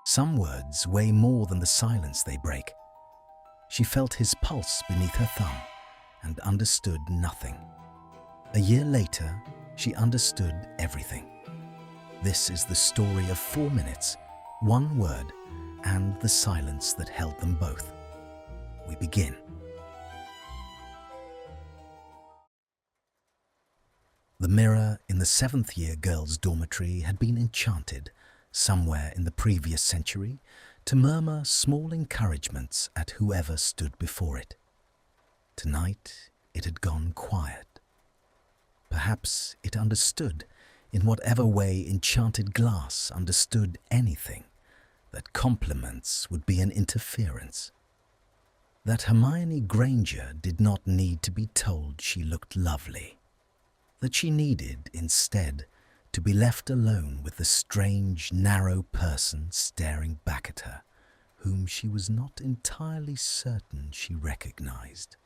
Some words weigh more than the silence they break. She felt his pulse beneath her thumb and understood nothing. A year later, she understood everything. This is the story of 4 minutes, 1 word, and the silence that held them both. We begin. The mirror in the 7th year girls' dormitory had been enchanted, somewhere in the previous century, to murmur small encouragements at whoever stood before it. Tonight it had gone quiet. Perhaps it understood, in whatever way enchanted glass understood anything, that compliments would be an interference. That Hermione Granger did not need to be told she looked lovely. That she needed, instead, to be left alone with the strange, narrow person staring back at her, whom she was not entirely certain she recognized.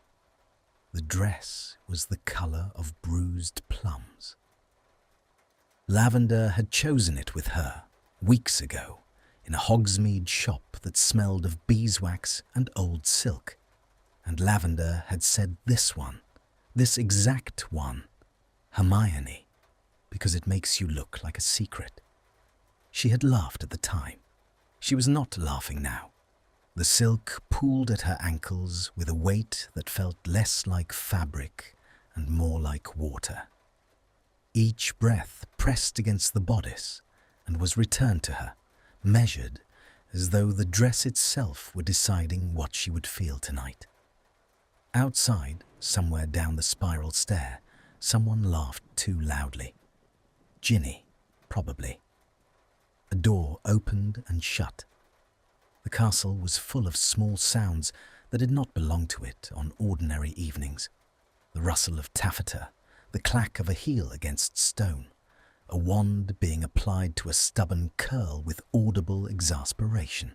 The dress was the color of bruised plums. Lavender had chosen it with her, weeks ago, in a Hogsmeade shop that smelled of beeswax and old silk. And Lavender had said this one, this exact one, Hermione, because it makes you look like a secret. She had laughed at the time. She was not laughing now. The silk pooled at her ankles with a weight that felt less like fabric and more like water. Each breath pressed against the bodice and was returned to her, measured, as though the dress itself were deciding what she would feel tonight. Outside, somewhere down the spiral stair, someone laughed too loudly. Ginny, probably. A door opened and shut. The castle was full of small sounds that did not belong to it on ordinary evenings. The rustle of taffeta, the clack of a heel against stone, a wand being applied to a stubborn curl with audible exasperation.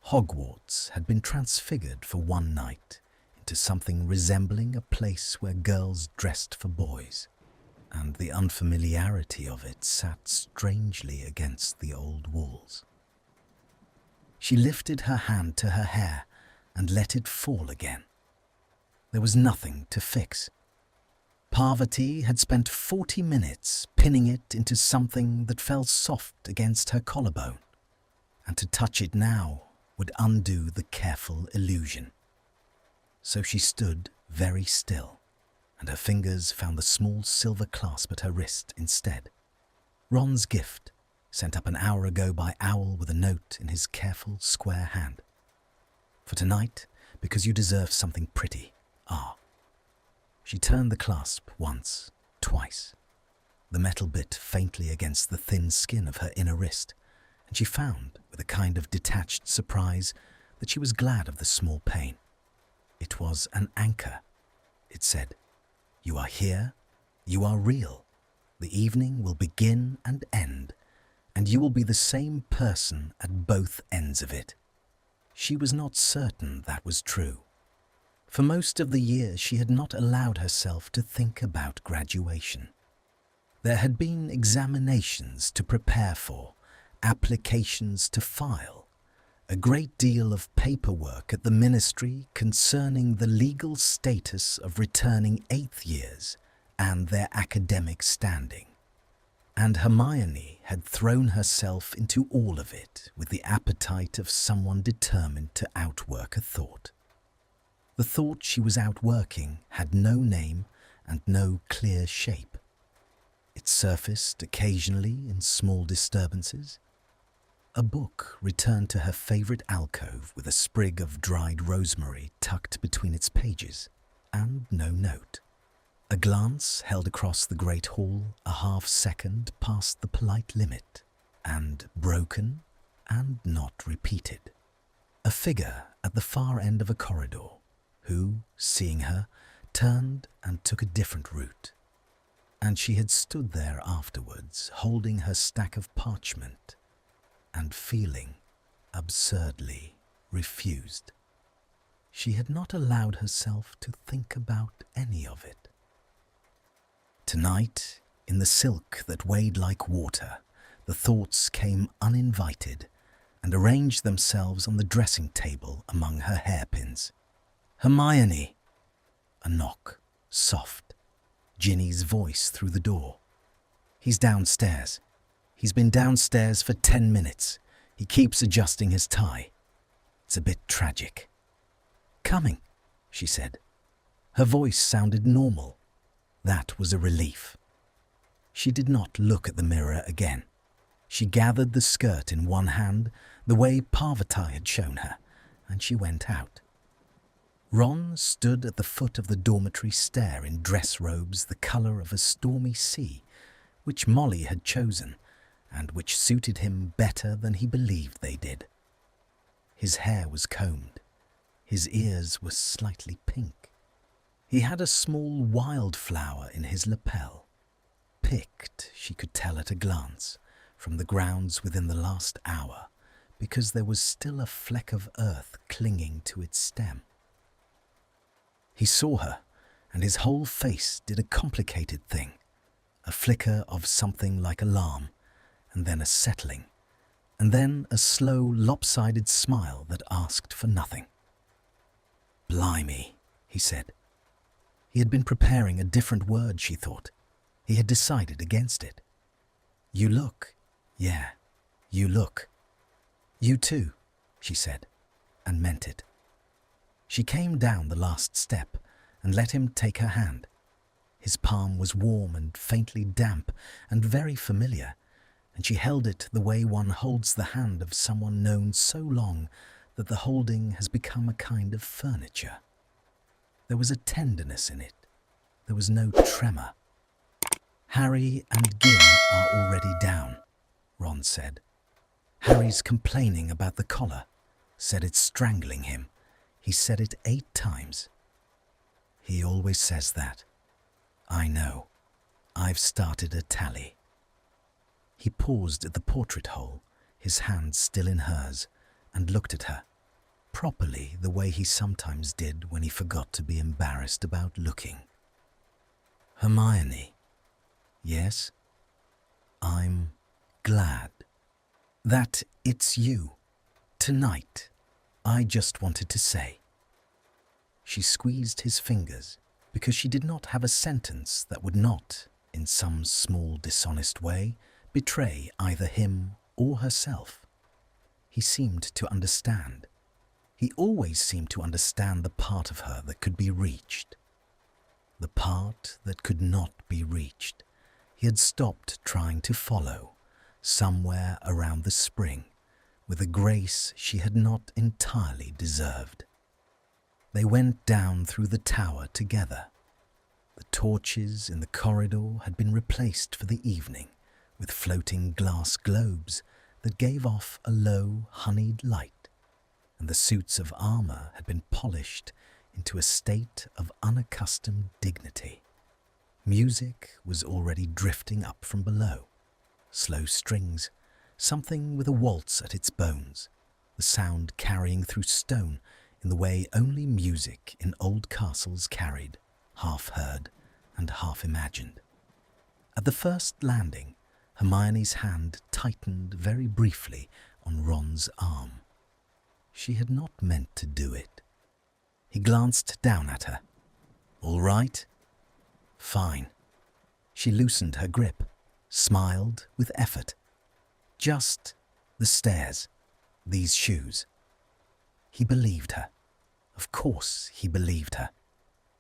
Hogwarts had been transfigured for one night into something resembling a place where girls dressed for boys, and the unfamiliarity of it sat strangely against the old walls. She lifted her hand to her hair and let it fall again. There was nothing to fix. Parvati had spent 40 minutes pinning it into something that felt soft against her collarbone, and to touch it now would undo the careful illusion. So she stood very still, and her fingers found the small silver clasp at her wrist instead. Ron's gift, sent up an hour ago by Owl with a note in his careful square hand. For tonight, because you deserve something pretty, ah. She turned the clasp once, twice, the metal bit faintly against the thin skin of her inner wrist, and she found, with a kind of detached surprise, that she was glad of the small pain. It was an anchor. It said, "You are here, you are real. The evening will begin and end, and you will be the same person at both ends of it." She was not certain that was true. For most of the year she had not allowed herself to think about graduation. There had been examinations to prepare for, applications to file, a great deal of paperwork at the ministry concerning the legal status of returning 8th years and their academic standing. And Hermione had thrown herself into all of it with the appetite of someone determined to outwork a thought. The thought she was outworking had no name and no clear shape. It surfaced occasionally in small disturbances. A book returned to her favourite alcove with a sprig of dried rosemary tucked between its pages, and no note. A glance held across the great hall a half-second past the polite limit, and broken and not repeated. A figure at the far end of a corridor, who, seeing her, turned and took a different route. And she had stood there afterwards, holding her stack of parchment, and feeling absurdly refused. She had not allowed herself to think about any of it. Tonight, in the silk that weighed like water, the thoughts came uninvited and arranged themselves on the dressing table among her hairpins. "Hermione!" A knock, soft. Ginny's voice through the door. "He's downstairs. He's been downstairs for 10 minutes. He keeps adjusting his tie. It's a bit tragic." "Coming," she said. Her voice sounded normal. That was a relief. She did not look at the mirror again. She gathered the skirt in one hand, the way Parvati had shown her, and she went out. Ron stood at the foot of the dormitory stair in dress robes the colour of a stormy sea, which Molly had chosen, and which suited him better than he believed they did. His hair was combed. His ears were slightly pink. He had a small wildflower in his lapel, picked, she could tell at a glance, from the grounds within the last hour, because there was still a fleck of earth clinging to its stem. He saw her, and his whole face did a complicated thing, a flicker of something like alarm, and then a settling, and then a slow, lopsided smile that asked for nothing. "Blimey," he said. He had been preparing a different word, she thought. He had decided against it. "You look. Yeah, you look." "You too," she said, and meant it. She came down the last step and let him take her hand. His palm was warm and faintly damp and very familiar, and she held it the way one holds the hand of someone known so long that the holding has become a kind of furniture. There was a tenderness in it. There was no tremor. "Harry and Gim are already down," Ron said. "Harry's complaining about the collar, said it's strangling him. He said it 8 times. He always says that. I know. I've started a tally." He paused at the portrait hole, his hand still in hers, and looked at her, properly the way he sometimes did when he forgot to be embarrassed about looking. "Hermione." "Yes?" "I'm glad that it's you. Tonight, I just wanted to say." She squeezed his fingers because she did not have a sentence that would not, in some small dishonest way, betray either him or herself. He seemed to understand. He always seemed to understand the part of her that could be reached. The part that could not be reached, he had stopped trying to follow, somewhere around the spring, with a grace she had not entirely deserved. They went down through the tower together. The torches in the corridor had been replaced for the evening with floating glass globes that gave off a low, honeyed light, and the suits of armour had been polished into a state of unaccustomed dignity. Music was already drifting up from below. Slow strings, something with a waltz at its bones, the sound carrying through stone in the way only music in old castles carried, half heard and half imagined. At the first landing, Hermione's hand tightened very briefly on Ron's arm. She had not meant to do it. He glanced down at her. "All right?" "Fine." She loosened her grip, smiled with effort. "Just the stairs, these shoes." He believed her. Of course he believed her.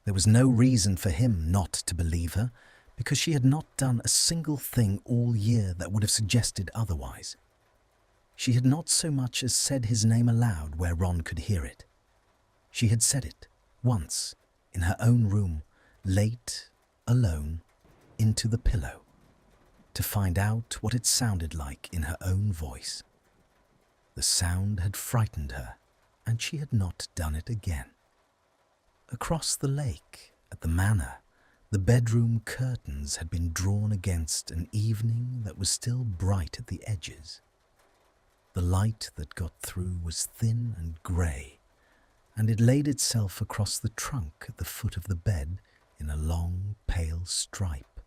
There was no reason for him not to believe her, because she had not done a single thing all year that would have suggested otherwise. She had not so much as said his name aloud where Ron could hear it. She had said it, once, in her own room, late, alone, into the pillow, to find out what it sounded like in her own voice. The sound had frightened her, and she had not done it again. Across the lake, at the manor, the bedroom curtains had been drawn against an evening that was still bright at the edges. The light that got through was thin and grey, and it laid itself across the trunk at the foot of the bed in a long, pale stripe.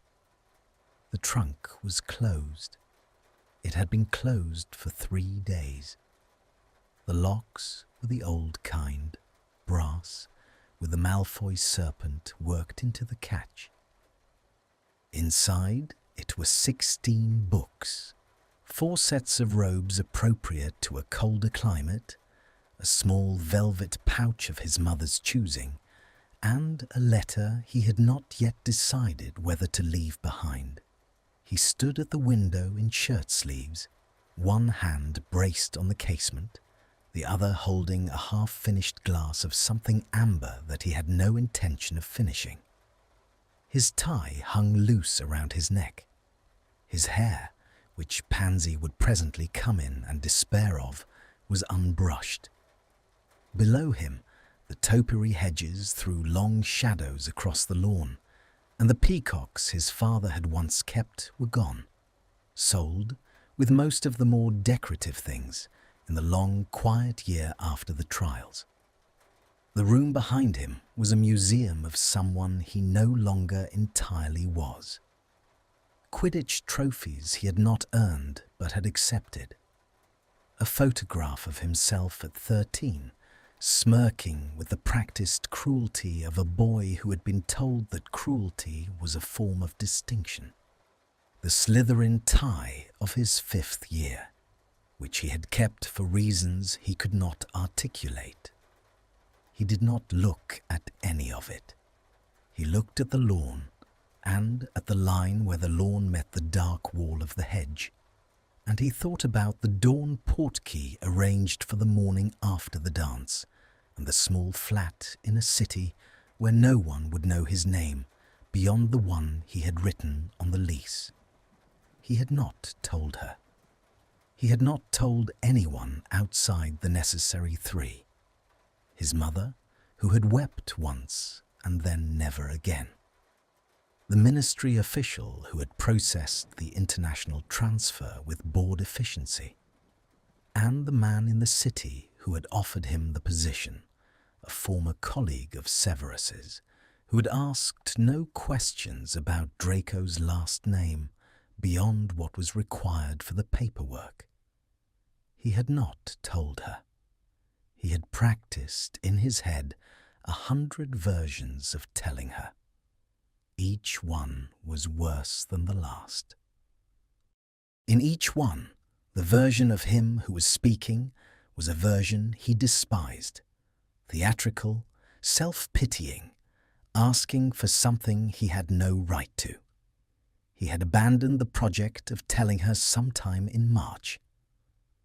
The trunk was closed. It had been closed for 3 days. The locks were the old kind, brass, with the Malfoy serpent worked into the catch. Inside, it were 16 books, 4 sets of robes appropriate to a colder climate, a small velvet pouch of his mother's choosing, and a letter he had not yet decided whether to leave behind. He stood at the window in shirt sleeves, one hand braced on the casement, the other holding a half-finished glass of something amber that he had no intention of finishing. His tie hung loose around his neck. His hair, which Pansy would presently come in and despair of, was unbrushed. Below him, the topiary hedges threw long shadows across the lawn, and the peacocks his father had once kept were gone, sold, with most of the more decorative things, in the long, quiet year after the trials. The room behind him was a museum of someone he no longer entirely was. Quidditch trophies he had not earned but had accepted. A photograph of himself at 13, smirking with the practiced cruelty of a boy who had been told that cruelty was a form of distinction. The Slytherin tie of his 5th year, which he had kept for reasons he could not articulate. He did not look at any of it. He looked at the lawn, and at the line where the lawn met the dark wall of the hedge, and he thought about the dawn portkey arranged for the morning after the dance, and the small flat in a city where no one would know his name beyond the one he had written on the lease. He had not told her. He had not told anyone outside the necessary 3. His mother, who had wept once and then never again. The ministry official who had processed the international transfer with board efficiency. And the man in the city who had offered him the position, a former colleague of Severus's, who had asked no questions about Draco's last name beyond what was required for the paperwork. He had not told her. He had practiced in his head 100 versions of telling her. Each one was worse than the last. In each one, the version of him who was speaking was a version he despised, theatrical, self-pitying, asking for something he had no right to. He had abandoned the project of telling her sometime in March.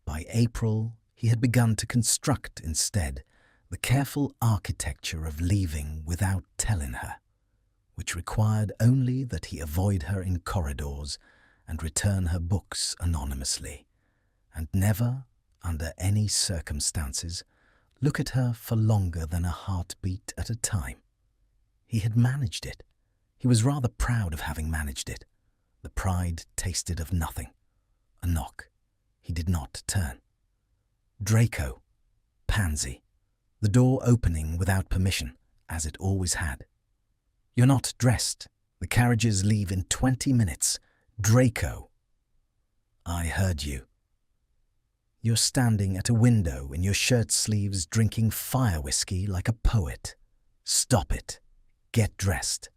By April, he had begun to construct instead the careful architecture of leaving without telling her, which required only that he avoid her in corridors and return her books anonymously, and never, under any circumstances, look at her for longer than a heartbeat at a time. He had managed it. He was rather proud of having managed it. The pride tasted of nothing. A knock. He did not turn. Draco. Pansy. The door opening without permission, as it always had. "You're not dressed. The carriages leave in 20 minutes. Draco." "I heard you." "You're standing at a window in your shirt sleeves drinking fire whiskey like a poet. Stop it. Get dressed.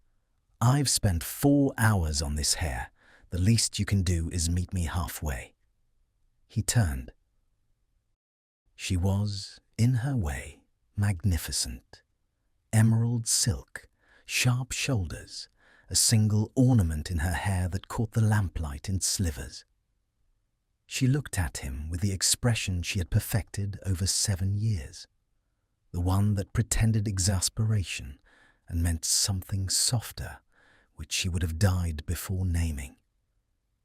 I've spent 4 hours on this hair. The least you can do is meet me halfway." He turned. She was, in her way, magnificent. Emerald silk, sharp shoulders, a single ornament in her hair that caught the lamplight in slivers. She looked at him with the expression she had perfected over 7 years, the one that pretended exasperation and meant something softer, which she would have died before naming.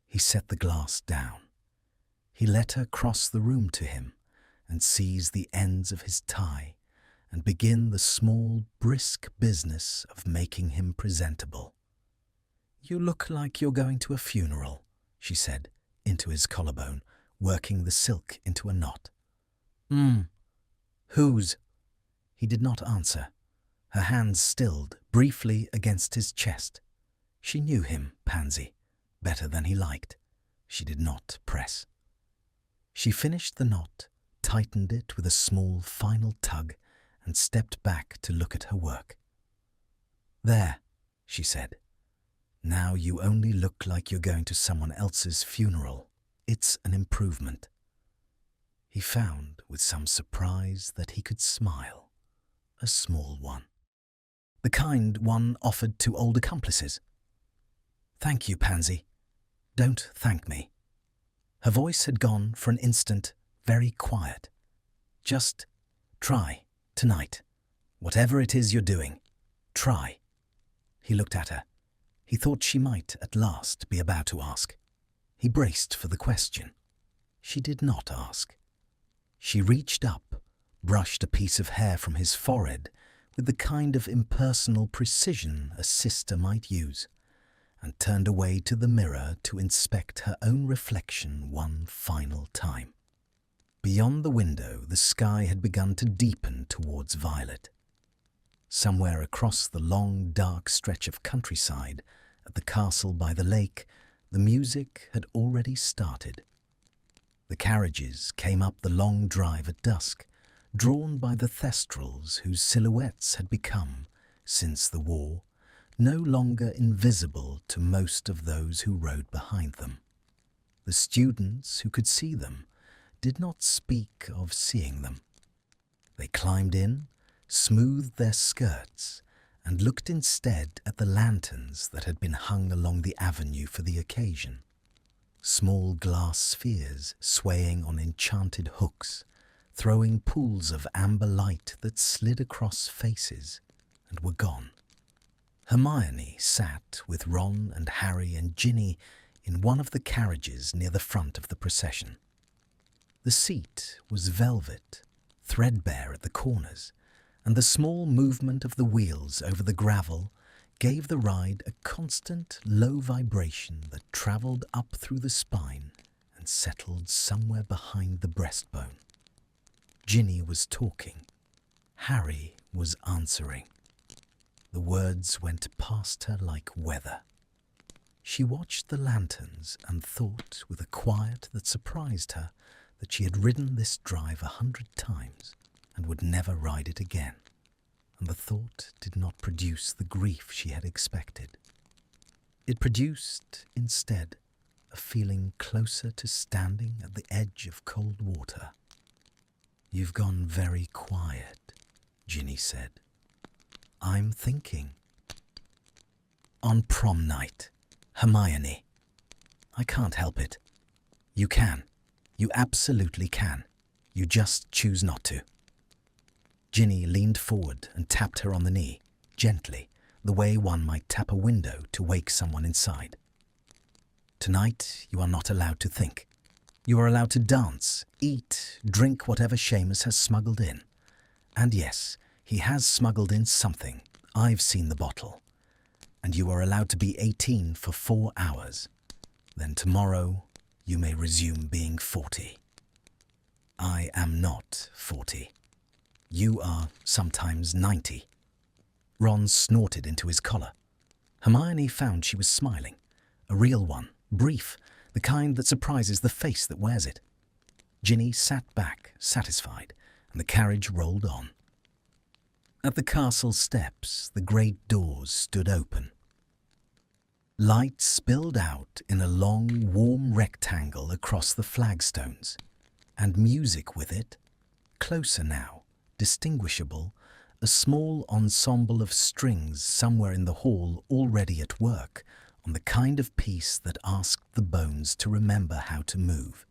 He set the glass down. He let her cross the room to him and seize the ends of his tie and begin the small, brisk business of making him presentable. "You look like you're going to a funeral," she said, into his collarbone, working the silk into a knot. Whose?" He did not answer. Her hands stilled briefly against his chest. She knew him, Pansy, better than he liked. She did not press. She finished the knot, tightened it with a small final tug and stepped back to look at her work. "There," she said. "Now you only look like you're going to someone else's funeral. It's an improvement." He found with some surprise that he could smile, a small one. The kind one offered to old accomplices. "Thank you, Pansy. Don't thank me." Her voice had gone for an instant very quiet. "Just try, tonight. Whatever it is you're doing, try." He looked at her. He thought she might at last be about to ask. He braced for the question. She did not ask. She reached up, brushed a piece of hair from his forehead with the kind of impersonal precision a sister might use, and turned away to the mirror to inspect her own reflection one final time. Beyond the window, the sky had begun to deepen towards violet. Somewhere across the long, dark stretch of countryside, at the castle by the lake, the music had already started. The carriages came up the long drive at dusk, drawn by the thestrals whose silhouettes had become, since the war, no longer invisible to most of those who rode behind them. The students who could see them did not speak of seeing them. They climbed in, smoothed their skirts, and looked instead at the lanterns that had been hung along the avenue for the occasion. Small glass spheres swaying on enchanted hooks, throwing pools of amber light that slid across faces and were gone. Hermione sat with Ron and Harry and Ginny in one of the carriages near the front of the procession. The seat was velvet, threadbare at the corners, and the small movement of the wheels over the gravel gave the ride a constant low vibration that travelled up through the spine and settled somewhere behind the breastbone. Ginny was talking. Harry was answering. The words went past her like weather. She watched the lanterns and thought with a quiet that surprised her that she had ridden this drive 100 times and would never ride it again, and the thought did not produce the grief she had expected. It produced, instead, a feeling closer to standing at the edge of cold water. "You've gone very quiet," Ginny said. "I'm thinking." "On prom night, Hermione. I can't help it. You can. You absolutely can. You just choose not to." Ginny leaned forward and tapped her on the knee, gently, the way one might tap a window to wake someone inside. "Tonight you are not allowed to think. You are allowed to dance, eat, drink whatever Seamus has smuggled in. And yes, he has smuggled in something. I've seen the bottle. And you are allowed to be 18 for 4 hours. Then tomorrow you may resume being 40. I am not 40. You are sometimes 90. Ron snorted into his collar. Hermione found she was smiling. A real one, brief, the kind that surprises the face that wears it. Ginny sat back, satisfied, and the carriage rolled on. At the castle steps, the great doors stood open. Light spilled out in a long, warm rectangle across the flagstones, and music with it, closer now, distinguishable, a small ensemble of strings somewhere in the hall already at work on the kind of piece that asked the bones to remember how to move.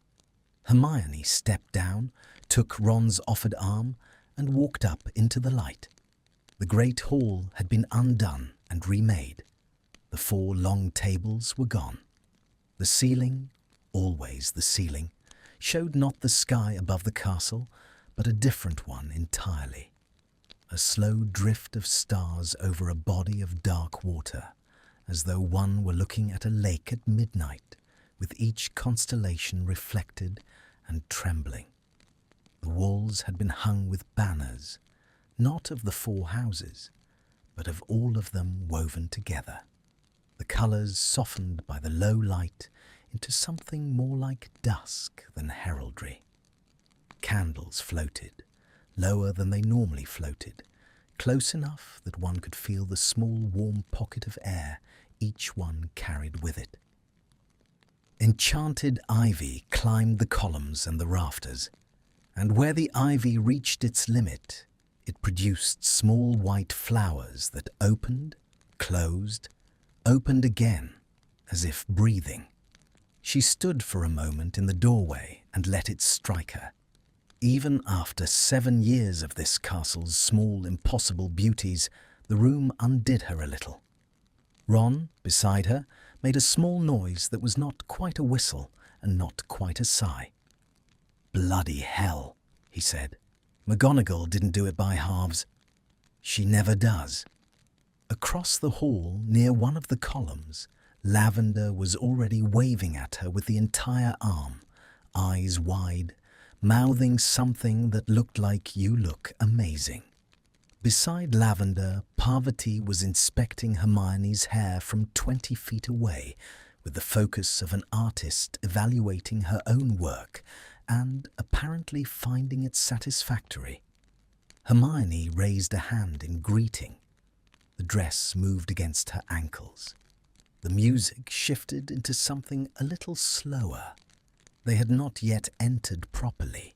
Hermione stepped down, took Ron's offered arm, and walked up into the light. The great hall had been undone and remade. The 4 long tables were gone. The ceiling, always the ceiling, showed not the sky above the castle, but a different one entirely. A slow drift of stars over a body of dark water, as though one were looking at a lake at midnight, with each constellation reflected and trembling. The walls had been hung with banners, not of the 4 houses, but of all of them woven together, the colours softened by the low light into something more like dusk than heraldry. candles floated, lower than they normally floated, close enough that one could feel the small warm pocket of air each one carried with it. Enchanted ivy climbed the columns and the rafters, and where the ivy reached its limit, it produced small white flowers that opened, closed, opened again, as if breathing. She stood for a moment in the doorway and let it strike her. Even after 7 years of this castle's small, impossible beauties, the room undid her a little. Ron, beside her, made a small noise that was not quite a whistle and not quite a sigh. "Bloody hell," he said. "McGonagall didn't do it by halves. She never does." Across the hall, near one of the columns, Lavender was already waving at her with the entire arm, eyes wide, mouthing something that looked like "You look amazing." Beside Lavender, Parvati was inspecting Hermione's hair from 20 feet away, with the focus of an artist evaluating her own work and apparently finding it satisfactory. Hermione raised a hand in greeting. The dress moved against her ankles. The music shifted into something a little slower. They had not yet entered properly.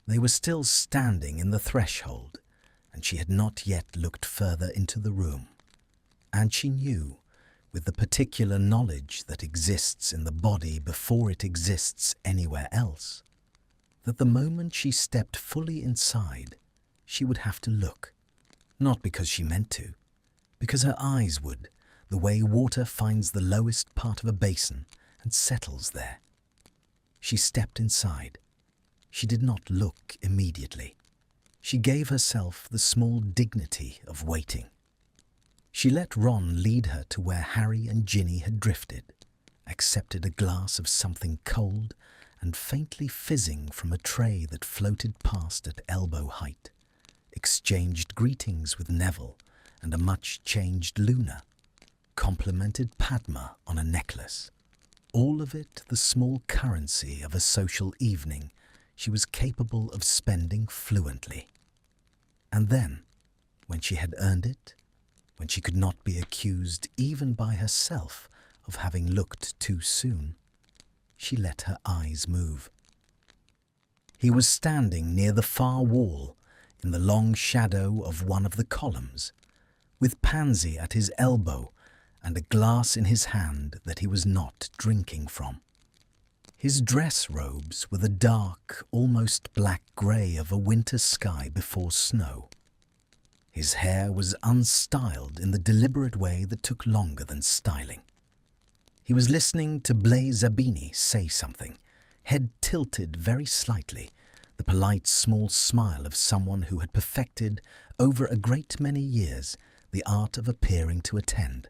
They were still standing in the threshold, and she had not yet looked further into the room. And she knew, with the particular knowledge that exists in the body before it exists anywhere else, that the moment she stepped fully inside, she would have to look. Not because she meant to, because her eyes would, the way water finds the lowest part of a basin and settles there. She stepped inside. She did not look immediately. She gave herself the small dignity of waiting. She let Ron lead her to where Harry and Ginny had drifted, accepted a glass of something cold and faintly fizzing from a tray that floated past at elbow height, exchanged greetings with Neville and a much-changed Luna, complimented Padma on a necklace, all of it the small currency of a social evening she was capable of spending fluently. And then, when she had earned it, when she could not be accused even by herself of having looked too soon, she let her eyes move. He was standing near the far wall, in the long shadow of one of the columns, with Pansy at his elbow and a glass in his hand that he was not drinking from. His dress robes were the dark, almost black grey of a winter sky before snow. His hair was unstyled in the deliberate way that took longer than styling. He was listening to Blaise Zabini say something, head tilted very slightly, the polite small smile of someone who had perfected, over a great many years, the art of appearing to attend.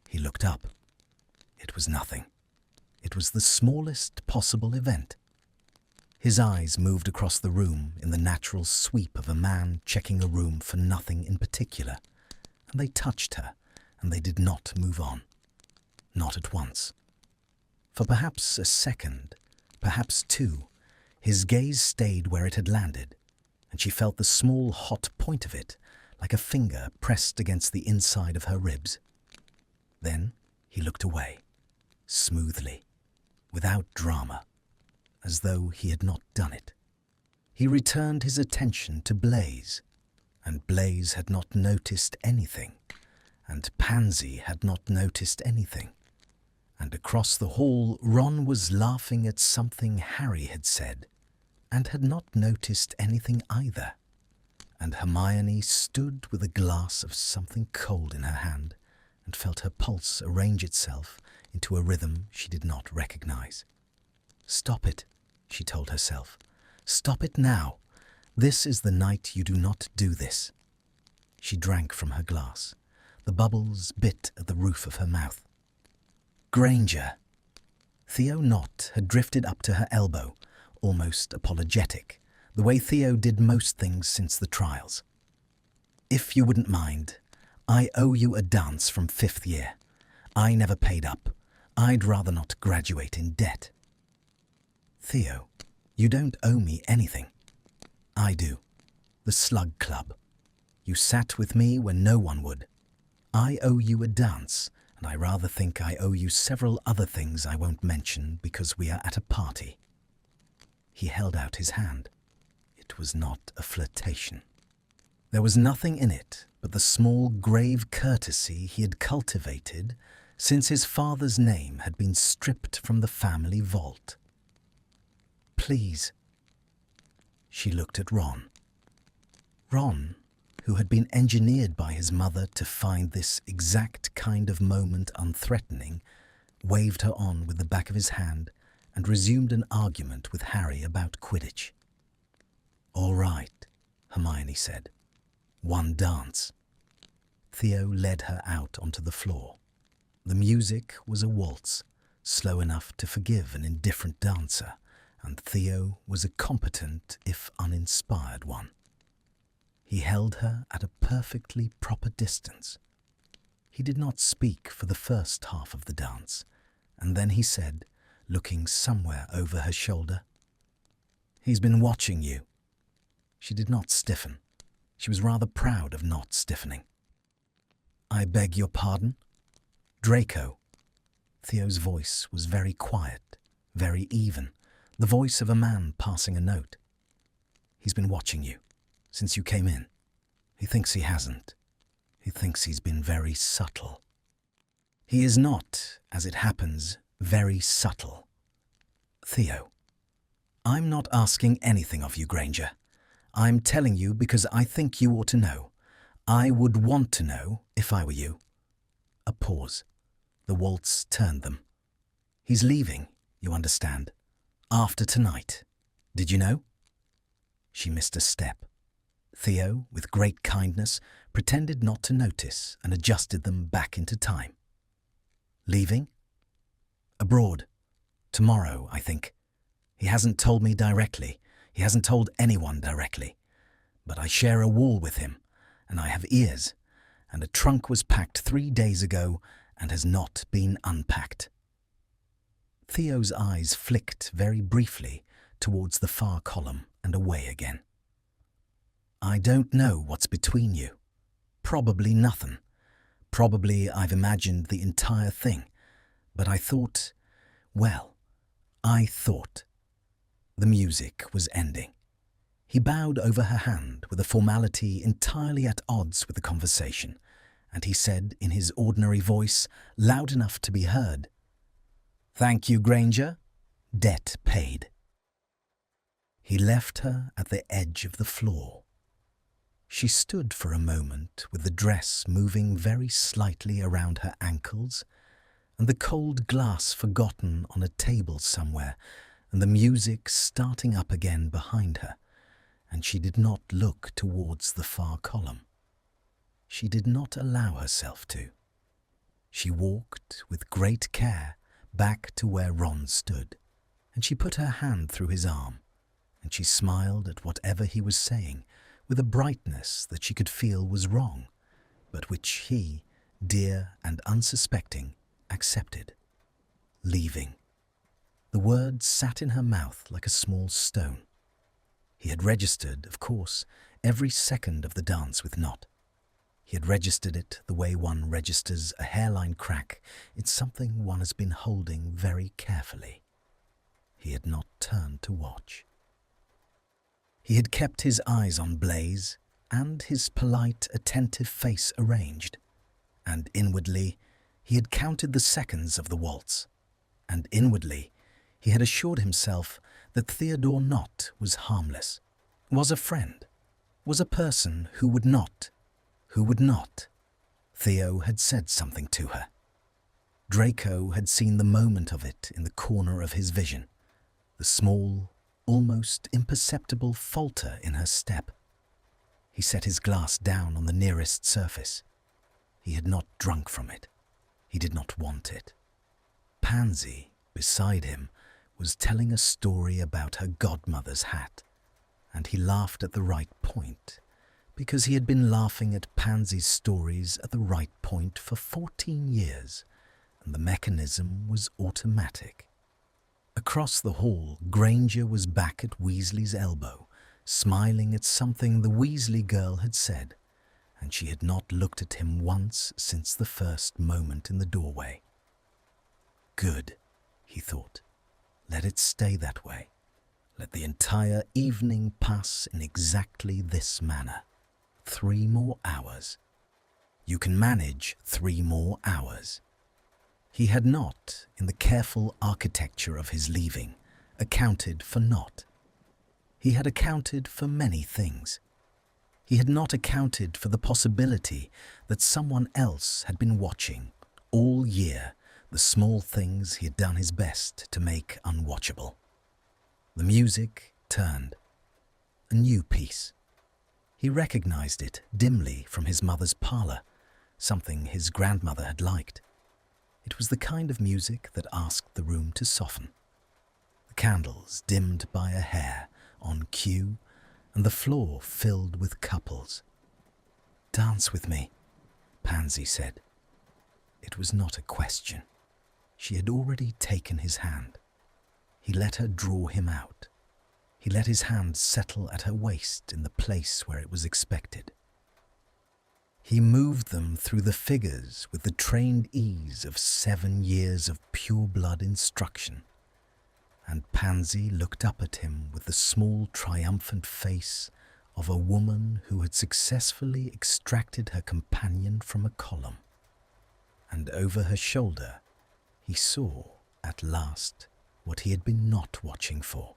He looked up. It was nothing. It was the smallest possible event. His eyes moved across the room in the natural sweep of a man checking a room for nothing in particular, and they touched her, and they did not move on. Not at once. For perhaps a second, perhaps two, his gaze stayed where it had landed, and she felt the small hot point of it, like a finger pressed against the inside of her ribs. Then he looked away, smoothly, without drama, as though he had not done it. He returned his attention to Blaise, and Blaise had not noticed anything, and Pansy had not noticed anything. And across the hall, Ron was laughing at something Harry had said, and had not noticed anything either. And Hermione stood with a glass of something cold in her hand, and felt her pulse arrange itself into a rhythm she did not recognize. "Stop it," she told herself. "Stop it now. This is the night you do not do this." She drank from her glass. The bubbles bit at the roof of her mouth. Granger. Theo Knott had drifted up to her elbow, almost apologetic, the way Theo did most things since the trials. "If you wouldn't mind, I owe you a dance from 5th year. I never paid up. I'd rather not graduate in debt." "Theo," You don't owe me anything. I do. The Slug Club. You sat with me when no one would. I owe you a dance, and I rather think I owe you several other things I won't mention because we are at a party. He held out his hand. It was not a flirtation. There was nothing in it but the small grave courtesy he had cultivated since his father's name had been stripped from the family vault. Please. She looked at Ron. Ron, who had been engineered by his mother to find this exact kind of moment unthreatening, waved her on with the back of his hand and resumed an argument with Harry about Quidditch. "All right," Hermione said. "One dance." Theo led her out onto the floor. The music was a waltz, slow enough to forgive an indifferent dancer, and Theo was a competent if uninspired one. He held her at a perfectly proper distance. He did not speak for the first half of the dance, and then he said, looking somewhere over her shoulder, "He's been watching you." She did not stiffen. She was rather proud of not stiffening. "I beg your pardon?" "Draco." Theo's voice was very quiet, very even, the voice of a man passing a note. "He's been watching you, since you came in. He thinks he hasn't. He thinks he's been very subtle." "He is not, as it happens, very subtle." "Theo, I'm not asking anything of you, Granger. I'm telling you because I think you ought to know. I would want to know if I were you." A pause. The waltz turned them. "He's leaving, you understand. After tonight. Did you know?" She missed a step. Theo, with great kindness, pretended not to notice and adjusted them back into time. "Leaving?" "Abroad. Tomorrow, I think. He hasn't told me directly. He hasn't told anyone directly. But I share a wall with him, and I have ears, and a trunk was packed 3 days ago and has not been unpacked." Theo's eyes flicked very briefly towards the far column and away again. "I don't know what's between you. Probably nothing. Probably I've imagined the entire thing. But I thought, well, I thought." The music was ending. He bowed over her hand with a formality entirely at odds with the conversation, and he said in his ordinary voice, loud enough to be heard, "Thank you, Granger. Debt paid." He left her at the edge of the floor. She stood for a moment with the dress moving very slightly around her ankles, and the cold glass forgotten on a table somewhere, and the music starting up again behind her, and she did not look towards the far column. She did not allow herself to. She walked with great care back to where Ron stood, and she put her hand through his arm, and she smiled at whatever he was saying with a brightness that she could feel was wrong, but which he, dear and unsuspecting, accepted. Leaving. The word sat in her mouth like a small stone. He had registered, of course, every second of the dance with Not. He had registered it the way one registers a hairline crack in something one has been holding very carefully. He had not turned to watch. He had kept his eyes on Blaise and his polite, attentive face arranged, and inwardly he had counted the seconds of the waltz, and inwardly he had assured himself that Theodore Nott was harmless, was a friend, was a person who would not. Theo had said something to her. Draco had seen the moment of it in the corner of his vision, the small, almost imperceptible falter in her step. He set his glass down on the nearest surface. He had not drunk from it. He did not want it. Pansy, beside him, was telling a story about her godmother's hat, and he laughed at the right point, because he had been laughing at Pansy's stories at the right point for 14 years, and the mechanism was automatic. Across the hall, Granger was back at Weasley's elbow, smiling at something the Weasley girl had said, and she had not looked at him once since the first moment in the doorway. Good, he thought. Let it stay that way. Let the entire evening pass in exactly this manner. 3 more hours. You can manage 3 more hours. He had not, in the careful architecture of his leaving, accounted for not. He had accounted for many things. He had not accounted for the possibility that someone else had been watching all year the small things he had done his best to make unwatchable. The music turned. A new piece. He recognized it dimly from his mother's parlour, something his grandmother had liked. It was the kind of music that asked the room to soften. The candles dimmed by a hair on cue, and the floor filled with couples. "Dance with me," Pansy said. It was not a question. She had already taken his hand. He let her draw him out. He let his hand settle at her waist in the place where it was expected. He moved them through the figures with the trained ease of 7 years of pure-blood instruction, and Pansy looked up at him with the small, triumphant face of a woman who had successfully extracted her companion from a column. And over her shoulder, he saw, at last, what he had been not watching for.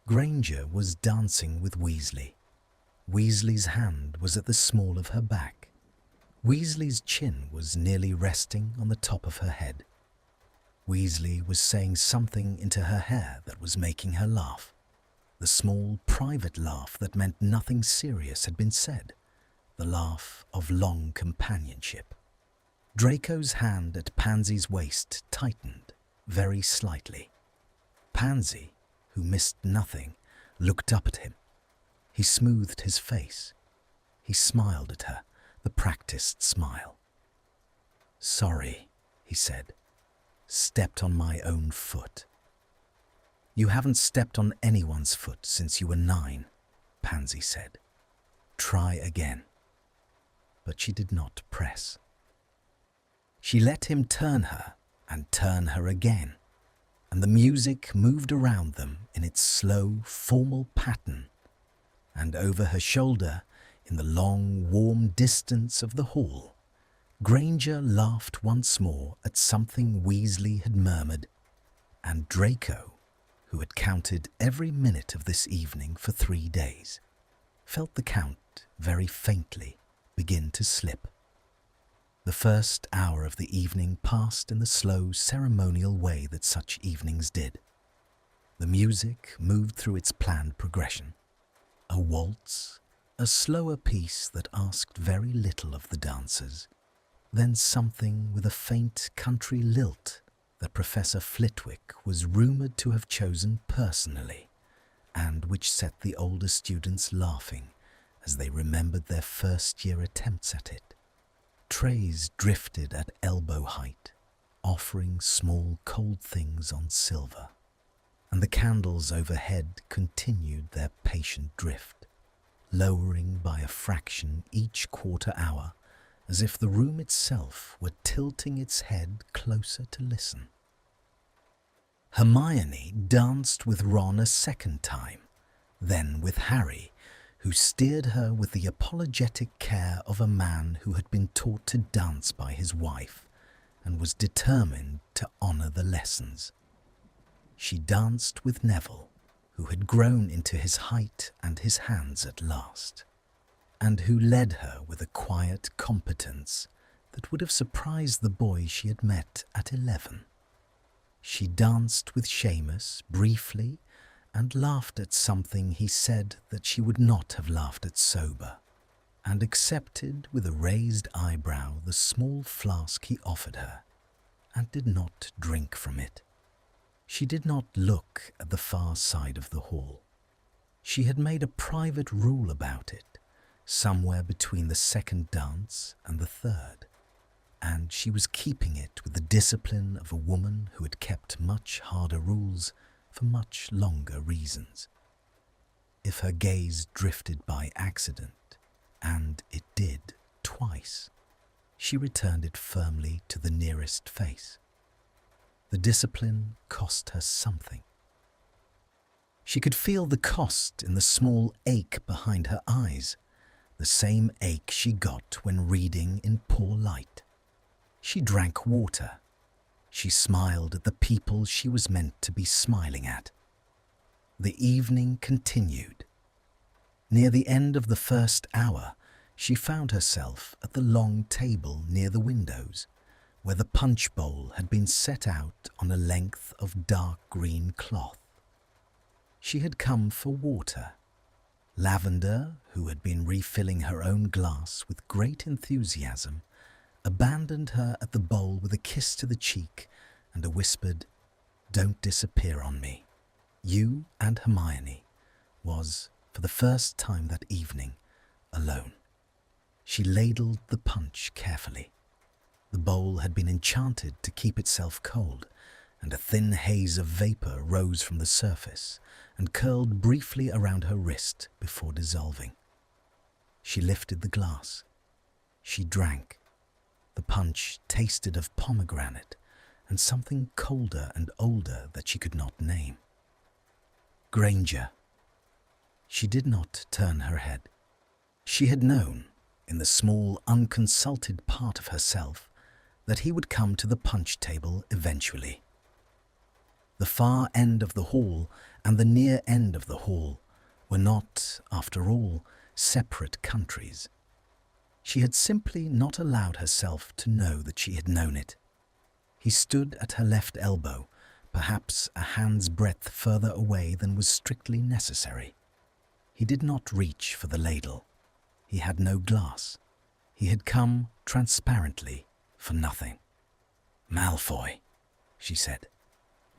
Granger was dancing with Weasley. Weasley's hand was at the small of her back. Weasley's chin was nearly resting on the top of her head. Weasley was saying something into her hair that was making her laugh. The small, private laugh that meant nothing serious had been said. The laugh of long companionship. Draco's hand at Pansy's waist tightened, very slightly. Pansy, who missed nothing, looked up at him. He smoothed his face. He smiled at her, the practiced smile. "Sorry," he said. "Stepped on my own foot." "You haven't stepped on anyone's foot since you were 9, Pansy said. "Try again." But she did not press. She let him turn her and turn her again, and the music moved around them in its slow, formal pattern, and over her shoulder, in the long, warm distance of the hall, Granger laughed once more at something Weasley had murmured, and Draco, who had counted every minute of this evening for 3 days, felt the count very faintly begin to slip. The first hour of the evening passed in the slow, ceremonial way that such evenings did. The music moved through its planned progression. A waltz, a slower piece that asked very little of the dancers, then something with a faint country lilt that Professor Flitwick was rumoured to have chosen personally, and which set the older students laughing as they remembered their first-year attempts at it. Trays drifted at elbow height, offering small cold things on silver, and the candles overhead continued their patient drift, lowering by a fraction each quarter hour, as if the room itself were tilting its head closer to listen. Hermione danced with Ron a second time, then with Harry, who steered her with the apologetic care of a man who had been taught to dance by his wife and was determined to honour the lessons. She danced with Neville, who had grown into his height and his hands at last, and who led her with a quiet competence that would have surprised the boy she had met at 11. She danced with Seamus briefly and laughed at something he said that she would not have laughed at sober, and accepted with a raised eyebrow the small flask he offered her, and did not drink from it. She did not look at the far side of the hall. She had made a private rule about it, somewhere between the second dance and the third, and she was keeping it with the discipline of a woman who had kept much harder rules for much longer reasons. If her gaze drifted by accident, and it did twice, she returned it firmly to the nearest face. The discipline cost her something. She could feel the cost in the small ache behind her eyes, the same ache she got when reading in poor light. She drank water. She smiled at the people she was meant to be smiling at. The evening continued. Near the end of the first hour, she found herself at the long table near the windows, where the punch bowl had been set out on a length of dark green cloth. She had come for water. Lavender, who had been refilling her own glass with great enthusiasm, abandoned her at the bowl with a kiss to the cheek and a whispered, "Don't disappear on me." You and Hermione was, for the first time that evening, alone. She ladled the punch carefully. The bowl had been enchanted to keep itself cold, and a thin haze of vapour rose from the surface and curled briefly around her wrist before dissolving. She lifted the glass. She drank. The punch tasted of pomegranate and something colder and older that she could not name. Granger. She did not turn her head. She had known, in the small, unconsulted part of herself, that he would come to the punch table eventually. The far end of the hall and the near end of the hall were not, after all, separate countries. She had simply not allowed herself to know that she had known it. He stood at her left elbow, perhaps a hand's breadth further away than was strictly necessary. He did not reach for the ladle. He had no glass. He had come transparently for nothing. "Malfoy," she said.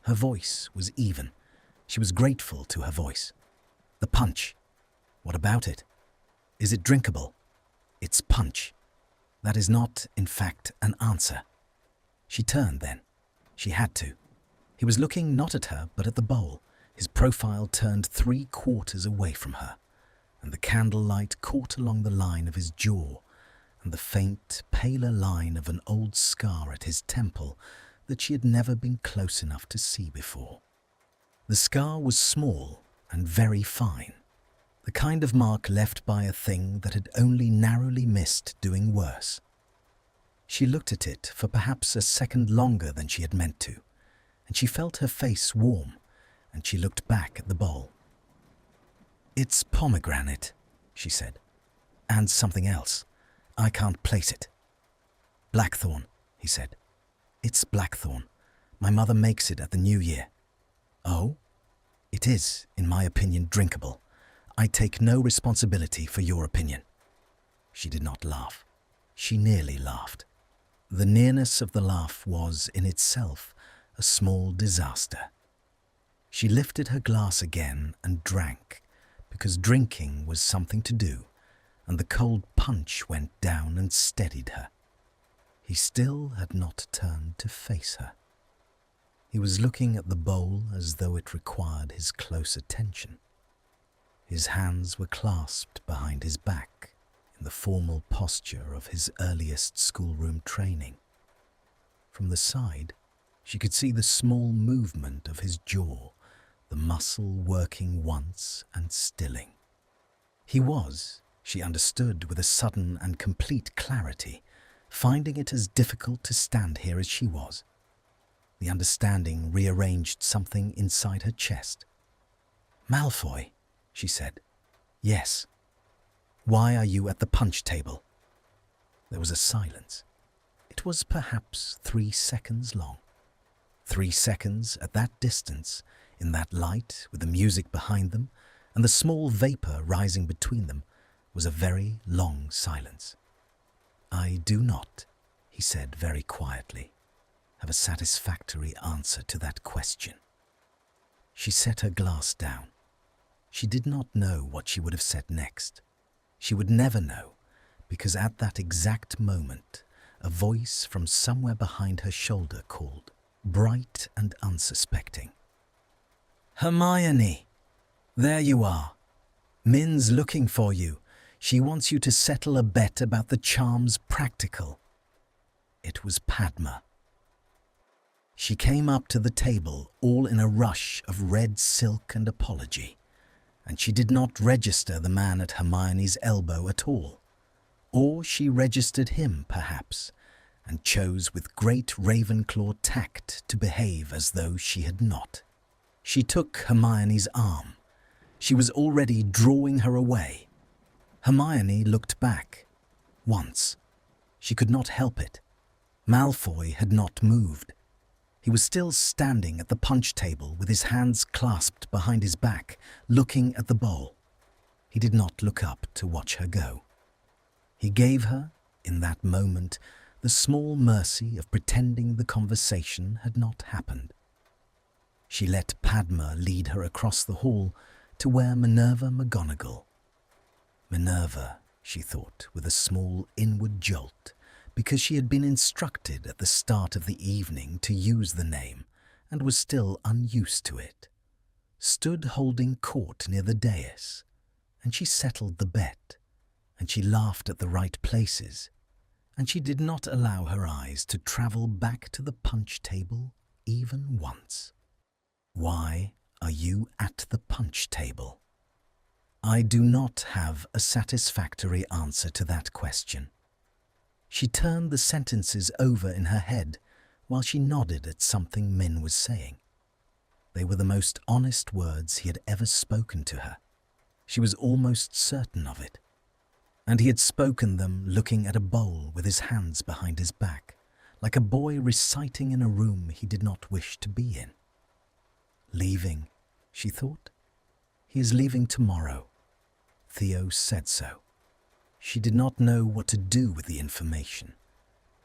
Her voice was even. She was grateful to her voice. "The punch. What about it? Is it drinkable?" "It's punch." That is not, in fact, an answer. She turned then. She had to. He was looking not at her, but at the bowl, his profile turned 3/4 away from her, and the candlelight caught along the line of his jaw and the faint, paler line of an old scar at his temple that she had never been close enough to see before. The scar was small and very fine, the kind of mark left by a thing that had only narrowly missed doing worse. She looked at it for perhaps a second longer than she had meant to, and she felt her face warm, and she looked back at the bowl. "It's pomegranate," she said, "and something else. I can't place it." "Blackthorn," he said. "It's blackthorn. My mother makes it at the New Year." "Oh?" "It is, in my opinion, drinkable. I take no responsibility for your opinion." She did not laugh. She nearly laughed. The nearness of the laugh was, in itself, a small disaster. She lifted her glass again and drank, because drinking was something to do, and the cold punch went down and steadied her. He still had not turned to face her. He was looking at the bowl as though it required his close attention. His hands were clasped behind his back in the formal posture of his earliest schoolroom training. From the side, she could see the small movement of his jaw, the muscle working once and stilling. He was, she understood with a sudden and complete clarity, finding it as difficult to stand here as she was. The understanding rearranged something inside her chest. "Malfoy," she said. "Yes." "Why are you at the punch table?" There was a silence. It was perhaps 3 seconds long. 3 seconds at that distance, in that light, with the music behind them, and the small vapour rising between them, was a very long silence. "I do not," he said very quietly, "have a satisfactory answer to that question." She set her glass down. She did not know what she would have said next. She would never know, because at that exact moment, a voice from somewhere behind her shoulder called, bright and unsuspecting. "Hermione! There you are. Min's looking for you. She wants you to settle a bet about the charm's practical." It was Padma. She came up to the table all in a rush of red silk and apology, and she did not register the man at Hermione's elbow at all. Or she registered him, perhaps, and chose with great Ravenclaw tact to behave as though she had not. She took Hermione's arm. She was already drawing her away. Hermione looked back. Once. She could not help it. Malfoy had not moved. He was still standing at the punch table with his hands clasped behind his back, looking at the bowl. He did not look up to watch her go. He gave her, in that moment, the small mercy of pretending the conversation had not happened. She let Padma lead her across the hall to where Minerva McGonagall. Minerva, she thought, with a small inward jolt, because she had been instructed at the start of the evening to use the name and was still unused to it, stood holding court near the dais, and she settled the bet, and she laughed at the right places, and she did not allow her eyes to travel back to the punch table even once. Why are you at the punch table? I do not have a satisfactory answer to that question. She turned the sentences over in her head while she nodded at something Min was saying. They were the most honest words he had ever spoken to her. She was almost certain of it. And he had spoken them looking at a bowl with his hands behind his back, like a boy reciting in a room he did not wish to be in. Leaving, she thought. He is leaving tomorrow. Theo said so. She did not know what to do with the information.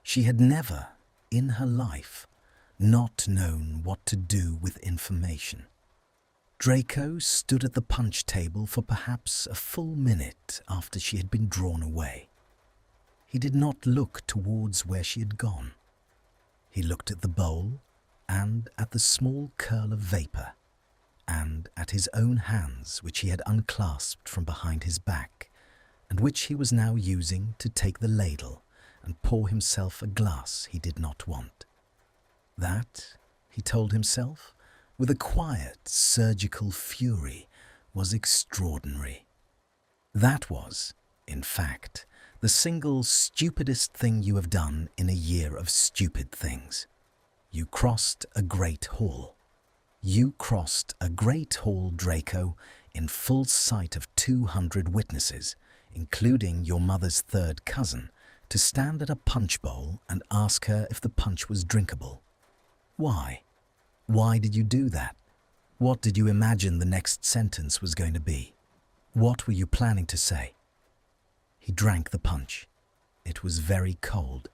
She had never, in her life, not known what to do with information. Draco stood at the punch table for perhaps a full minute after she had been drawn away. He did not look towards where she had gone. He looked at the bowl and at the small curl of vapour, and at his own hands which he had unclasped from behind his back, and which he was now using to take the ladle and pour himself a glass he did not want. That, he told himself, with a quiet, surgical fury, was extraordinary. That was, in fact, the single stupidest thing you have done in a year of stupid things. You crossed a great hall. You crossed a great hall, Draco, in full sight of 200 witnesses, including your mother's third cousin, to stand at a punch bowl and ask her if the punch was drinkable. Why? Why did you do that? What did you imagine the next sentence was going to be? What were you planning to say? He drank the punch. It was very cold.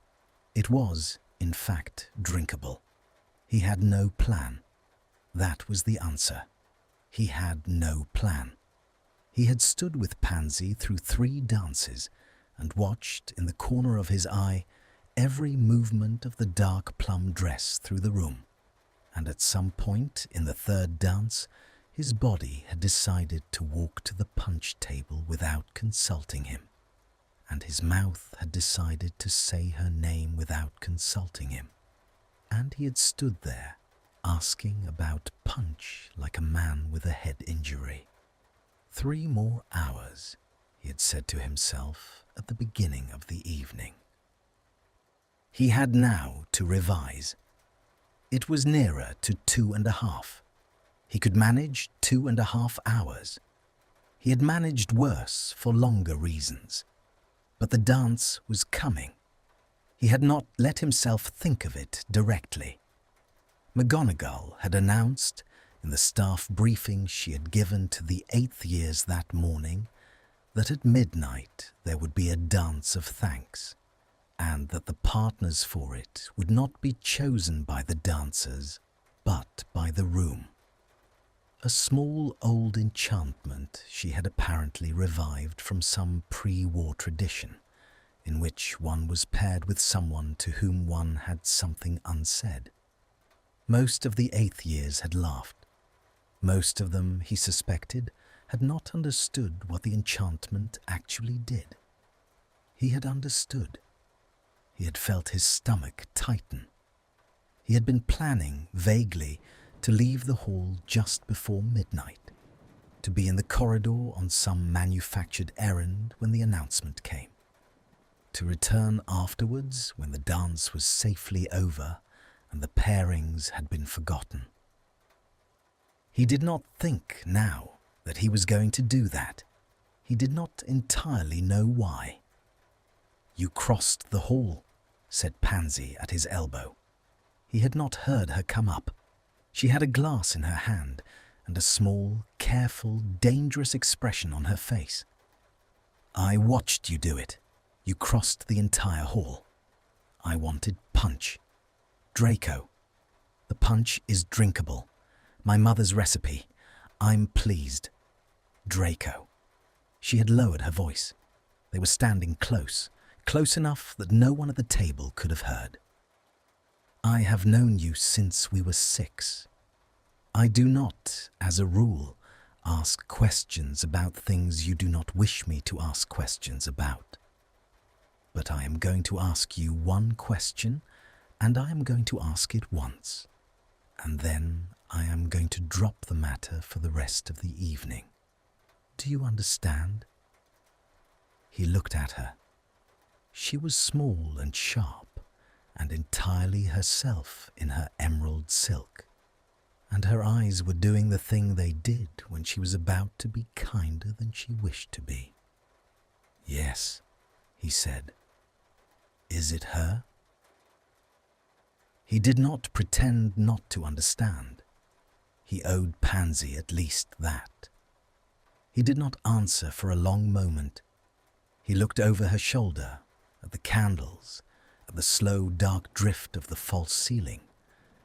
It was, in fact, drinkable. He had no plan. That was the answer. He had no plan. He had stood with Pansy through 3 dances and watched, in the corner of his eye, every movement of the dark plum dress through the room. And at some point in the 3rd dance, his body had decided to walk to the punch table without consulting him, and his mouth had decided to say her name without consulting him. And he had stood there, asking about punch like a man with a head injury. 3 more hours, he had said to himself at the beginning of the evening. He had now to revise. It was nearer to 2.5. He could manage 2.5 hours. He had managed worse for longer reasons. But the dance was coming. He had not let himself think of it directly. McGonagall had announced, in the staff briefing she had given to the 8th years that morning, that at midnight there would be a dance of thanks, and that the partners for it would not be chosen by the dancers, but by the room. A small old enchantment she had apparently revived from some pre-war tradition. in which one was paired with someone to whom one had something unsaid. Most of the 8th years had laughed. Most of them, he suspected, had not understood what the enchantment actually did. He had understood. He had felt his stomach tighten. He had been planning, vaguely, to leave the hall just before midnight, to be in the corridor on some manufactured errand when the announcement came, to return afterwards when the dance was safely over and the pairings had been forgotten. He did not think now that he was going to do that. He did not entirely know why. "You crossed the hall," said Pansy at his elbow. He had not heard her come up. She had a glass in her hand and a small, careful, dangerous expression on her face. "I watched you do it. You crossed the entire hall. I wanted punch. Draco. The punch is drinkable. My mother's recipe. I'm pleased. Draco." She had lowered her voice. They were standing close enough that no one at the table could have heard. "I have known you since we were 6. I do not, as a rule, ask questions about things you do not wish me to ask questions about. But I am going to ask you one question, and I am going to ask it once, and then I am going to drop the matter for the rest of the evening. Do you understand?" He looked at her. She was small and sharp, and entirely herself in her emerald silk, and her eyes were doing the thing they did when she was about to be kinder than she wished to be. "Yes," he said. "Is it her?" He did not pretend not to understand. He owed Pansy at least that. He did not answer for a long moment. He looked over her shoulder, at the candles, at the slow dark drift of the false ceiling,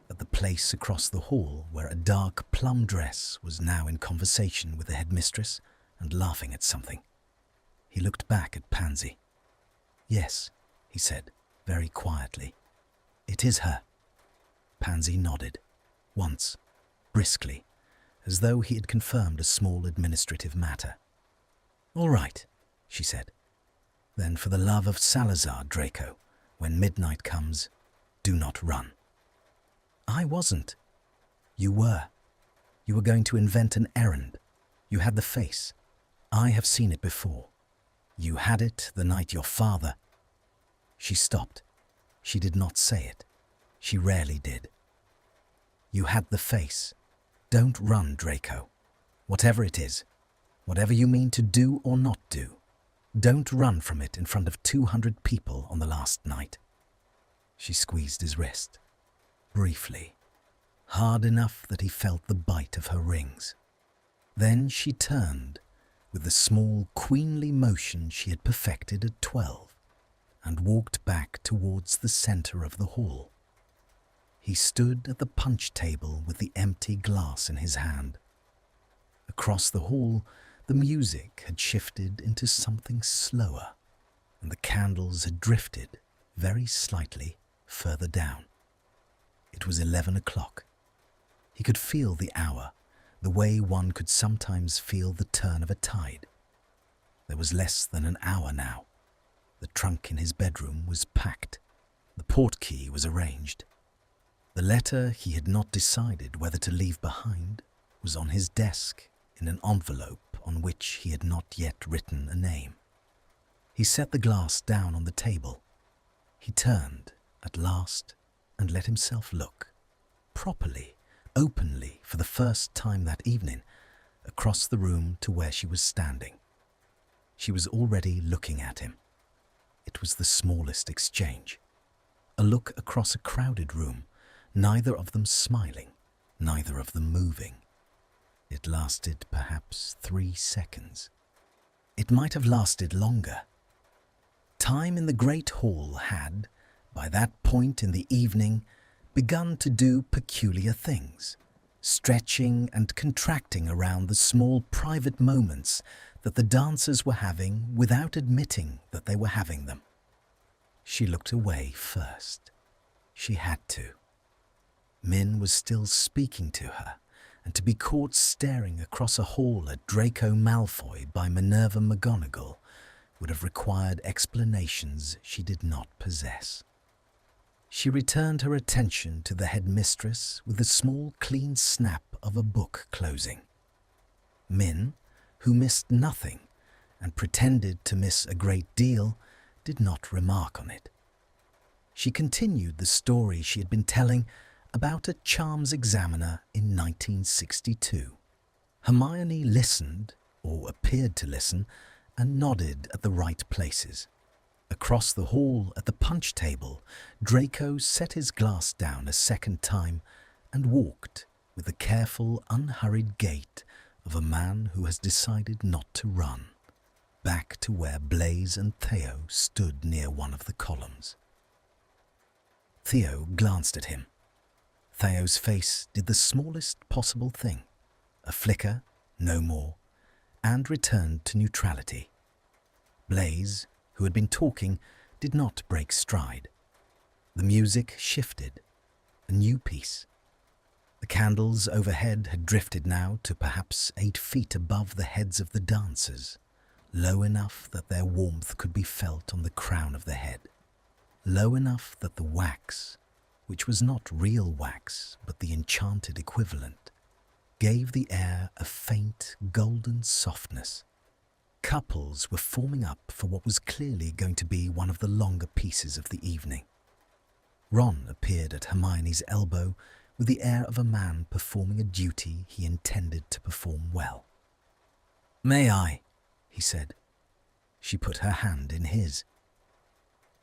at the place across the hall where a dark plum dress was now in conversation with the headmistress and laughing at something. He looked back at Pansy. "Yes," he said, very quietly. "It is her." Pansy nodded, once, briskly, as though he had confirmed a small administrative matter. "All right," she said. "Then for the love of Salazar, Draco, when midnight comes, do not run." "I wasn't." "You were. You were going to invent an errand. You had the face. I have seen it before. You had it the night your father—" She stopped. She did not say it. She rarely did. "You had the face. Don't run, Draco. Whatever it is, whatever you mean to do or not do, don't run from it in front of 200 people on the last night." She squeezed his wrist, briefly, hard enough that he felt the bite of her rings. Then she turned, with the small, queenly motion she had perfected at 12, and walked back towards the center of the hall. He stood at the punch table with the empty glass in his hand. Across the hall, the music had shifted into something slower, and the candles had drifted, very slightly, further down. It was 11 o'clock. He could feel the hour, the way one could sometimes feel the turn of a tide. There was less than an hour now. The trunk in his bedroom was packed. The portkey was arranged. The letter he had not decided whether to leave behind was on his desk in an envelope on which he had not yet written a name. He set the glass down on the table. He turned, at last, and let himself look, properly, openly, for the first time that evening, across the room to where she was standing. She was already looking at him. It was the smallest exchange. A look across a crowded room, neither of them smiling, neither of them moving. It lasted perhaps 3 seconds. It might have lasted longer. Time in the great hall had, by that point in the evening, begun to do peculiar things, stretching and contracting around the small private moments that the dancers were having without admitting that they were having them. She looked away first. She had to. Min was still speaking to her, and to be caught staring across a hall at Draco Malfoy by Minerva McGonagall would have required explanations she did not possess. She returned her attention to the headmistress with a small, clean snap of a book closing. Min, who missed nothing and pretended to miss a great deal, did not remark on it. She continued the story she had been telling about a charms examiner in 1962. Hermione listened, or appeared to listen, and nodded at the right places. Across the hall at the punch table, Draco set his glass down a second time and walked with the careful, unhurried gait of a man who has decided not to run, back to where Blaise and Theo stood near one of the columns. Theo glanced at him. Theo's face did the smallest possible thing, a flicker, no more, and returned to neutrality. Blaise, who had been talking, did not break stride. The music shifted, a new piece. The candles overhead had drifted now to perhaps 8 feet above the heads of the dancers, low enough that their warmth could be felt on the crown of the head, low enough that the wax, which was not real wax but the enchanted equivalent, gave the air a faint golden softness. Couples were forming up for what was clearly going to be one of the longer pieces of the evening. Ron appeared at Hermione's elbow with the air of a man performing a duty he intended to perform well. "May I?" he said. She put her hand in his.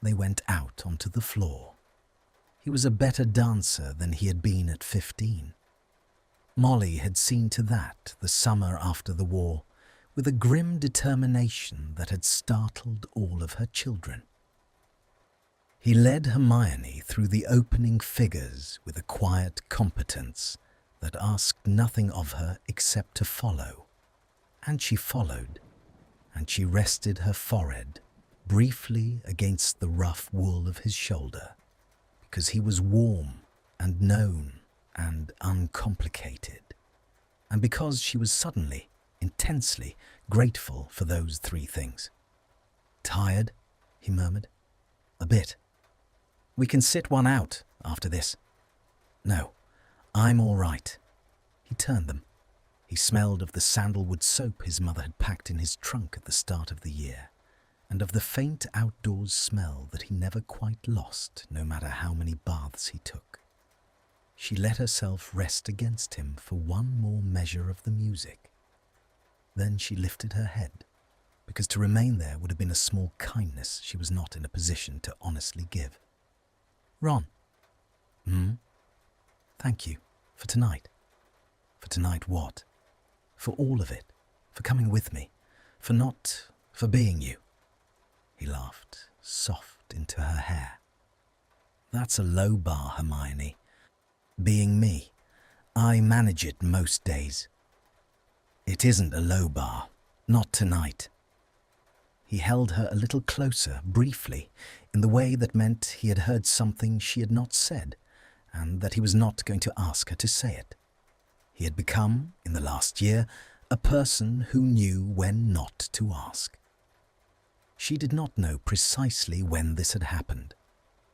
They went out onto the floor. He was a better dancer than he had been at 15. Molly had seen to that the summer after the war, with a grim determination that had startled all of her children. He led Hermione through the opening figures with a quiet competence that asked nothing of her except to follow, and she followed, and she rested her forehead briefly against the rough wool of his shoulder, because he was warm and known and uncomplicated, and because she was suddenly, intensely grateful for those 3 things. "Tired?" he murmured. "A bit. We can sit one out after this." "No, I'm all right." He turned them. He smelled of the sandalwood soap his mother had packed in his trunk at the start of the year, and of the faint outdoors smell that he never quite lost, no matter how many baths he took. She let herself rest against him for one more measure of the music. Then she lifted her head, because to remain there would have been a small kindness she was not in a position to honestly give. "Ron." "Thank you. For tonight." "For tonight what?" "For all of it. For coming with me. For being you." He laughed, soft into her hair. "That's a low bar, Hermione. Being me. I manage it most days." "It isn't a low bar. Not tonight." He held her a little closer, briefly, in the way that meant he had heard something she had not said, and that he was not going to ask her to say it. He had become, in the last year, a person who knew when not to ask. She did not know precisely when this had happened.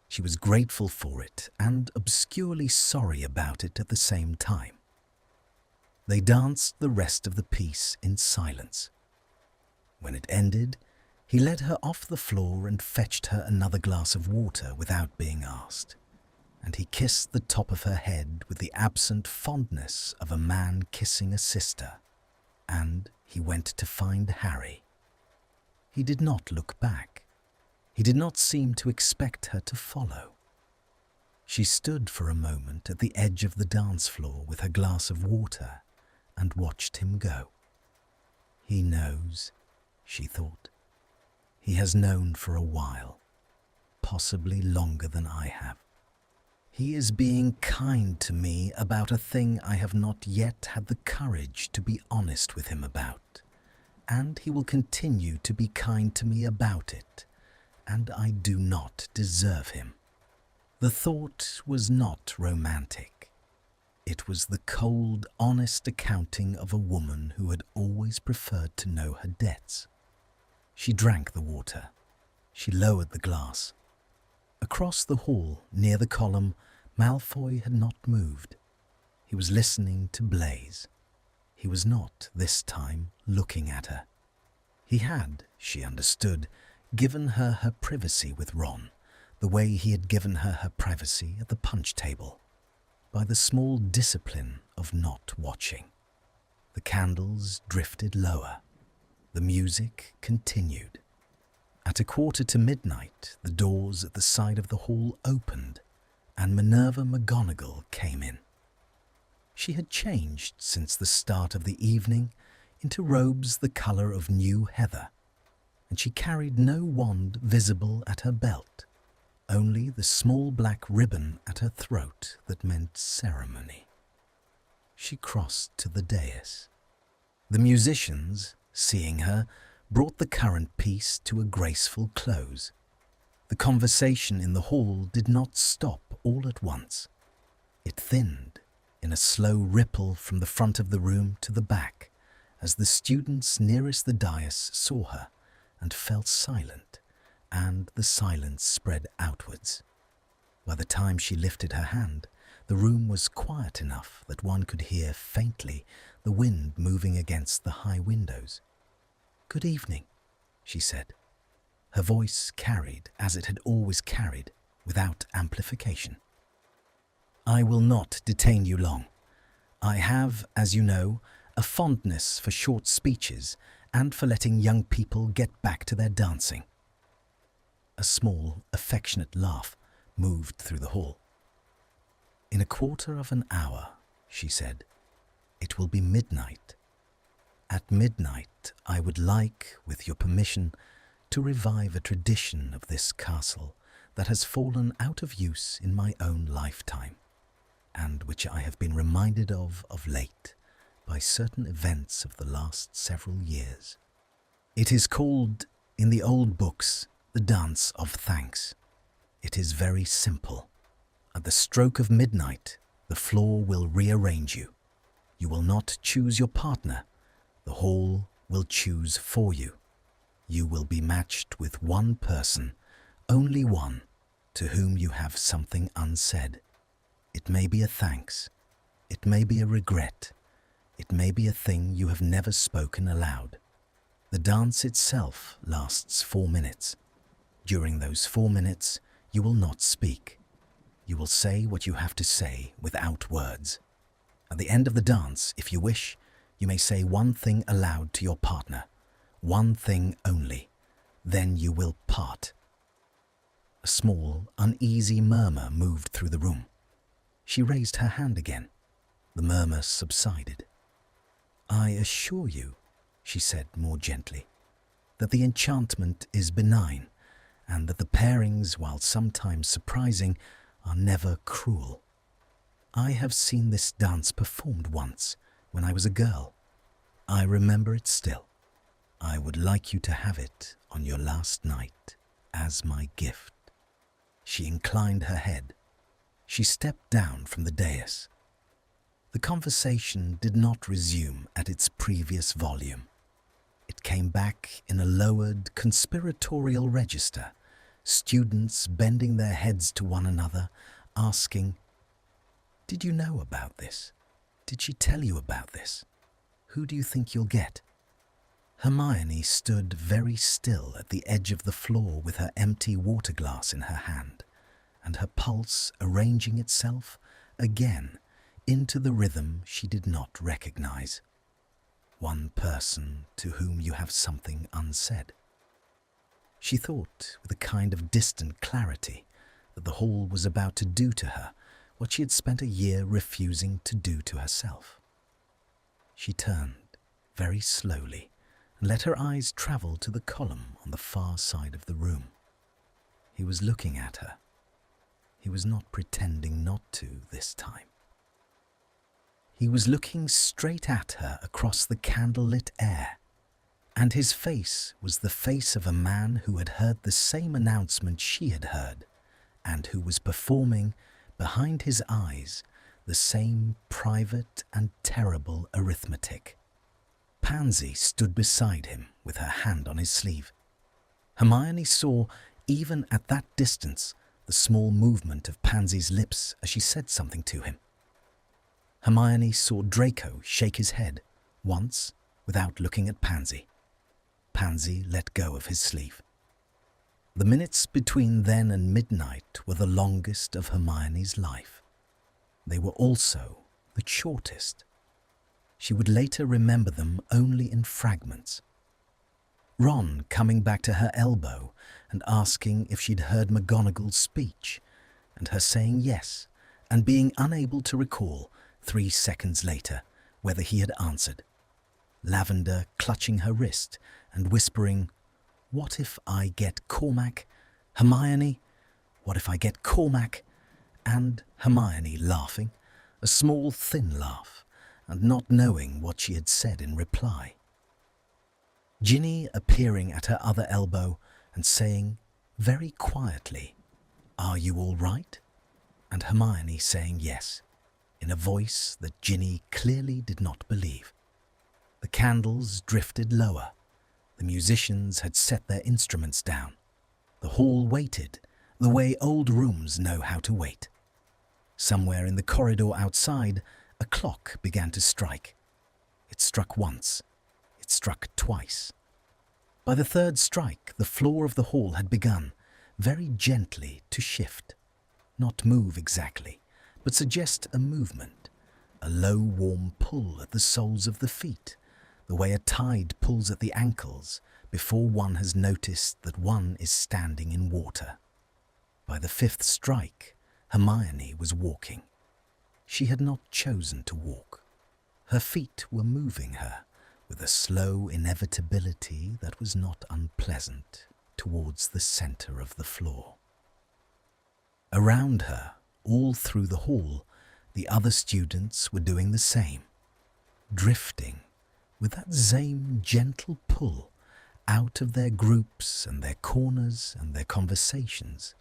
She was grateful for it and obscurely sorry about it at the same time. They danced the rest of the piece in silence. When it ended, he led her off the floor and fetched her another glass of water without being asked, and he kissed the top of her head with the absent fondness of a man kissing a sister, and he went to find Harry. He did not look back. He did not seem to expect her to follow. She stood for a moment at the edge of the dance floor with her glass of water and watched him go. He knows, she thought. He has known for a while, possibly longer than I have. He is being kind to me about a thing I have not yet had the courage to be honest with him about, and he will continue to be kind to me about it, and I do not deserve him. The thought was not romantic. It was the cold, honest accounting of a woman who had always preferred to know her debts. She drank the water. She lowered the glass. Across the hall, near the column, Malfoy had not moved. He was listening to Blaise. He was not, this time, looking at her. He had, she understood, given her her privacy with Ron, the way he had given her her privacy at the punch table, by the small discipline of not watching. The candles drifted lower. The music continued. At 1:45, the doors at the side of the hall opened, and Minerva McGonagall came in. She had changed since the start of the evening into robes the colour of new heather, and she carried no wand visible at her belt, only the small black ribbon at her throat that meant ceremony. She crossed to the dais. The musicians, seeing her, brought the current piece to a graceful close. The conversation in the hall did not stop all at once. It thinned in a slow ripple from the front of the room to the back, as the students nearest the dais saw her and fell silent, and the silence spread outwards. By the time she lifted her hand, the room was quiet enough that one could hear faintly the wind moving against the high windows. "Good evening," she said. Her voice carried as it had always carried, without amplification. "I will not detain you long. I have, as you know, a fondness for short speeches and for letting young people get back to their dancing." A small, affectionate laugh moved through the hall. "In 1/4 hour," she said, "it will be midnight. At midnight, I would like, with your permission, to revive a tradition of this castle that has fallen out of use in my own lifetime, and which I have been reminded of late by certain events of the last several years. It is called, in the old books, the Dance of Thanks. It is very simple. At the stroke of midnight, the floor will rearrange you. You will not choose your partner. The hall will choose for you. You will be matched with one person, only one, to whom you have something unsaid. It may be a thanks. It may be a regret. It may be a thing you have never spoken aloud. The dance itself lasts 4 minutes. During those 4 minutes, you will not speak. You will say what you have to say without words. At the end of the dance, if you wish, you may say one thing aloud to your partner, one thing only. Then you will part." A small, uneasy murmur moved through the room. She raised her hand again. The murmur subsided. "I assure you," she said more gently, "that the enchantment is benign, and that the pairings, while sometimes surprising, are never cruel. I have seen this dance performed once, when I was a girl. I remember it still. I would like you to have it on your last night as my gift." She inclined her head. She stepped down from the dais. The conversation did not resume at its previous volume. It came back in a lowered, conspiratorial register, students bending their heads to one another, asking, "Did you know about this? Did she tell you about this? Who do you think you'll get?" Hermione stood very still at the edge of the floor with her empty water glass in her hand, and her pulse arranging itself again into the rhythm she did not recognize. "One person to whom you have something unsaid." She thought, with a kind of distant clarity, that the hall was about to do to her what she had spent a year refusing to do to herself. She turned, very slowly, and let her eyes travel to the column on the far side of the room. He was looking at her. He was not pretending not to this time. He was looking straight at her across the candlelit air. And his face was the face of a man who had heard the same announcement she had heard, and who was performing, behind his eyes, the same private and terrible arithmetic. Pansy stood beside him with her hand on his sleeve. Hermione saw, even at that distance, the small movement of Pansy's lips as she said something to him. Hermione saw Draco shake his head, once, without looking at Pansy. Pansy let go of his sleeve. The minutes between then and midnight were the longest of Hermione's life. They were also the shortest. She would later remember them only in fragments. Ron coming back to her elbow and asking if she'd heard McGonagall's speech, and her saying yes, and being unable to recall, 3 seconds later, whether he had answered. Lavender clutching her wrist and whispering, "What if I get Cormac? Hermione, what if I get Cormac?" And Hermione laughing, a small thin laugh, and not knowing what she had said in reply. Ginny appearing at her other elbow and saying, very quietly, "Are you all right?" And Hermione saying yes, in a voice that Ginny clearly did not believe. The candles drifted lower. The musicians had set their instruments down. The hall waited, the way old rooms know how to wait. Somewhere in the corridor outside, a clock began to strike. It struck once. It struck twice. By the third strike, the floor of the hall had begun, very gently, to shift. Not move exactly, but suggest a movement, a low warm pull at the soles of the feet, the way a tide pulls at the ankles before one has noticed that one is standing in water. By the 5th strike, Hermione was walking. She had not chosen to walk. Her feet were moving her with a slow inevitability that was not unpleasant towards the center of the floor. Around her, all through the hall, the other students were doing the same, drifting with that same gentle pull out of their groups and their corners and their conversations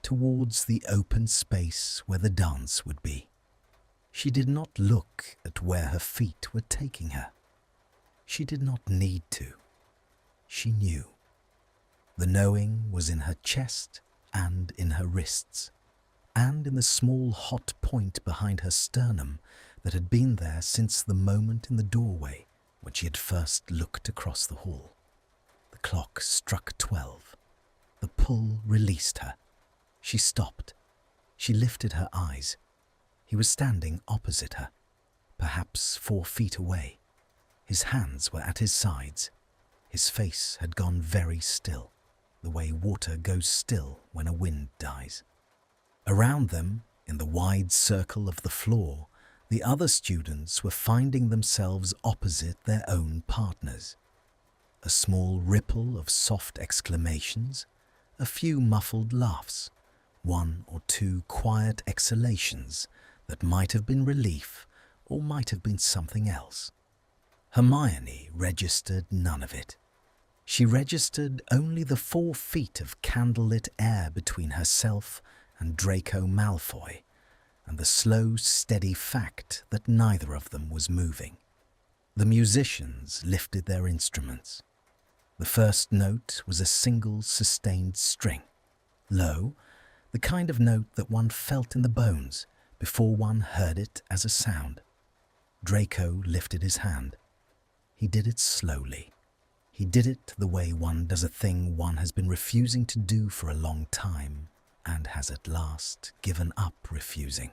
towards the open space where the dance would be. She did not look at where her feet were taking her. She did not need to. She knew. The knowing was in her chest and in her wrists, and in the small hot point behind her sternum that had been there since the moment in the doorway when she had first looked across the hall. The clock struck 12. The pull released her. She stopped. She lifted her eyes. He was standing opposite her, perhaps 4 feet away. His hands were at his sides. His face had gone very still, the way water goes still when a wind dies. Around them, in the wide circle of the floor, the other students were finding themselves opposite their own partners. A small ripple of soft exclamations, a few muffled laughs, 1 or 2 quiet exhalations that might have been relief or might have been something else. Hermione registered none of it. She registered only the 4 feet of candlelit air between herself and Draco Malfoy, and the slow, steady fact that neither of them was moving. The musicians lifted their instruments. The first note was a single sustained string, low, the kind of note that one felt in the bones before one heard it as a sound. Draco lifted his hand. He did it slowly. He did it the way one does a thing one has been refusing to do for a long time and has at last given up refusing.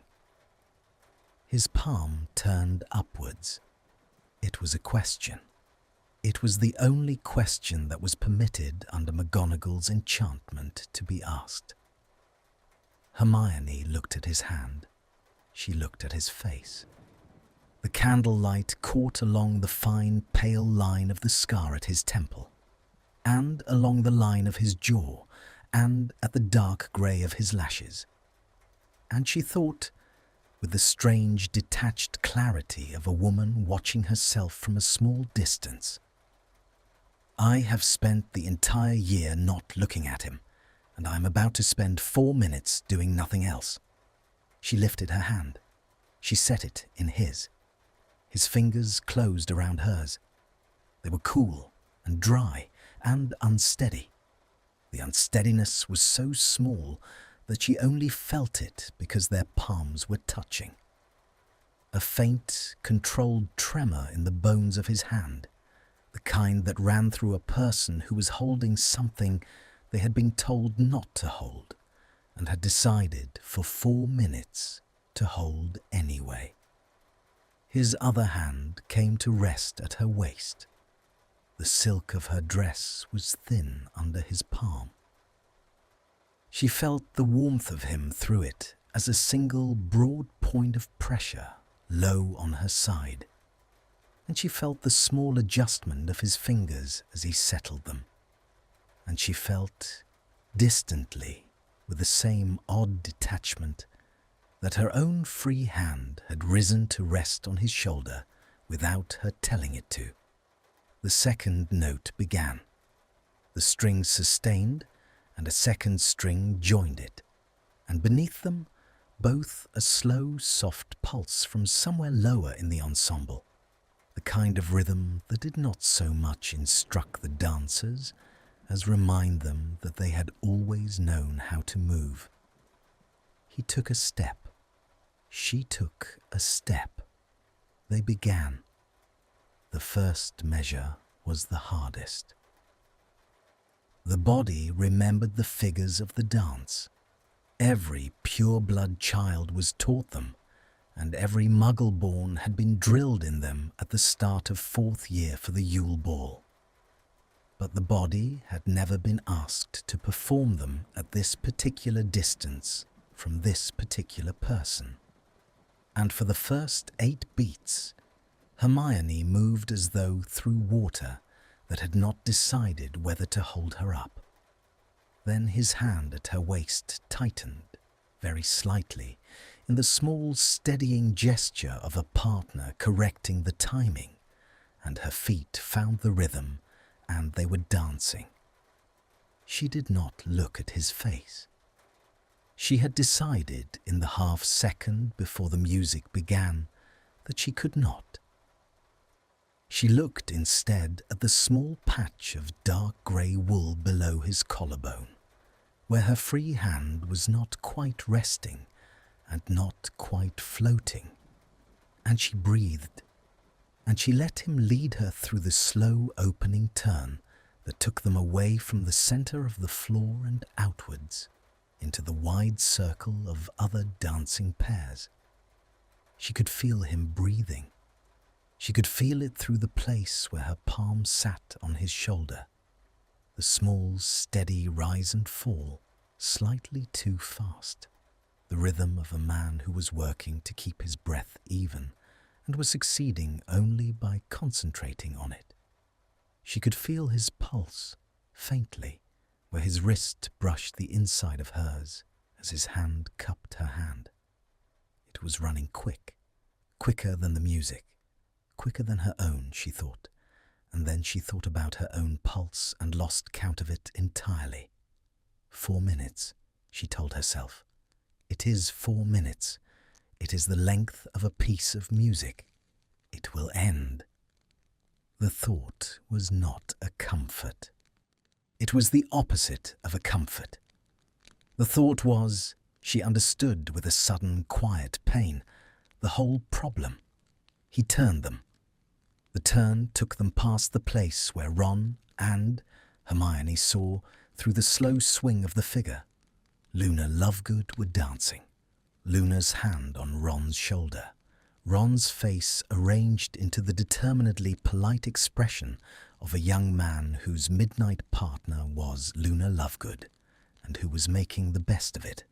His palm turned upwards. It was a question. It was the only question that was permitted under McGonagall's enchantment to be asked. Hermione looked at his hand. She looked at his face. The candlelight caught along the fine, pale line of the scar at his temple, and along the line of his jaw, and at the dark grey of his lashes. And she thought, with the strange, detached clarity of a woman watching herself from a small distance, I have spent the entire year not looking at him, and I am about to spend 4 minutes doing nothing else. She lifted her hand. She set it in his. His fingers closed around hers. They were cool and dry and unsteady. The unsteadiness was so small that she only felt it because their palms were touching. A faint, controlled tremor in the bones of his hand, the kind that ran through a person who was holding something they had been told not to hold and had decided for 4 minutes to hold anyway. His other hand came to rest at her waist. The silk of her dress was thin under his palm. She felt the warmth of him through it as a single broad point of pressure low on her side, and she felt the small adjustment of his fingers as he settled them, and she felt, distantly, with the same odd detachment, that her own free hand had risen to rest on his shoulder without her telling it to. The second note began. The string sustained, and a second string joined it, and beneath them, both a slow, soft pulse from somewhere lower in the ensemble, the kind of rhythm that did not so much instruct the dancers as remind them that they had always known how to move. He took a step. She took a step. They began. The first measure was the hardest. The body remembered the figures of the dance. Every pure-blood child was taught them, and every muggle-born had been drilled in them at the start of 4th year for the Yule Ball. But the body had never been asked to perform them at this particular distance from this particular person. And for the first 8 beats, Hermione moved as though through water that had not decided whether to hold her up. Then his hand at her waist tightened, very slightly, in the small steadying gesture of a partner correcting the timing, and her feet found the rhythm, and they were dancing. She did not look at his face. She had decided in the half-second before the music began that she could not. She looked instead at the small patch of dark grey wool below his collarbone, where her free hand was not quite resting and not quite floating, and she breathed, and she let him lead her through the slow opening turn that took them away from the centre of the floor and outwards into the wide circle of other dancing pairs. She could feel him breathing. She could feel it through the place where her palm sat on his shoulder, the small, steady rise and fall, slightly too fast, the rhythm of a man who was working to keep his breath even and was succeeding only by concentrating on it. She could feel his pulse, faintly, where his wrist brushed the inside of hers as his hand cupped her hand. It was running quick, quicker than the music, quicker than her own, she thought, and then she thought about her own pulse and lost count of it entirely. 4 minutes, she told herself. It is 4 minutes. It is the length of a piece of music. It will end. The thought was not a comfort. It was the opposite of a comfort. The thought was, she understood with a sudden quiet pain, the whole problem. He turned them. The turn took them past the place where Ron and Hermione saw, through the slow swing of the figure, Luna Lovegood were dancing, Luna's hand on Ron's shoulder, Ron's face arranged into the determinedly polite expression of a young man whose midnight partner was Luna Lovegood, and who was making the best of it.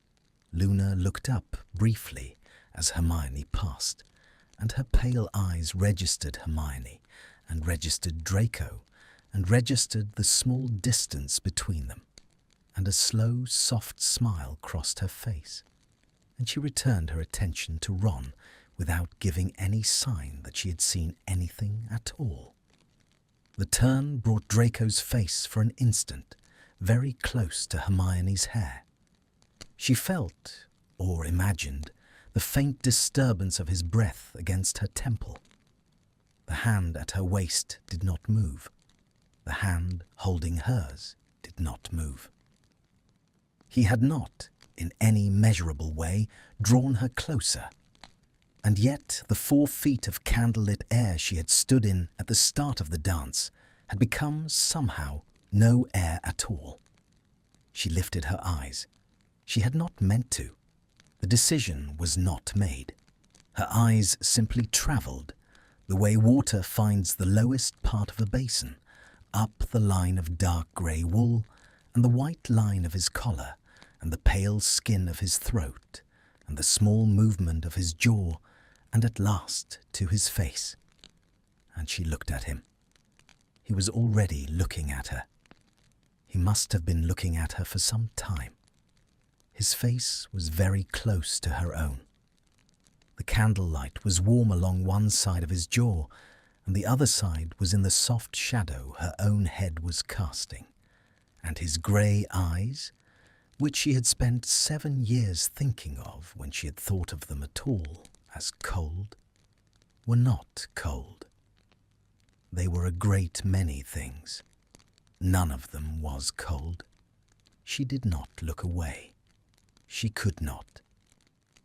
Luna looked up briefly as Hermione passed, and her pale eyes registered Hermione, and registered Draco, and registered the small distance between them, and a slow, soft smile crossed her face, and she returned her attention to Ron without giving any sign that she had seen anything at all. The turn brought Draco's face for an instant very close to Hermione's hair. She felt, or imagined, the faint disturbance of his breath against her temple. The hand at her waist did not move. The hand holding hers did not move. He had not, in any measurable way, drawn her closer. And yet the 4 feet of candlelit air she had stood in at the start of the dance had become, somehow, no air at all. She lifted her eyes. She had not meant to. The decision was not made. Her eyes simply travelled, the way water finds the lowest part of a basin, up the line of dark grey wool and the white line of his collar and the pale skin of his throat and the small movement of his jaw, and at last to his face. And she looked at him. He was already looking at her. He must have been looking at her for some time. His face was very close to her own. The candlelight was warm along one side of his jaw, and the other side was in the soft shadow her own head was casting, and his grey eyes, which she had spent 7 years thinking of when she had thought of them at all as cold, were not cold. They were a great many things. None of them was cold. She did not look away. She could not.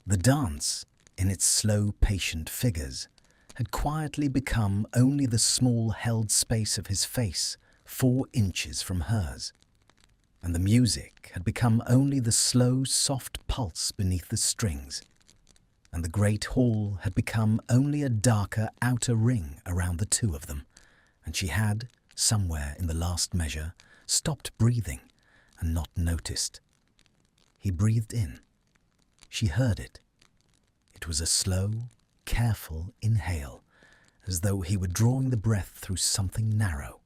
The dance, in its slow, patient figures, had quietly become only the small held space of his face 4 inches from hers, and the music had become only the slow, soft pulse beneath the strings, and the great hall had become only a darker outer ring around the 2 of them, and she had, somewhere in the last measure, stopped breathing and not noticed. He breathed in. She heard it. It was a slow, careful inhale, as though he were drawing the breath through something narrow.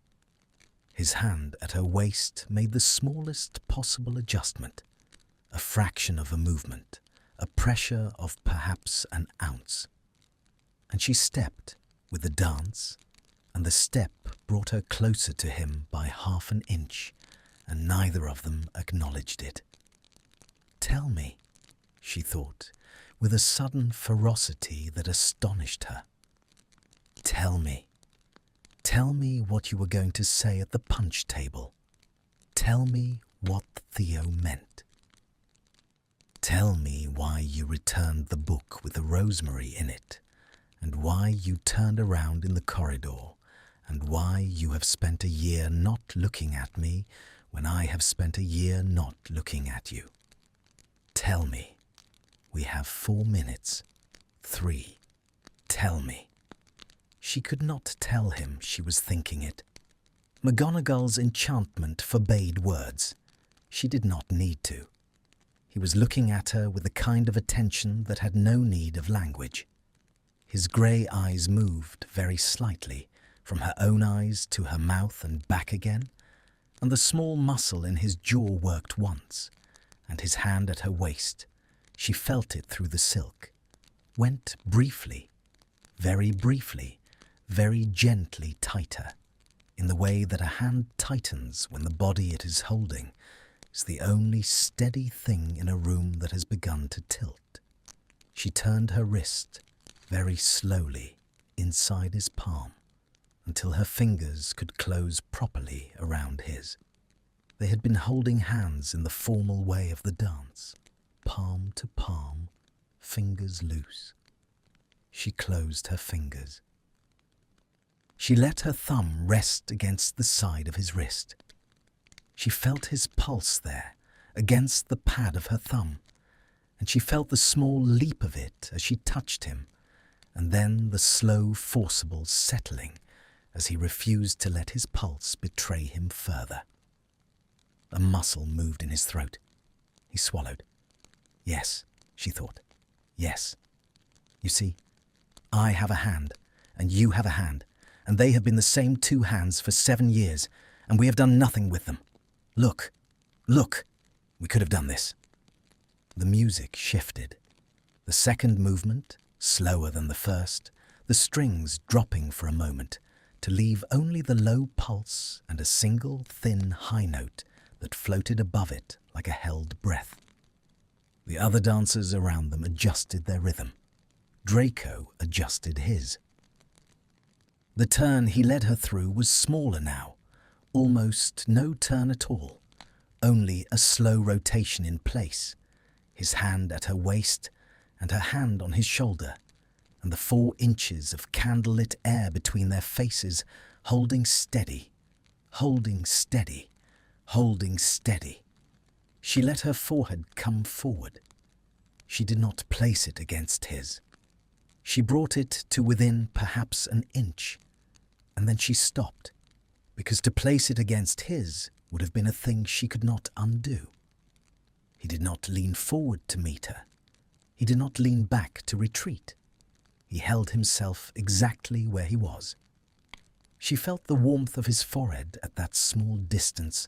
His hand at her waist made the smallest possible adjustment, a fraction of a movement, a pressure of perhaps an ounce. And she stepped with the dance, and the step brought her closer to him by 1/2 an inch, and neither of them acknowledged it. "Tell me," she thought, with a sudden ferocity that astonished her. "Tell me. Tell me what you were going to say at the punch table. Tell me what Theo meant. Tell me why you returned the book with the rosemary in it, and why you turned around in the corridor, and why you have spent a year not looking at me when I have spent a year not looking at you. Tell me. We have 4 minutes. 3. Tell me." She could not tell him she was thinking it. McGonagall's enchantment forbade words. She did not need to. He was looking at her with a kind of attention that had no need of language. His grey eyes moved very slightly, from her own eyes to her mouth and back again, and the small muscle in his jaw worked once, and his hand at her waist, she felt it through the silk, went briefly, very gently tighter, in the way that a hand tightens when the body it is holding is the only steady thing in a room that has begun to tilt. She turned her wrist very slowly inside his palm until her fingers could close properly around his. They had been holding hands in the formal way of the dance, palm to palm, fingers loose. She closed her fingers. She let her thumb rest against the side of his wrist. She felt his pulse there, against the pad of her thumb, and she felt the small leap of it as she touched him, and then the slow, forcible settling as he refused to let his pulse betray him further. A muscle moved in his throat. He swallowed. "Yes," she thought. "Yes. You see, I have a hand, and you have a hand, and they have been the same 2 hands for 7 years, and we have done nothing with them. Look, look, we could have done this." The music shifted. The second movement, slower than the first, the strings dropping for a moment, to leave only the low pulse and a single thin high note that floated above it like a held breath. The other dancers around them adjusted their rhythm. Draco adjusted his. The turn he led her through was smaller now, almost no turn at all, only a slow rotation in place, his hand at her waist and her hand on his shoulder, and the 4 inches of candlelit air between their faces holding steady, holding steady, holding steady. She let her forehead come forward. She did not place it against his. She brought it to within perhaps an inch, and then she stopped, because to place it against his would have been a thing she could not undo. He did not lean forward to meet her. He did not lean back to retreat. He held himself exactly where he was. She felt the warmth of his forehead at that small distance,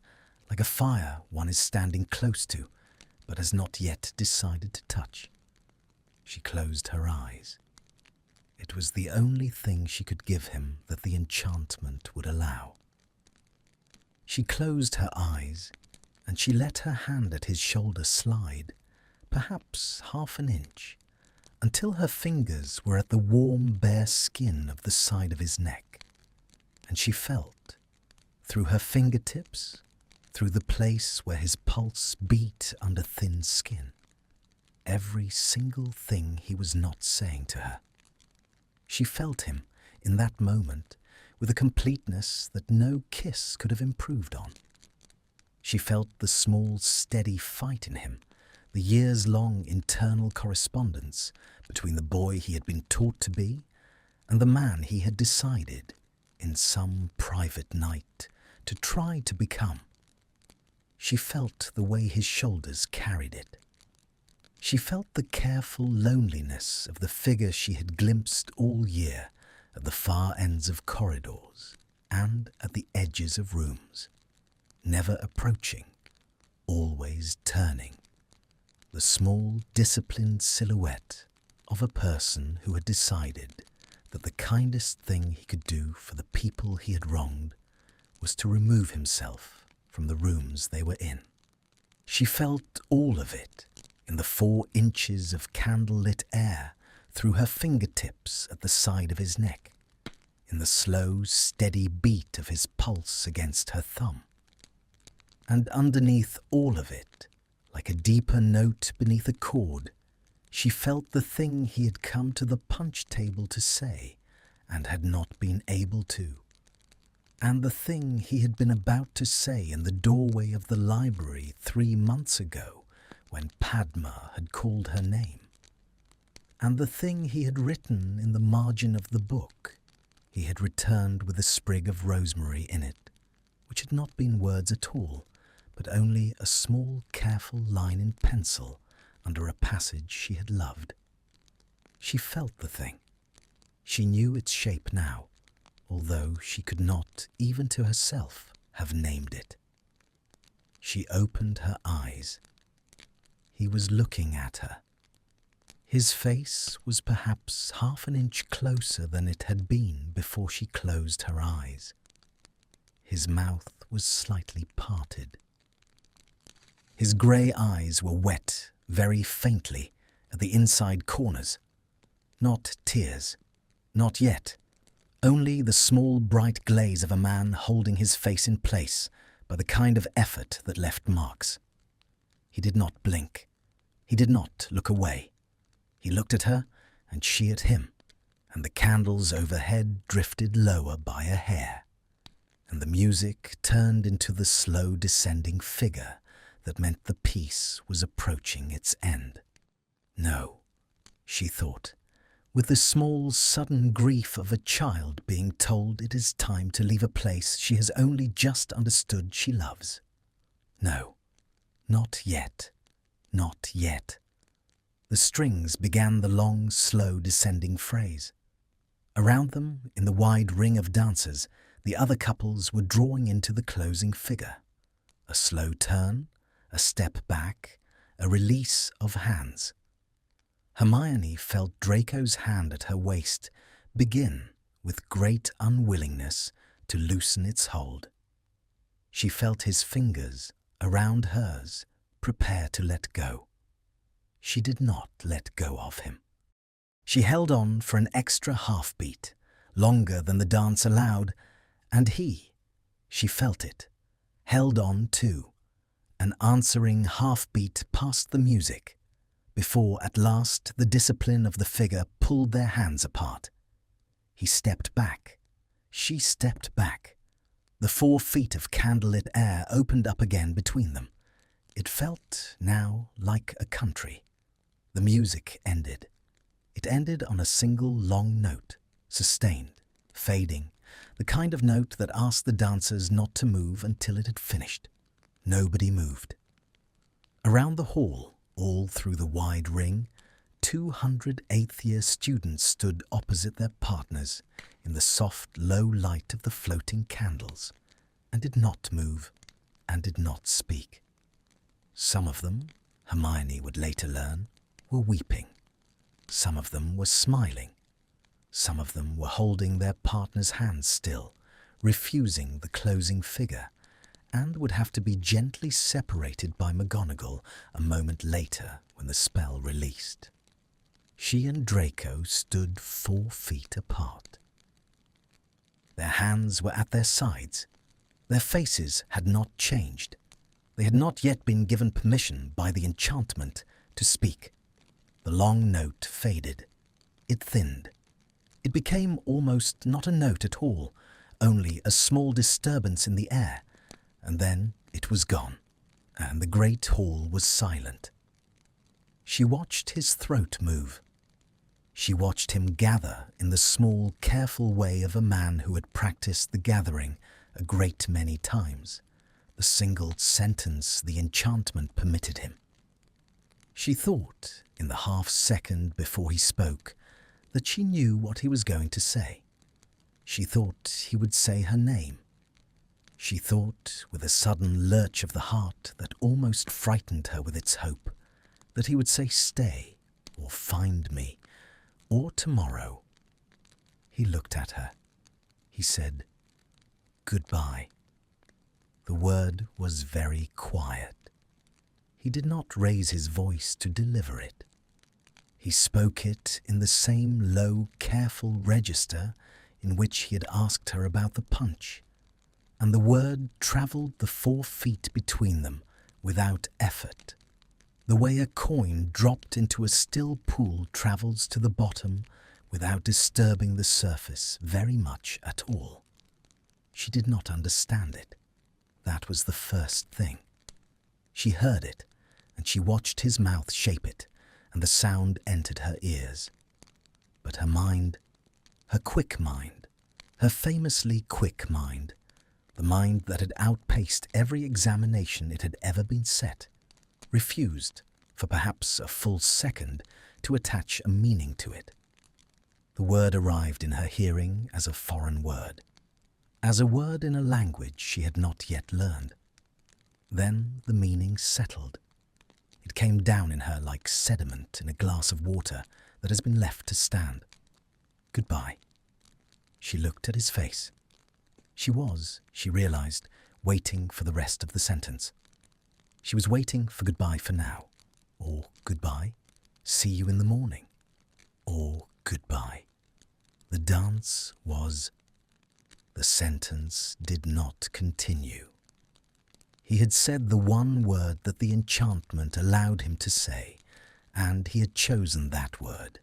like a fire one is standing close to, but has not yet decided to touch. She closed her eyes. It was the only thing she could give him that the enchantment would allow. She closed her eyes, and she let her hand at his shoulder slide, perhaps half an inch, until her fingers were at the warm, bare skin of the side of his neck, and she felt, through her fingertips, through the place where his pulse beat under thin skin, every single thing he was not saying to her. She felt him, in that moment, with a completeness that no kiss could have improved on. She felt the small, steady fight in him, the years-long internal correspondence between the boy he had been taught to be and the man he had decided, in some private night, to try to become. She felt the way his shoulders carried it. She felt the careful loneliness of the figure she had glimpsed all year at the far ends of corridors and at the edges of rooms, never approaching, always turning, the small, disciplined silhouette of a person who had decided that the kindest thing he could do for the people he had wronged was to remove himself from the rooms they were in. She felt all of it in the 4 inches of candle-lit air through her fingertips at the side of his neck, in the slow, steady beat of his pulse against her thumb. And underneath all of it, like a deeper note beneath a chord, she felt the thing he had come to the punch table to say and had not been able to, and the thing he had been about to say in the doorway of the library 3 months ago when Padma had called her name, and the thing he had written in the margin of the book he had returned with a sprig of rosemary in it, which had not been words at all, but only a small, careful line in pencil under a passage she had loved. She felt the thing. She knew its shape now, although she could not, even to herself, have named it. She opened her eyes. He was looking at her. His face was perhaps half an inch closer than it had been before she closed her eyes. His mouth was slightly parted. His grey eyes were wet, very faintly, at the inside corners. Not tears. Not yet. Only the small, bright glaze of a man holding his face in place by the kind of effort that left marks. He did not blink. He did not look away. He looked at her, and she at him, and the candles overhead drifted lower by a hair, and the music turned into the slow descending figure that meant the piece was approaching its end. No, she thought, with the small, sudden grief of a child being told it is time to leave a place she has only just understood she loves. No, not yet, not yet. The strings began the long, slow descending phrase. Around them, in the wide ring of dancers, the other couples were drawing into the closing figure. A slow turn, a step back, a release of hands. Hermione felt Draco's hand at her waist begin with great unwillingness to loosen its hold. She felt his fingers around hers, prepare to let go. She did not let go of him. She held on for an extra half-beat, longer than the dance allowed, and he, she felt it, held on too, an answering half-beat past the music, before at last the discipline of the figure pulled their hands apart. He stepped back. She stepped back. The 4 feet of candlelit air opened up again between them. It felt now like a country. The music ended. It ended on a single long note, sustained, fading, the kind of note that asked the dancers not to move until it had finished. Nobody moved. Around the hall, all through the wide ring, 200 eighth-year students stood opposite their partners in the soft, low light of the floating candles, and did not move, and did not speak. Some of them, Hermione would later learn, were weeping. Some of them were smiling. Some of them were holding their partner's hands still, refusing the closing figure, and would have to be gently separated by McGonagall a moment later when the spell released. She and Draco stood 4 feet apart. Their hands were at their sides. Their faces had not changed. They had not yet been given permission by the enchantment to speak. The long note faded. It thinned. It became almost not a note at all, only a small disturbance in the air, and then it was gone, and the great hall was silent. She watched his throat move. She watched him gather in the small, careful way of a man who had practiced the gathering a great many times, the single sentence the enchantment permitted him. She thought, in the half-second before he spoke, that she knew what he was going to say. She thought he would say her name. She thought, with a sudden lurch of the heart that almost frightened her with its hope, that he would say stay, or find me, or tomorrow. He looked at her. He said, goodbye. The word was very quiet. He did not raise his voice to deliver it. He spoke it in the same low, careful register in which he had asked her about the punch, and the word travelled the 4 feet between them without effort, the way a coin dropped into a still pool travels to the bottom without disturbing the surface very much at all. She did not understand it. That was the first thing. She heard it, and she watched his mouth shape it, and the sound entered her ears. But her mind, her quick mind, her famously quick mind, the mind that had outpaced every examination it had ever been set, refused, for perhaps a full second, to attach a meaning to it. The word arrived in her hearing as a foreign word, as a word in a language she had not yet learned. Then the meaning settled. It came down in her like sediment in a glass of water that has been left to stand. Goodbye. She looked at his face. She was, she realized, waiting for the rest of the sentence. She was waiting for goodbye for now, or goodbye, see you in the morning, or goodbye. The dance was... The sentence did not continue. He had said the one word that the enchantment allowed him to say, and he had chosen that word,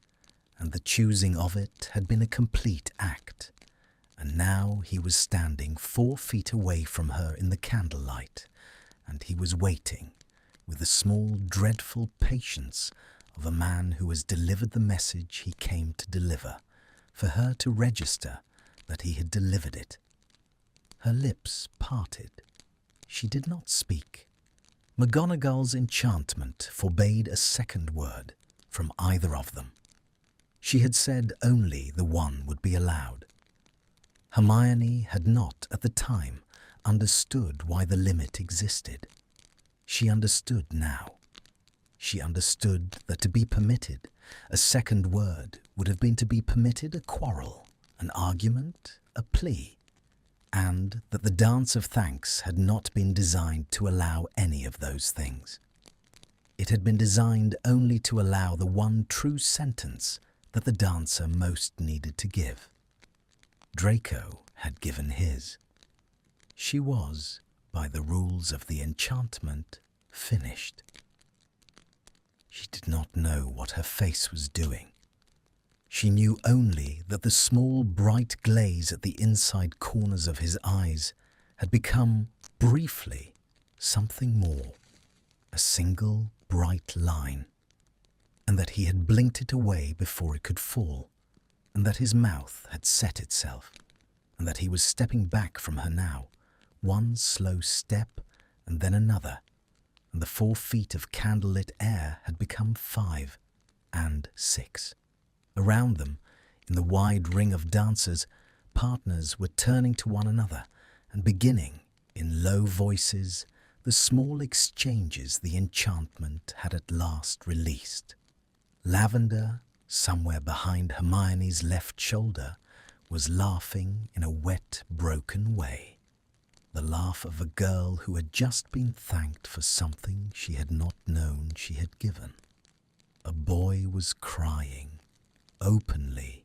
and the choosing of it had been a complete act. And now he was standing 4 feet away from her in the candlelight, and he was waiting, with the small, dreadful patience of a man who has delivered the message he came to deliver, for her to register that he had delivered it. Her lips parted. She did not speak. McGonagall's enchantment forbade a second word from either of them. She had said only the one would be allowed. Hermione had not, at the time, understood why the limit existed. She understood now. She understood that to be permitted a second word would have been to be permitted a quarrel, an argument, a plea, and that the dance of thanks had not been designed to allow any of those things. It had been designed only to allow the one true sentence that the dancer most needed to give. Draco had given his. She was, by the rules of the enchantment, finished. She did not know what her face was doing. She knew only that the small bright glaze at the inside corners of his eyes had become, briefly, something more, a single bright line, and that he had blinked it away before it could fall, and that his mouth had set itself, and that he was stepping back from her now, one slow step and then another, and the 4 feet of candlelit air had become 5 and 6. Around them, in the wide ring of dancers, partners were turning to one another and beginning, in low voices, the small exchanges the enchantment had at last released. Lavender, somewhere behind Hermione's left shoulder, was laughing in a wet, broken way. The laugh of a girl who had just been thanked for something she had not known she had given. A boy was crying, openly,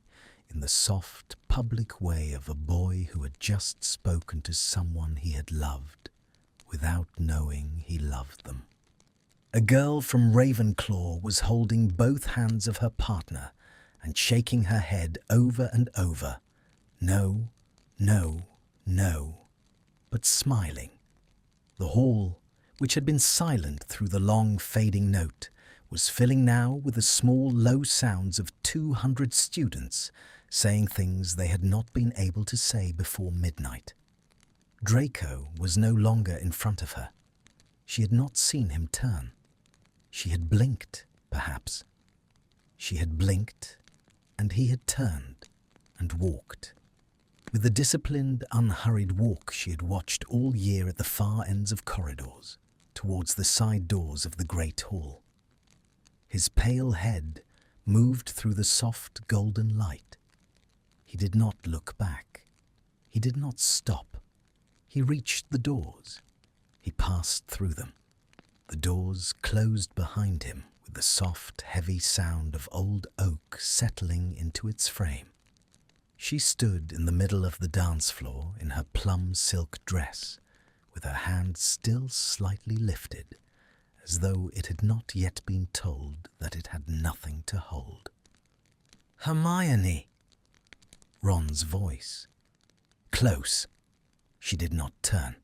in the soft, public way of a boy who had just spoken to someone he had loved, without knowing he loved them. A girl from Ravenclaw was holding both hands of her partner and shaking her head over and over. No, no, no, but smiling. The hall, which had been silent through the long fading note, was filling now with the small low sounds of 200 students saying things they had not been able to say before midnight. Draco was no longer in front of her. She had not seen him turn. She had blinked, perhaps. She had blinked, and he had turned and walked. With the disciplined, unhurried walk she had watched all year at the far ends of corridors, towards the side doors of the great hall. His pale head moved through the soft golden light. He did not look back. He did not stop. He reached the doors. He passed through them. The doors closed behind him with the soft, heavy sound of old oak settling into its frame. She stood in the middle of the dance floor in her plum silk dress, with her hand still slightly lifted, as though it had not yet been told that it had nothing to hold. "Hermione!" Ron's voice. Close. She did not turn.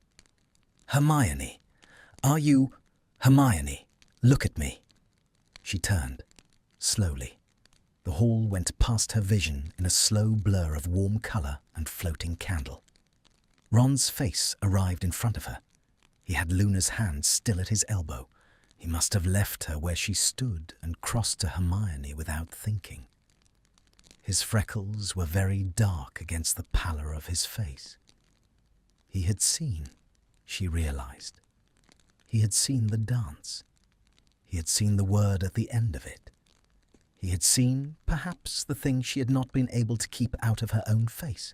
"Hermione! Are you... Hermione, look at me." She turned, slowly. The hall went past her vision in a slow blur of warm colour and floating candle. Ron's face arrived in front of her. He had Luna's hand still at his elbow. He must have left her where she stood and crossed to Hermione without thinking. His freckles were very dark against the pallor of his face. He had seen, she realized. He had seen the dance. He had seen the word at the end of it. He had seen, perhaps, the thing she had not been able to keep out of her own face.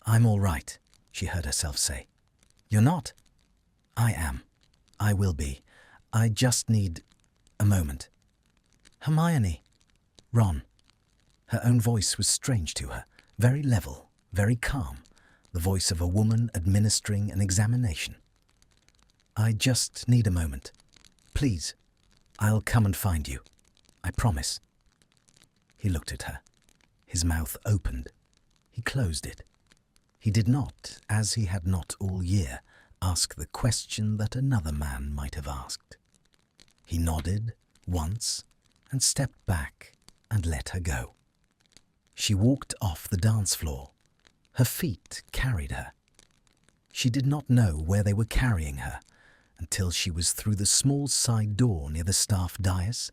"I'm all right," she heard herself say. "You're not?" "I am. I will be. I just need a moment." "Hermione." "Ron." Her own voice was strange to her, very level, very calm, the voice of a woman administering an examination. "I just need a moment. Please, I'll come and find you. I promise." He looked at her. His mouth opened. He closed it. He did not, as he had not all year, ask the question that another man might have asked. He nodded once and stepped back and let her go. She walked off the dance floor. Her feet carried her. She did not know where they were carrying her until she was through the small side door near the staff dais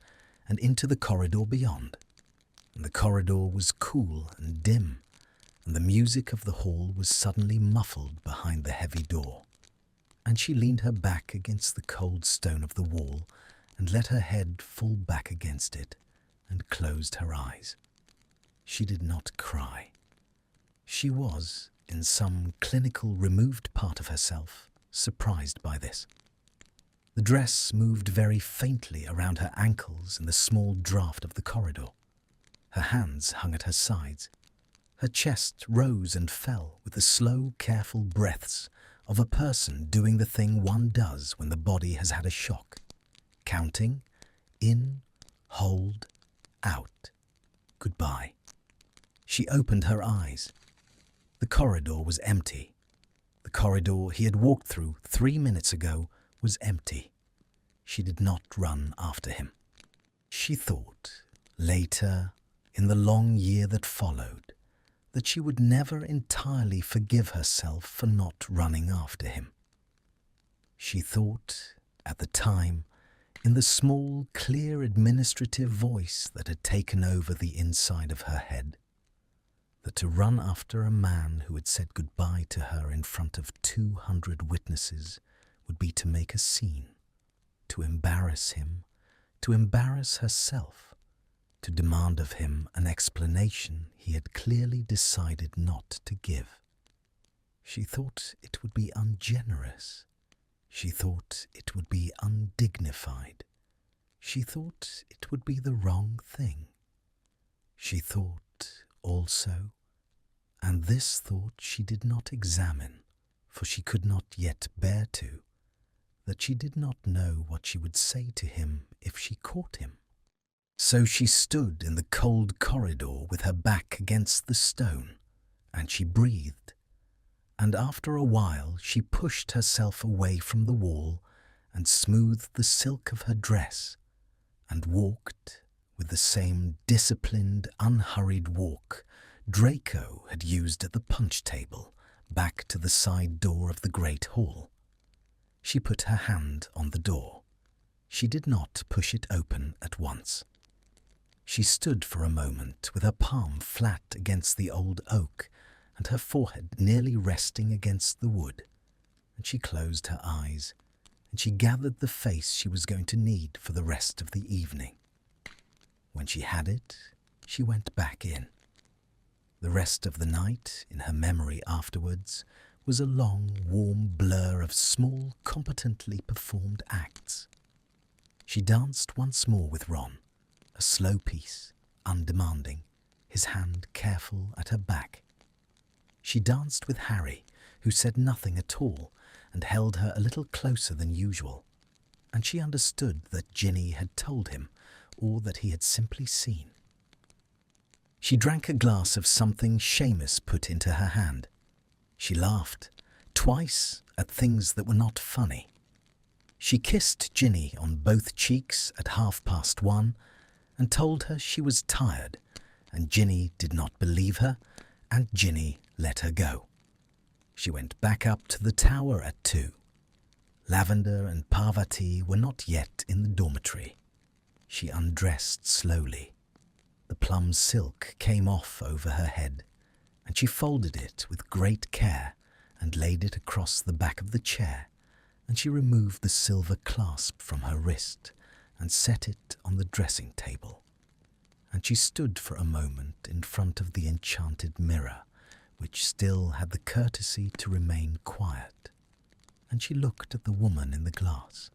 and into the corridor beyond. And the corridor was cool and dim, and the music of the hall was suddenly muffled behind the heavy door. And she leaned her back against the cold stone of the wall and let her head fall back against it and closed her eyes. She did not cry. She was, in some clinical removed part of herself, surprised by this. The dress moved very faintly around her ankles in the small draught of the corridor. Her hands hung at her sides. Her chest rose and fell with the slow, careful breaths of a person doing the thing one does when the body has had a shock. Counting, in, hold, out, goodbye. She opened her eyes. The corridor was empty. The corridor he had walked through 3 minutes ago was empty. She did not run after him. She thought, later, in the long year that followed, that she would never entirely forgive herself for not running after him. She thought, at the time, in the small, clear administrative voice that had taken over the inside of her head, that to run after a man who had said goodbye to her in front of 200 witnesses would be to make a scene, to embarrass him, to embarrass herself, to demand of him an explanation he had clearly decided not to give. She thought it would be ungenerous. She thought it would be undignified. She thought it would be the wrong thing. She thought also, and this thought she did not examine, for she could not yet bear to, that she did not know what she would say to him if she caught him. So she stood in the cold corridor with her back against the stone, and she breathed, and after a while she pushed herself away from the wall and smoothed the silk of her dress, and walked with the same disciplined, unhurried walk Draco had used at the punch table back to the side door of the great hall. She put her hand on the door. She did not push it open at once. She stood for a moment with her palm flat against the old oak and her forehead nearly resting against the wood, and she closed her eyes, and she gathered the face she was going to need for the rest of the evening. When she had it, she went back in. The rest of the night, in her memory afterwards, was a long, warm blur of small, competently performed acts. She danced once more with Ron, a slow piece, undemanding, his hand careful at her back. She danced with Harry, who said nothing at all and held her a little closer than usual, and she understood that Ginny had told him, or that he had simply seen. She drank a glass of something Seamus put into her hand. She laughed, twice, at things that were not funny. She kissed Ginny on both cheeks at 1:30 and told her she was tired, and Ginny did not believe her, and Ginny let her go. She went back up to the tower at 2. Lavender and Parvati were not yet in the dormitory. She undressed slowly. The plum silk came off over her head, and she folded it with great care and laid it across the back of the chair, and she removed the silver clasp from her wrist and set it on the dressing table. And she stood for a moment in front of the enchanted mirror, which still had the courtesy to remain quiet, and she looked at the woman in the glass.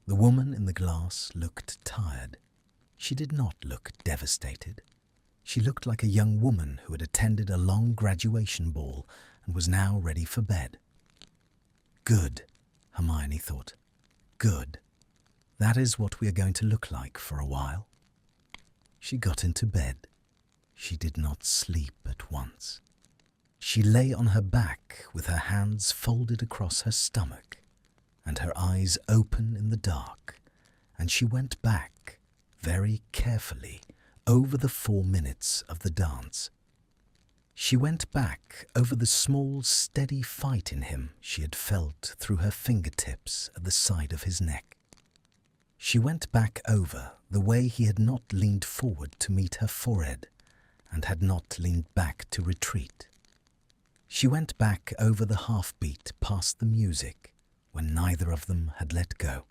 The woman in the glass looked tired. She did not look devastated. She looked like a young woman who had attended a long graduation ball and was now ready for bed. Good, Hermione thought. Good. That is what we are going to look like for a while. She got into bed. She did not sleep at once. She lay on her back with her hands folded across her stomach and her eyes open in the dark, and she went back, very carefully, over the 4 minutes of the dance. She went back over the small, steady fight in him she had felt through her fingertips at the side of his neck. She went back over the way he had not leaned forward to meet her forehead and had not leaned back to retreat. She went back over the half-beat past the music when neither of them had let go.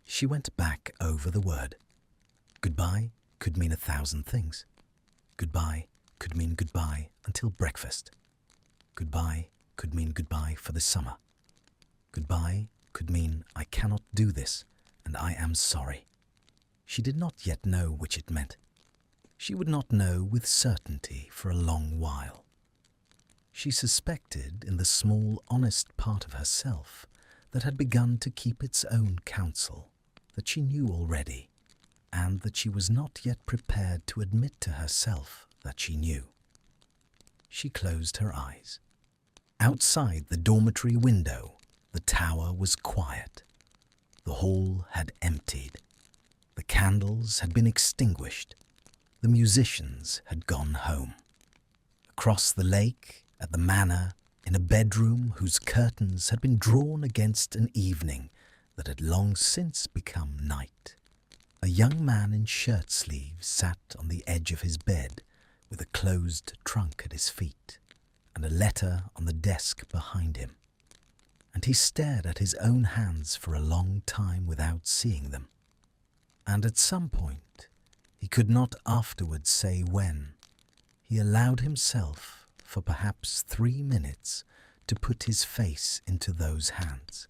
She went back over the word. Goodbye could mean 1,000 things. Goodbye could mean goodbye until breakfast. Goodbye could mean goodbye for the summer. Goodbye could mean I cannot do this and I am sorry. She did not yet know which it meant. She would not know with certainty for a long while. She suspected in the small, honest part of herself that had begun to keep its own counsel, that she knew already, and that she was not yet prepared to admit to herself that she knew. She closed her eyes. Outside the dormitory window, the tower was quiet. The hall had emptied. The candles had been extinguished. The musicians had gone home. Across the lake, at the manor, in a bedroom whose curtains had been drawn against an evening that had long since become night, a young man in shirt sleeves sat on the edge of his bed with a closed trunk at his feet and a letter on the desk behind him. And he stared at his own hands for a long time without seeing them. And at some point, he could not afterwards say when, he allowed himself for perhaps 3 minutes to put his face into those hands.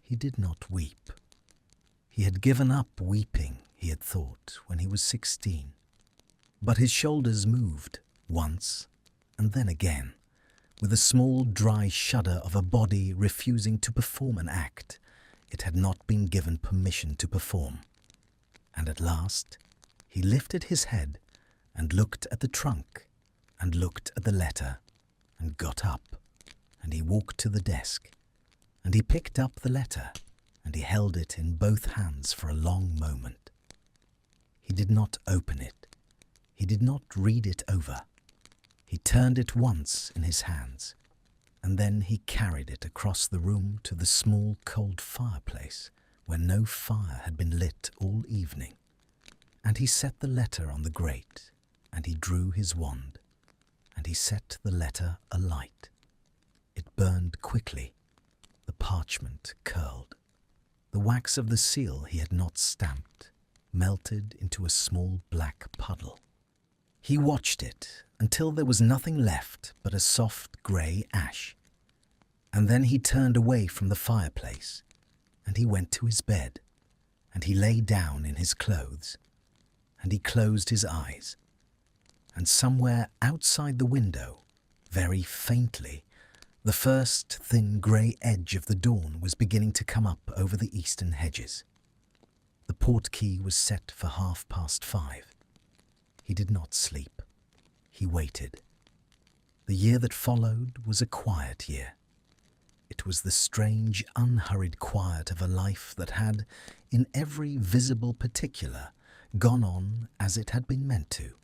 He did not weep. He had given up weeping, he had thought, when he was 16. But his shoulders moved once and then again, with a small dry shudder of a body refusing to perform an act it had not been given permission to perform. And at last he lifted his head and looked at the trunk and looked at the letter and got up, and he walked to the desk, and he picked up the letter and he held it in both hands for a long moment. He did not open it. He did not read it over. He turned it once in his hands, and then he carried it across the room to the small cold fireplace where no fire had been lit all evening. And he set the letter on the grate, and he drew his wand, and he set the letter alight. It burned quickly. The parchment curled. The wax of the seal he had not stamped melted into a small black puddle. He watched it until there was nothing left but a soft grey ash. And then he turned away from the fireplace, and he went to his bed, and he lay down in his clothes, and he closed his eyes. And somewhere outside the window, very faintly, the first thin grey edge of the dawn was beginning to come up over the eastern hedges. The portkey was set for 5:30. He did not sleep. He waited. The year that followed was a quiet year. It was the strange, unhurried quiet of a life that had, in every visible particular, gone on as it had been meant to.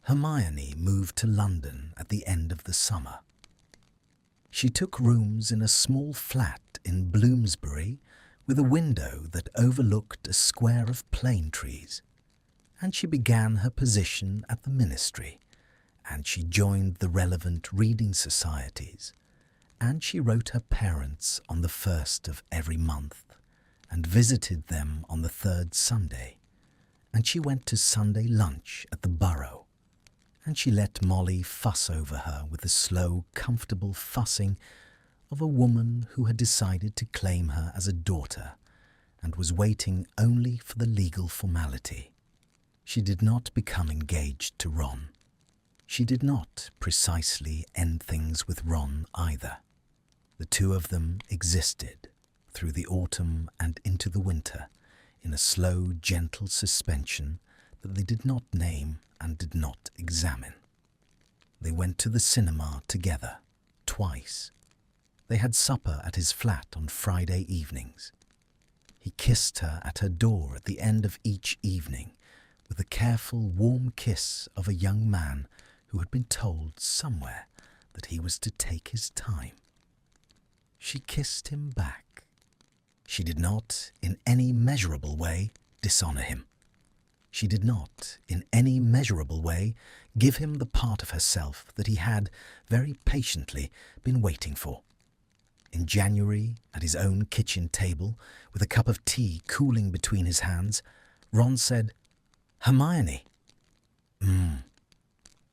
Hermione moved to London at the end of the summer. She took rooms in a small flat in Bloomsbury with a window that overlooked a square of plane trees, and she began her position at the ministry, and she joined the relevant reading societies, and she wrote her parents on the 1st of every month, and visited them on the 3rd Sunday, and she went to Sunday lunch at the Borough, and she let Molly fuss over her with the slow, comfortable fussing of a woman who had decided to claim her as a daughter and was waiting only for the legal formality. She did not become engaged to Ron. She did not precisely end things with Ron either. The two of them existed through the autumn and into the winter in a slow, gentle suspension that they did not name and did not examine. They went to the cinema together, twice. They had supper at his flat on Friday evenings. He kissed her at her door at the end of each evening with the careful, warm kiss of a young man who had been told somewhere that he was to take his time. She kissed him back. She did not, in any measurable way, dishonour him. She did not, in any measurable way, give him the part of herself that he had, very patiently, been waiting for. In January, at his own kitchen table, with a cup of tea cooling between his hands, Ron said, "Hermione."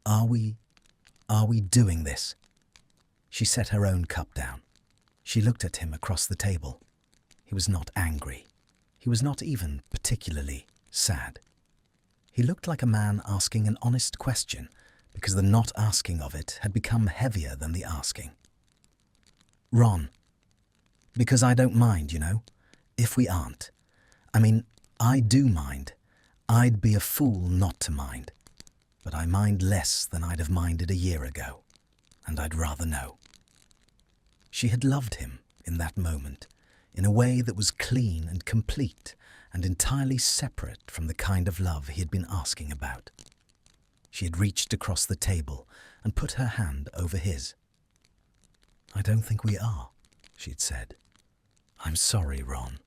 Are we doing this?" She set her own cup down. She looked at him across the table. He was not angry. He was not even particularly sad. He looked like a man asking an honest question because the not asking of it had become heavier than the asking. "Ron, because I don't mind, you know, if we aren't. I mean, I do mind. I'd be a fool not to mind. But I mind less than I'd have minded a year ago, and I'd rather know." She had loved him in that moment, in a way that was clean and complete and entirely separate from the kind of love he had been asking about. She had reached across the table and put her hand over his. "I don't think we are," she'd said. "I'm sorry, Ron."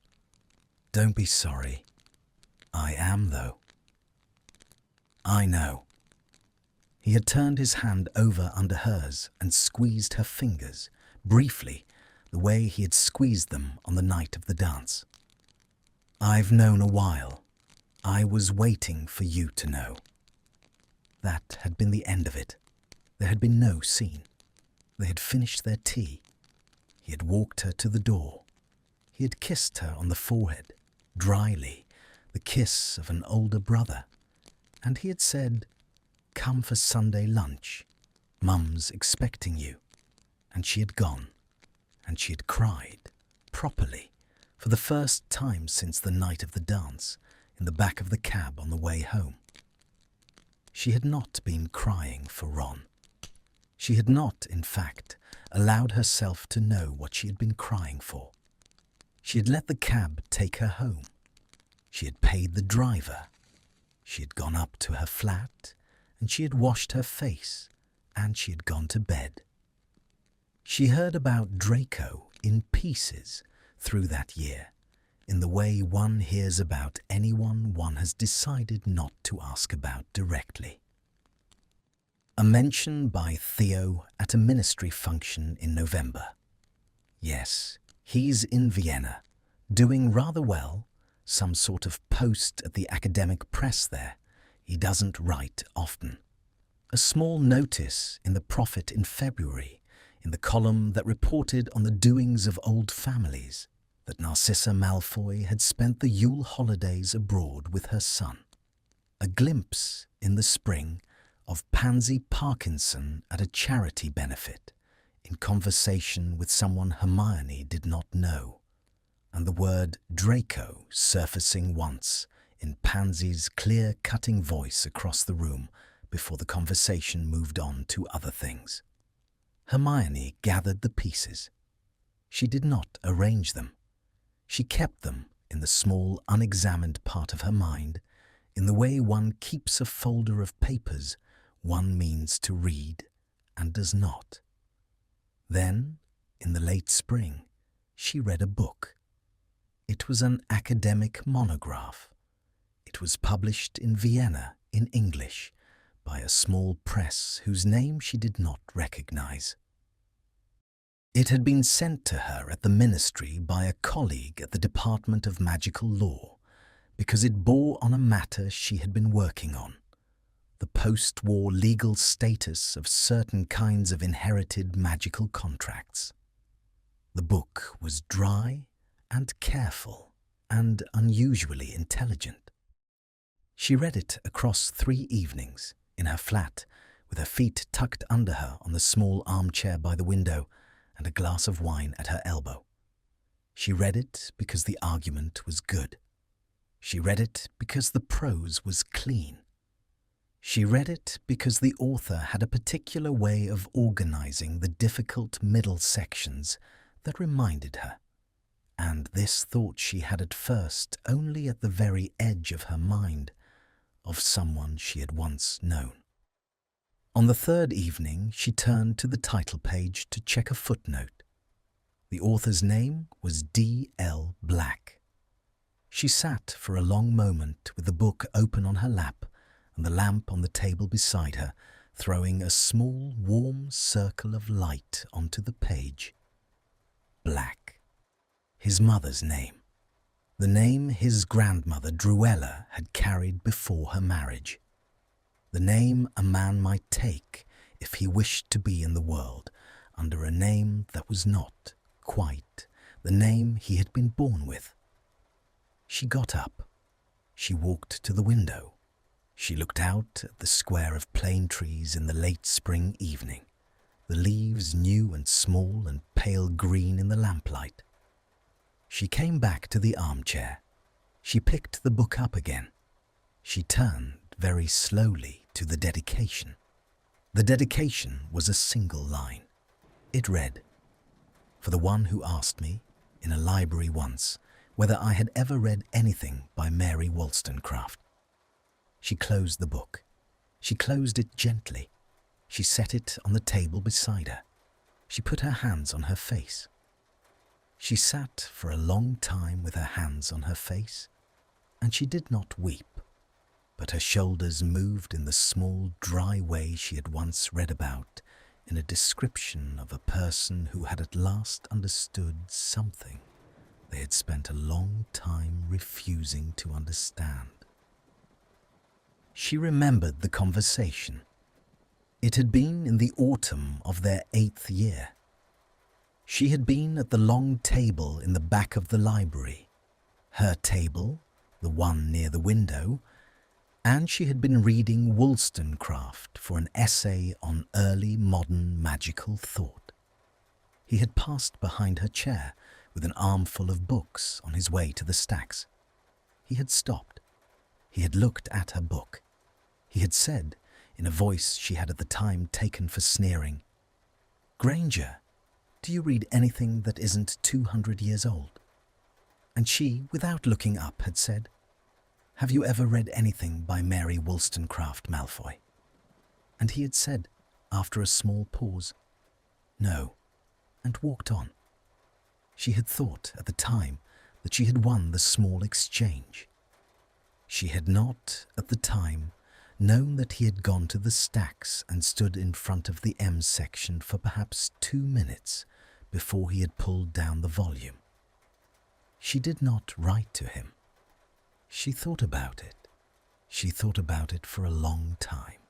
"Don't be sorry." "I am, though." "I know." He had turned his hand over under hers and squeezed her fingers, briefly, the way he had squeezed them on the night of the dance. "I've known a while. I was waiting for you to know." That had been the end of it. There had been no scene. They had finished their tea. He had walked her to the door. He had kissed her on the forehead, dryly, the kiss of an older brother. And he had said, "Come for Sunday lunch. Mum's expecting you." And she had gone. And she had cried, properly, for the first time since the night of the dance, in the back of the cab on the way home. She had not been crying for Ron. She had not, in fact, allowed herself to know what she had been crying for. She had let the cab take her home. She had paid the driver. She had gone up to her flat, and she had washed her face, and she had gone to bed. She heard about Draco in pieces through that year, in the way one hears about anyone one has decided not to ask about directly. A mention by Theo at a ministry function in November. Yes, he's in Vienna, doing rather well, some sort of post at the academic press there. He doesn't write often. A small notice in the Prophet in February, in the column that reported on the doings of old families, that Narcissa Malfoy had spent the Yule holidays abroad with her son. A glimpse in the spring of Pansy Parkinson at a charity benefit, in conversation with someone Hermione did not know, and the word Draco surfacing once in Pansy's clear-cutting voice across the room before the conversation moved on to other things. Hermione gathered the pieces. She did not arrange them. She kept them in the small, unexamined part of her mind, in the way one keeps a folder of papers one means to read and does not. Then, in the late spring, she read a book. It was an academic monograph. It was published in Vienna in English by a small press whose name she did not recognize. It had been sent to her at the ministry by a colleague at the Department of Magical Law because it bore on a matter she had been working on, the post-war legal status of certain kinds of inherited magical contracts. The book was dry and careful and unusually intelligent. She read it across 3 evenings, in her flat, with her feet tucked under her on the small armchair by the window and a glass of wine at her elbow. She read it because the argument was good. She read it because the prose was clean. She read it because the author had a particular way of organizing the difficult middle sections that reminded her, and this thought she had at first only at the very edge of her mind, of someone she had once known. On the 3rd evening, she turned to the title page to check a footnote. The author's name was D.L. Black. She sat for a long moment with the book open on her lap and the lamp on the table beside her, throwing a small, warm circle of light onto the page. Black. His mother's name. The name his grandmother Druella had carried before her marriage. the name a man might take if he wished to be in the world under a name that was not quite the name he had been born with. She got up. She walked to the window. She looked out at the square of plane trees in the late spring evening, the leaves new and small and pale green in the lamplight. She came back to the armchair. She picked the book up again. She turned very slowly to the dedication. The dedication was a single line. It read, "For the one who asked me, in a library once, whether I had ever read anything by Mary Wollstonecraft." She closed the book. She closed it gently. She set it on the table beside her. She put her hands on her face. She sat for a long time with her hands on her face, and she did not weep, but her shoulders moved in the small, dry way she had once read about in a description of a person who had at last understood something they had spent a long time refusing to understand. She remembered the conversation. It had been in the autumn of their 8th year. She had been at the long table in the back of the library, her table, the one near the window, and she had been reading Wollstonecraft for an essay on early modern magical thought. He had passed behind her chair with an armful of books on his way to the stacks. He had stopped. He had looked at her book. He had said, in a voice she had at the time taken for sneering, "Granger, do you read anything that isn't 200 years old?" And she, without looking up, had said, "Have you ever read anything by Mary Wollstonecraft Malfoy?" And he had said, after a small pause, "No," and walked on. She had thought at the time that she had won the small exchange. She had not, at the time, known that he had gone to the stacks and stood in front of the M section for perhaps 2 minutes before he had pulled down the volume. She did not write to him. She thought about it. She thought about it for a long time.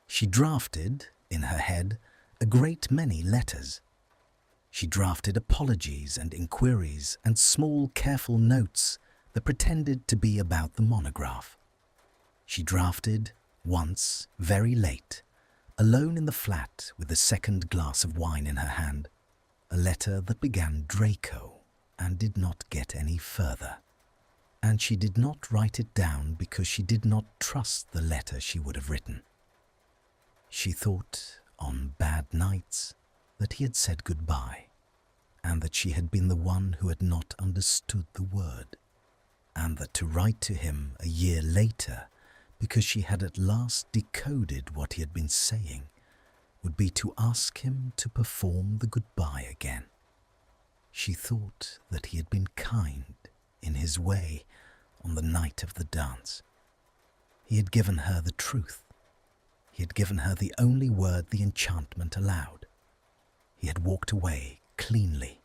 She drafted, in her head, a great many letters. She drafted apologies and inquiries and small, careful notes that pretended to be about the monograph. She drafted, once, very late, alone in the flat with the second glass of wine in her hand, a letter that began Draco and did not get any further. And she did not write it down because she did not trust the letter she would have written. She thought, on bad nights, that he had said goodbye, and that she had been the one who had not understood the word, and that to write to him a year later, because she had at last decoded what he had been saying, would be to ask him to perform the goodbye again. She thought that he had been kind, in his way, on the night of the dance. He had given her the truth. He had given her the only word the enchantment allowed. He had walked away cleanly.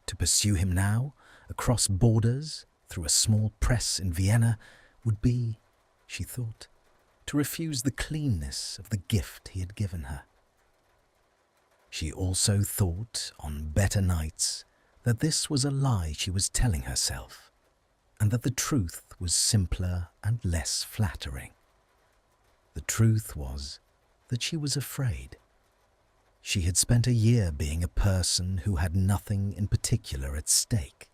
To pursue him now, across borders, through a small press in Vienna, would be, she thought, to refuse the cleanness of the gift he had given her. She also thought, on better nights, that this was a lie she was telling herself, and that the truth was simpler and less flattering. The truth was that she was afraid. She had spent a year being a person who had nothing in particular at stake,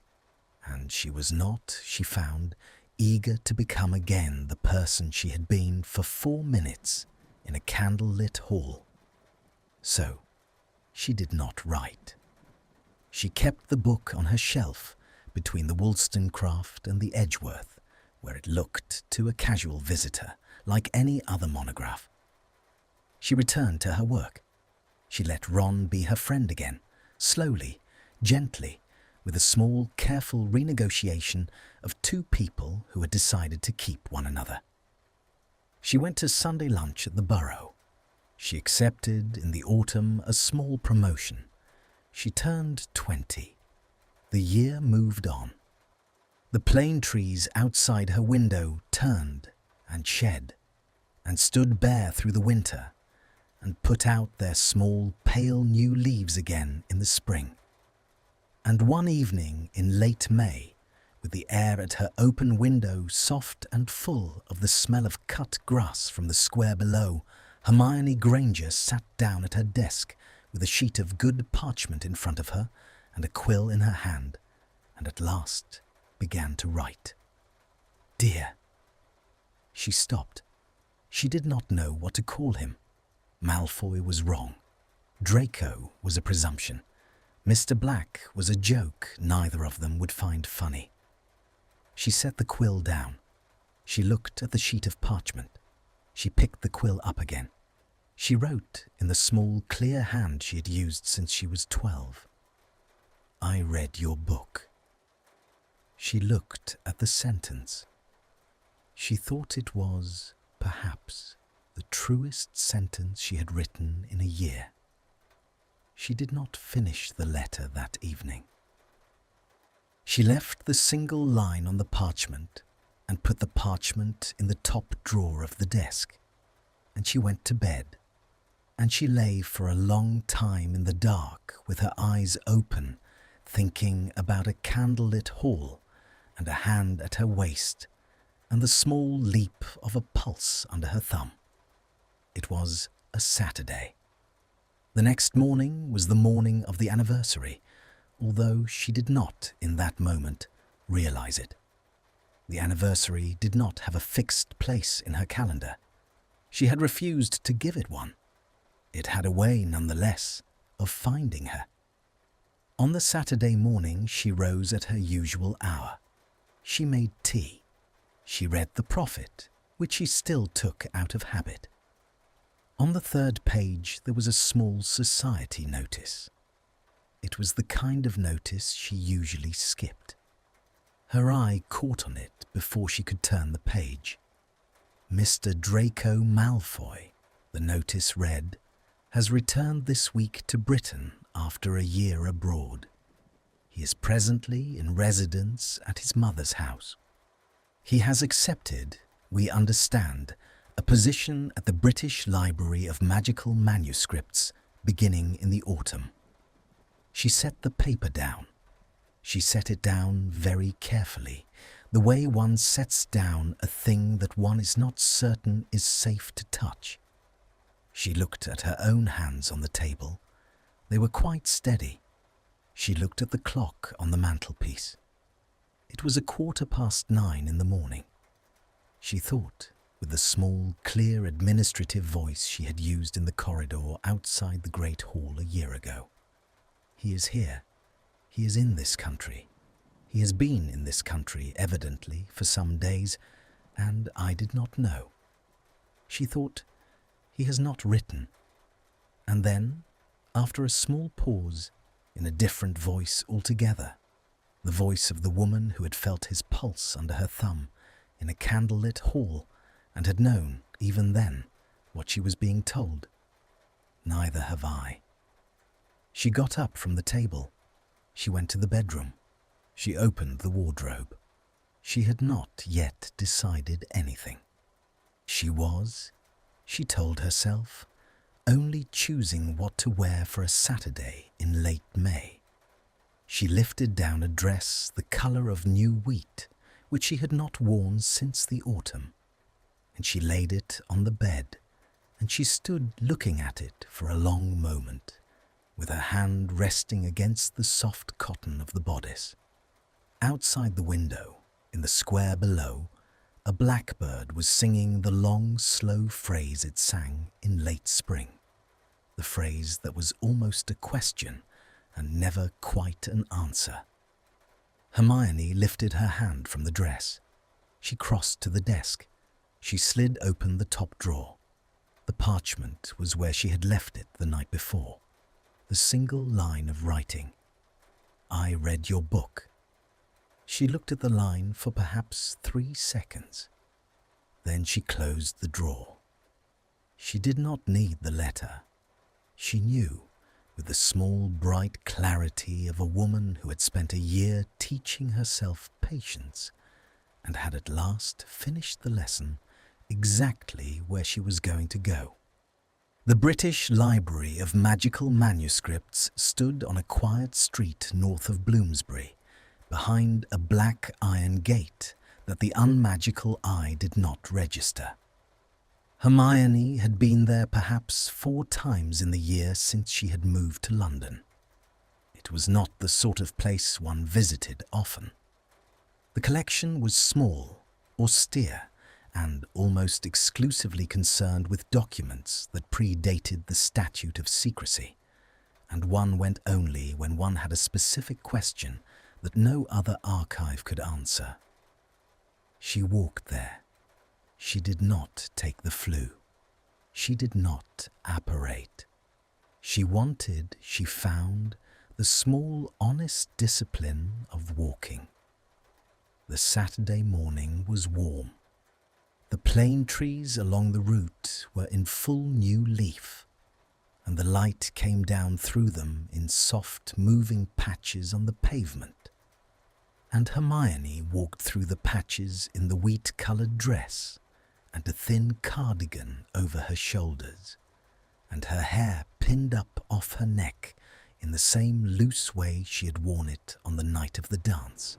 and she was not, she found, eager to become again the person she had been for 4 minutes in a candle-lit hall. So, she did not write. She kept the book on her shelf between the Wollstonecraft and the Edgeworth, where it looked to a casual visitor like any other monograph. She returned to her work. She let Ron be her friend again, slowly, gently, with a small, careful renegotiation of 2 people who had decided to keep one another. She went to Sunday lunch at the Borough. She accepted, in the autumn, a small promotion. She turned 20. The year moved on. The plane trees outside her window turned and shed, and stood bare through the winter, and put out their small, pale new leaves again in the spring. And one evening in late May, with the air at her open window soft and full of the smell of cut grass from the square below, Hermione Granger sat down at her desk with a sheet of good parchment in front of her and a quill in her hand, and at last began to write. "Dear." She stopped. She did not know what to call him. Malfoy was wrong. Draco was a presumption. Mr. Black was a joke neither of them would find funny. She set the quill down. She looked at the sheet of parchment. She picked the quill up again. She wrote in the small, clear hand she had used since she was 12. "I read your book." She looked at the sentence. She thought it was, perhaps, the truest sentence she had written in a year. She did not finish the letter that evening. She left the single line on the parchment and put the parchment in the top drawer of the desk, and she went to bed, and she lay for a long time in the dark with her eyes open, thinking about a candlelit hall and a hand at her waist and the small leap of a pulse under her thumb. It was a Saturday. The next morning was the morning of the anniversary, although she did not, in that moment, realize it. The anniversary did not have a fixed place in her calendar. She had refused to give it one. It had a way, nonetheless, of finding her. On the Saturday morning, she rose at her usual hour. She made tea. She read the Prophet, which she still took out of habit. On the third page there was a small society notice. It was the kind of notice she usually skipped. Her eye caught on it before she could turn the page. "Mr. Draco Malfoy," the notice read, "has returned this week to Britain after a year abroad. He is presently in residence at his mother's house. He has accepted, we understand, a position at the British Library of Magical Manuscripts beginning in the autumn." She set the paper down. She set it down very carefully, the way one sets down a thing that one is not certain is safe to touch. She looked at her own hands on the table. They were quite steady. She looked at the clock on the mantelpiece. It was 9:15 in the morning. She thought, with the small, clear, administrative voice she had used in the corridor outside the great hall a year ago. "He is here. He is in this country. He has been in this country, evidently, for some days, and I did not know." She thought, "He has not written." And then, after a small pause, in a different voice altogether, the voice of the woman who had felt his pulse under her thumb in a candlelit hall and had known, even then, what she was being told. "Neither have I." She got up from the table. She went to the bedroom. She opened the wardrobe. She had not yet decided anything. She was, she told herself, only choosing what to wear for a Saturday in late May. She lifted down a dress the colour of new wheat, which she had not worn since the autumn, and she laid it on the bed, and she stood looking at it for a long moment, with her hand resting against the soft cotton of the bodice. Outside the window, in the square below, a blackbird was singing the long, slow phrase it sang in late spring, the phrase that was almost a question and never quite an answer. Hermione lifted her hand from the dress. She crossed to the desk. She slid open the top drawer. The parchment was where she had left it the night before. The single line of writing, "I read your book." She looked at the line for perhaps 3 seconds. Then she closed the drawer. She did not need the letter. She knew, with the small, bright clarity of a woman who had spent a year teaching herself patience and had at last finished the lesson exactly where she was going to go. The British Library of Magical Manuscripts stood on a quiet street north of Bloomsbury, behind a black iron gate that the unmagical eye did not register. Hermione had been there perhaps 4 times in the year since she had moved to London. It was not the sort of place one visited often. The collection was small, austere, and almost exclusively concerned with documents that predated the Statute of Secrecy, and one went only when one had a specific question that no other archive could answer. She walked there. She did not take the flu. She did not apparate. She wanted, she found, the small, honest discipline of walking. The Saturday morning was warm. The plane trees along the route were in full new leaf, and the light came down through them in soft, moving patches on the pavement. And Hermione walked through the patches in the wheat-coloured dress and a thin cardigan over her shoulders, and her hair pinned up off her neck in the same loose way she had worn it on the night of the dance,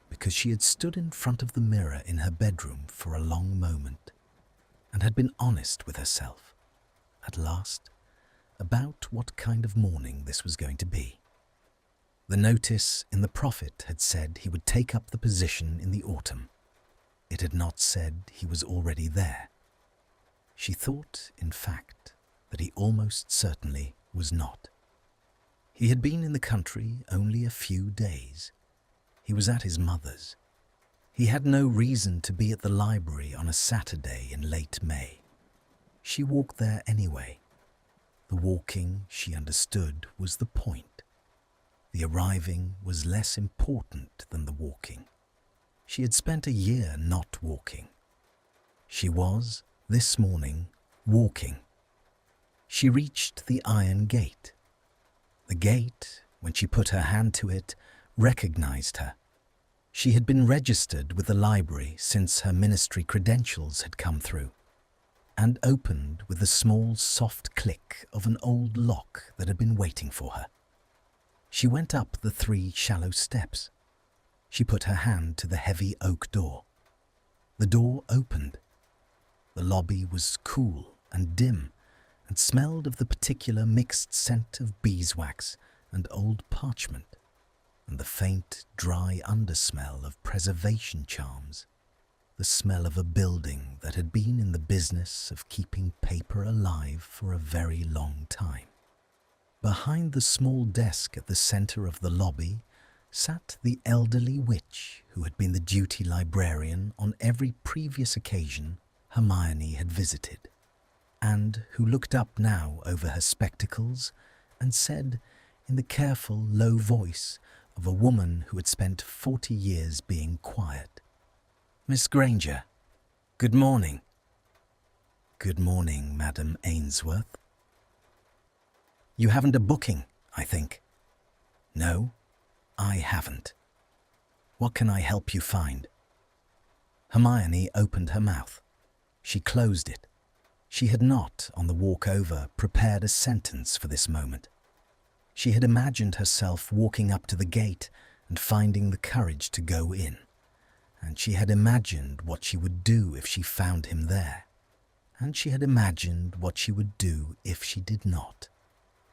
because she had stood in front of the mirror in her bedroom for a long moment and had been honest with herself, at last, about what kind of morning this was going to be. The notice in the Prophet had said he would take up the position in the autumn. It had not said he was already there. She thought, in fact, that he almost certainly was not. He had been in the country only a few days. He was at his mother's. He had no reason to be at the library on a Saturday in late May. She walked there anyway. The walking, she understood, was the point. The arriving was less important than the walking. She had spent a year not walking. She was, this morning, walking. She reached the iron gate. The gate, when she put her hand to it, recognized her. She had been registered with the library since her ministry credentials had come through, and opened with the small, soft click of an old lock that had been waiting for her. She went up the 3 shallow steps. She put her hand to the heavy oak door. The door opened. The lobby was cool and dim and smelled of the particular mixed scent of beeswax and old parchment, and the faint, dry undersmell of preservation charms, the smell of a building that had been in the business of keeping paper alive for a very long time. Behind the small desk at the centre of the lobby sat the elderly witch who had been the duty librarian on every previous occasion Hermione had visited, and who looked up now over her spectacles and said, in the careful, low voice of a woman who had spent 40 years being quiet, "Miss Granger, good morning." "Good morning, Madam Ainsworth." "You haven't a booking, I think." "No, I haven't. What can I help you find?" Hermione opened her mouth. She closed it. She had not, on the walk over, prepared a sentence for this moment. She had imagined herself walking up to the gate and finding the courage to go in, and she had imagined what she would do if she found him there, and she had imagined what she would do if she did not.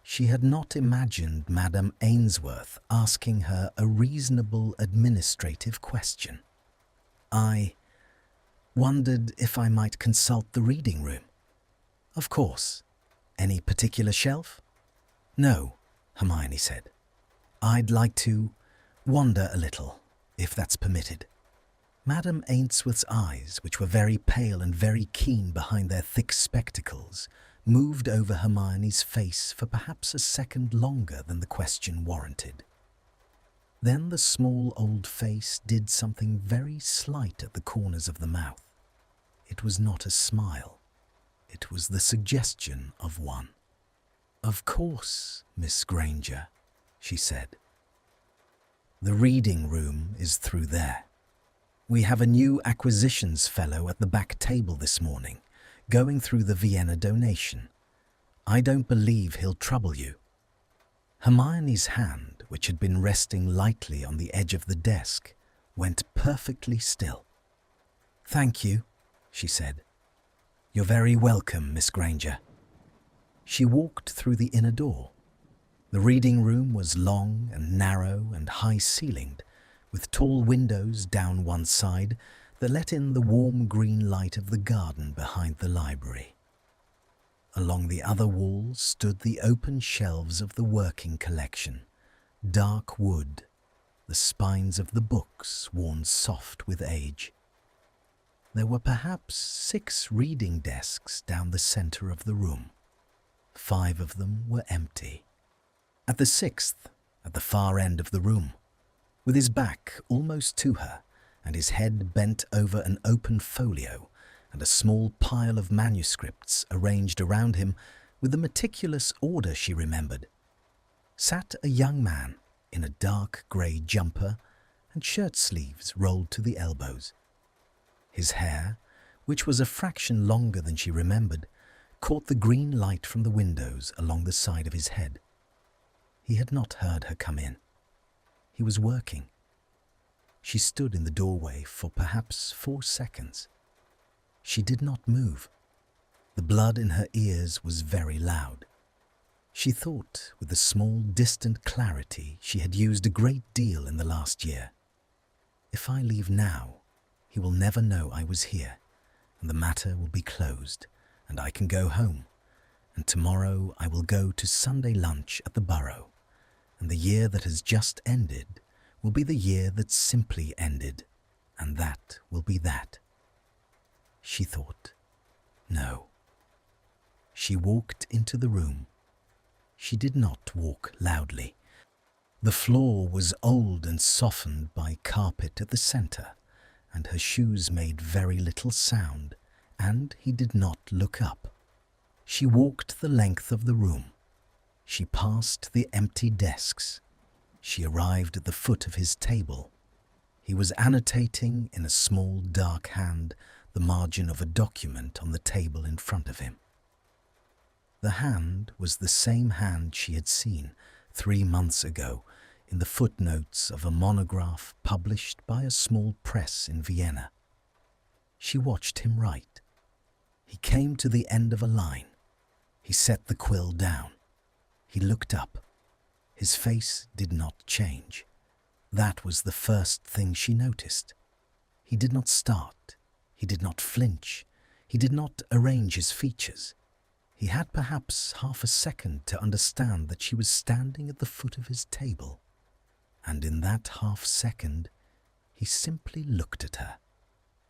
She had not imagined Madame Ainsworth asking her a reasonable administrative question. "I wondered if I might consult the reading room." "Of course. Any particular shelf?" "No," Hermione said. "I'd like to wander a little, if that's permitted." Madame Ainsworth's eyes, which were very pale and very keen behind their thick spectacles, moved over Hermione's face for perhaps a second longer than the question warranted. Then the small old face did something very slight at the corners of the mouth. It was not a smile. It was the suggestion of one. "Of course, Miss Granger," she said. "The reading room is through there. We have a new acquisitions fellow at the back table this morning, going through the Vienna donation. I don't believe he'll trouble you." Hermione's hand, which had been resting lightly on the edge of the desk, went perfectly still. "Thank you," she said. "You're very welcome, Miss Granger." She walked through the inner door. The reading room was long and narrow and high-ceilinged, with tall windows down one side that let in the warm green light of the garden behind the library. Along the other wall stood the open shelves of the working collection, dark wood, the spines of the books worn soft with age. There were perhaps 6 reading desks down the center of the room. 5 of them were empty. At the 6th, at the far end of the room, with his back almost to her and his head bent over an open folio and a small pile of manuscripts arranged around him with the meticulous order she remembered, sat a young man in a dark grey jumper and shirt sleeves rolled to the elbows. His hair, which was a fraction longer than she remembered, caught the green light from the windows along the side of his head. He had not heard her come in. He was working. She stood in the doorway for perhaps 4 seconds. She did not move. The blood in her ears was very loud. She thought, with a small, distant clarity she had used a great deal in the last year, "If I leave now, he will never know I was here, and the matter will be closed, and I can go home, and tomorrow I will go to Sunday lunch at the Borough, and the year that has just ended will be the year that simply ended, and that will be that." She thought, no. She walked into the room. She did not walk loudly. The floor was old and softened by carpet at the center, and her shoes made very little sound, and he did not look up. She walked the length of the room. She passed the empty desks. She arrived at the foot of his table. He was annotating in a small dark hand the margin of a document on the table in front of him. The hand was the same hand she had seen 3 months ago in the footnotes of a monograph published by a small press in Vienna. She watched him write. He came to the end of a line. He set the quill down. He looked up. His face did not change. That was the first thing she noticed. He did not start. He did not flinch. He did not arrange his features. He had perhaps half a second to understand that she was standing at the foot of his table. And in that half second, he simply looked at her,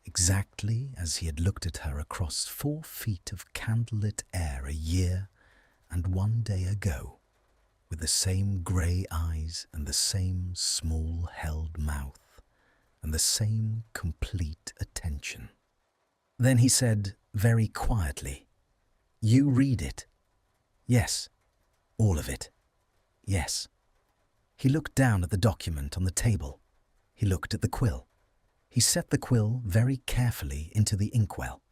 exactly as he had looked at her across 4 feet of candlelit air a year and 1 day ago, with the same grey eyes and the same small held mouth and the same complete attention. Then he said very quietly, "You read it." "Yes." "All of it." "Yes." He looked down at the document on the table. He looked at the quill. He set the quill very carefully into the inkwell.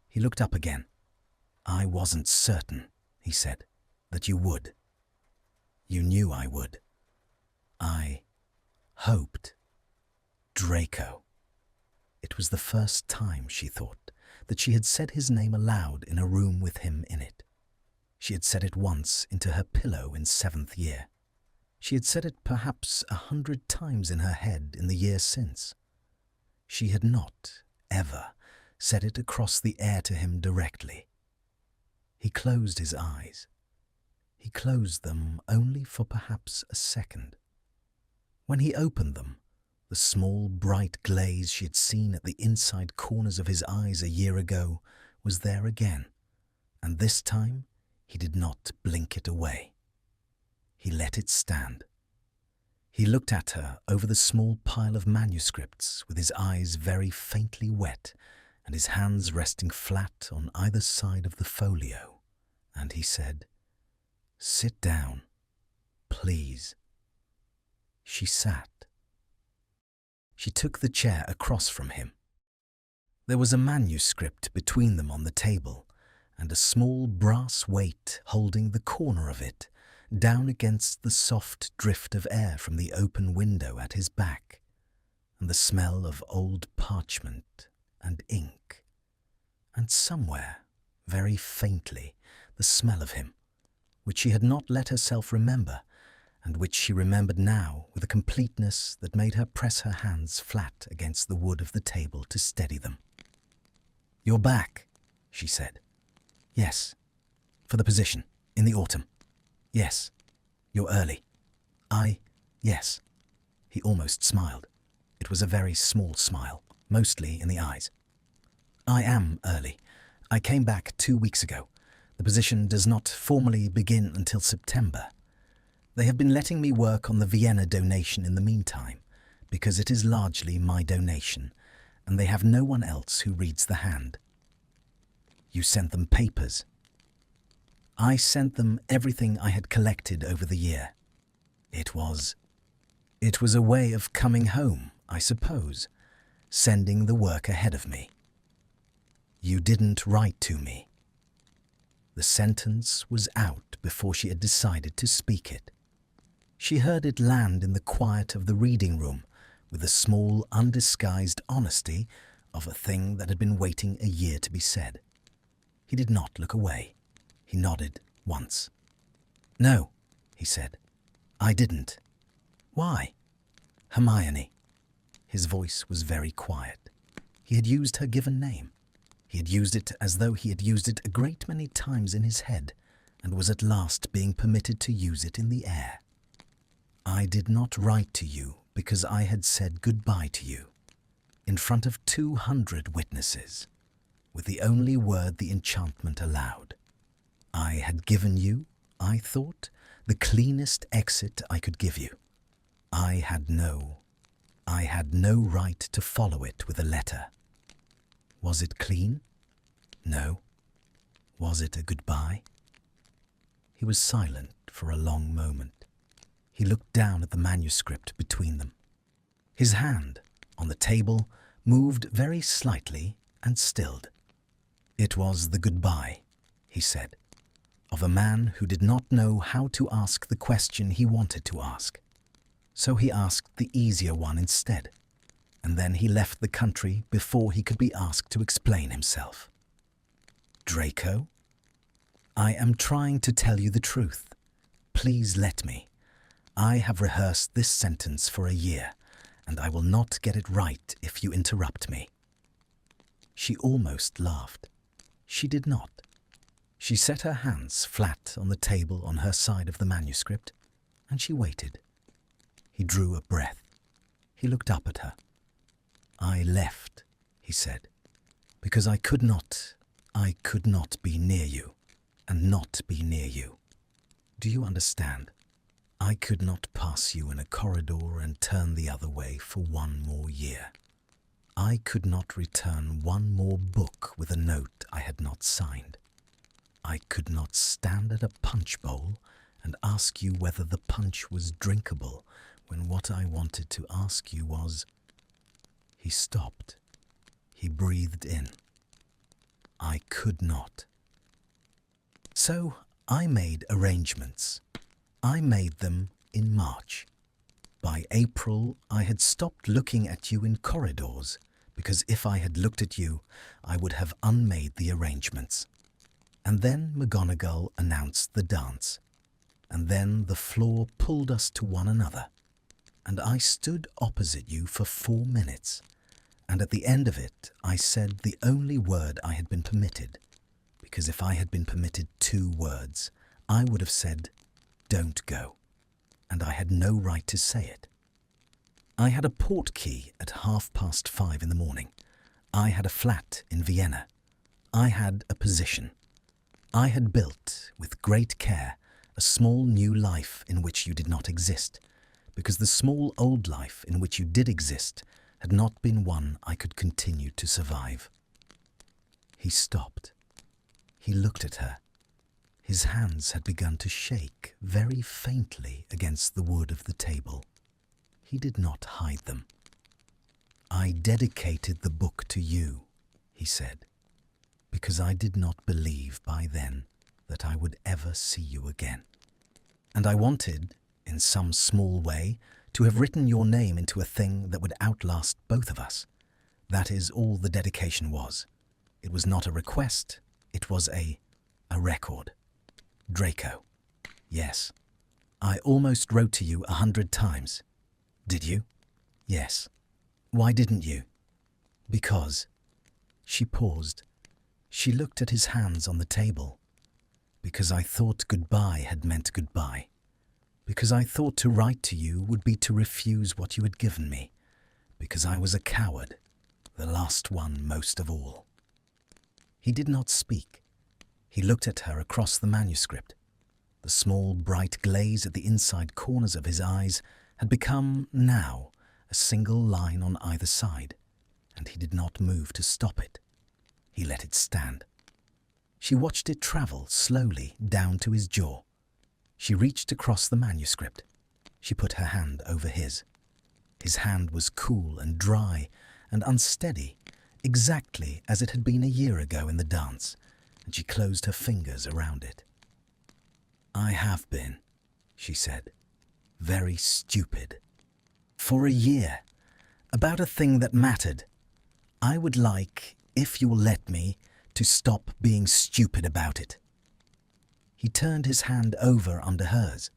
He looked up again. "I wasn't certain," he said, "that you would. You knew I would. I hoped. Draco." It was the first time, she thought, that she had said his name aloud in a room with him in it. She had said it once into her pillow in 7th year. She had said it perhaps 100 times in her head in the year since. She had not, ever, said it across the air to him directly. He closed his eyes. He closed them only for perhaps a second. When he opened them, the small, bright glaze she had seen at the inside corners of his eyes a year ago was there again, and this time he did not blink it away. He let it stand. He looked at her over the small pile of manuscripts with his eyes very faintly wet and his hands resting flat on either side of the folio, and he said, "Sit down, please." She sat. She took the chair across from him. There was a manuscript between them on the table, and a small brass weight holding the corner of it down against the soft drift of air from the open window at his back, and the smell of old parchment and ink, and somewhere, very faintly, the smell of him, which she had not let herself remember, and which she remembered now with a completeness that made her press her hands flat against the wood of the table to steady them. "You're back," she said. "Yes. For the position, in the autumn. Yes. You're early. Yes." He almost smiled. It was a very small smile, mostly in the eyes. "I am early. I came back 2 weeks ago. The position does not formally begin until September. They have been letting me work on the Vienna donation in the meantime, because it is largely my donation, and they have no one else who reads the hand." "You sent them papers?" "I sent them everything I had collected over the year. It was a way of coming home, I suppose, sending the work ahead of me." "You didn't write to me." The sentence was out before she had decided to speak it. She heard it land in the quiet of the reading room with the small, undisguised honesty of a thing that had been waiting a year to be said. He did not look away. He nodded once. "No," he said. "I didn't." "Why?" "Hermione." His voice was very quiet. He had used her given name. He had used it as though he had used it a great many times in his head, and was at last being permitted to use it in the air. "I did not write to you because I had said goodbye to you, in front of 200 witnesses, with the only word the enchantment allowed. I had given you, I thought, the cleanest exit I could give you. I had no right to follow it with a letter. Was it clean? No. Was it a goodbye?" He was silent for a long moment. He looked down at the manuscript between them. His hand, on the table, moved very slightly and stilled. "It was the goodbye," he said, "of a man who did not know how to ask the question he wanted to ask. So he asked the easier one instead, and then he left the country before he could be asked to explain himself." "Draco? I am trying to tell you the truth. Please let me. I have rehearsed this sentence for a year, and I will not get it right if you interrupt me." She almost laughed. She did not. She set her hands flat on the table on her side of the manuscript, and she waited. He drew a breath. He looked up at her. "I left," he said, "because I could not be near you, and not be near you. Do you understand? I could not pass you in a corridor and turn the other way for 1 more year. I could not return 1 more book with a note I had not signed. I could not stand at a punch bowl and ask you whether the punch was drinkable when what I wanted to ask you was—" He stopped. He breathed in. "I could not. So I made arrangements. I made them in March. By April, I had stopped looking at you in corridors, because if I had looked at you, I would have unmade the arrangements. And then McGonagall announced the dance. And then the floor pulled us to one another. And I stood opposite you for 4 minutes. And at the end of it, I said the only word I had been permitted, because if I had been permitted 2 words, I would have said, 'Don't go,' and I had no right to say it. I had a portkey at 5:30 in the morning. I had a flat in Vienna. I had a position. I had built, with great care, a small new life in which you did not exist, because the small old life in which you did exist had not been one I could continue to survive." He stopped. He looked at her. His hands had begun to shake very faintly against the wood of the table. He did not hide them. "I dedicated the book to you," he said, "because I did not believe by then that I would ever see you again. And I wanted, in some small way, to have written your name into a thing that would outlast both of us. That is all the dedication was. It was not a request, it was a record. Draco. Yes. I almost wrote to you 100 times. Did you? Yes. Why didn't you? Because." She paused. She looked at his hands on the table. "Because I thought goodbye had meant goodbye. Because I thought to write to you would be to refuse what you had given me. Because I was a coward, the last one most of all." He did not speak. He looked at her across the manuscript. The small, bright glaze at the inside corners of his eyes had become, now, a single line on either side, and he did not move to stop it. He let it stand. She watched it travel slowly down to his jaw. She reached across the manuscript. She put her hand over his. His hand was cool and dry and unsteady, exactly as it had been a year ago in the dance, and she closed her fingers around it. "I have been," she said, "very stupid. For a year, about a thing that mattered. I would like, if you'll let me, to stop being stupid about it." He turned his hand over under hers.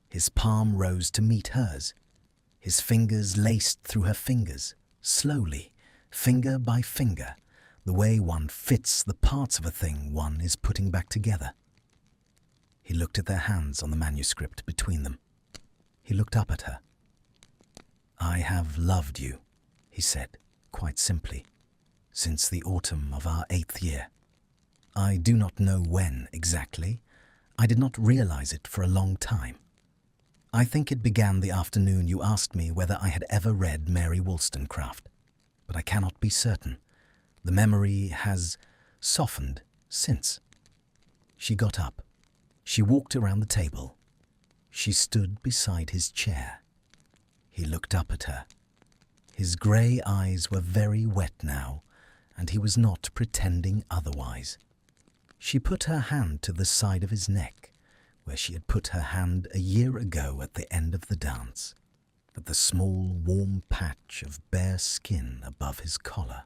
His palm rose to meet hers. His fingers laced through her fingers, slowly, finger by finger, the way one fits the parts of a thing one is putting back together. He looked at their hands on the manuscript between them. He looked up at her. "I have loved you," he said, quite simply, "since the autumn of our 8th year. I do not know when exactly. I did not realize it for a long time. I think it began the afternoon you asked me whether I had ever read Mary Wollstonecraft, but I cannot be certain. The memory has softened since." She got up. She walked around the table. She stood beside his chair. He looked up at her. His grey eyes were very wet now, and he was not pretending otherwise. She put her hand to the side of his neck, where she had put her hand a year ago at the end of the dance, at the small, warm patch of bare skin above his collar.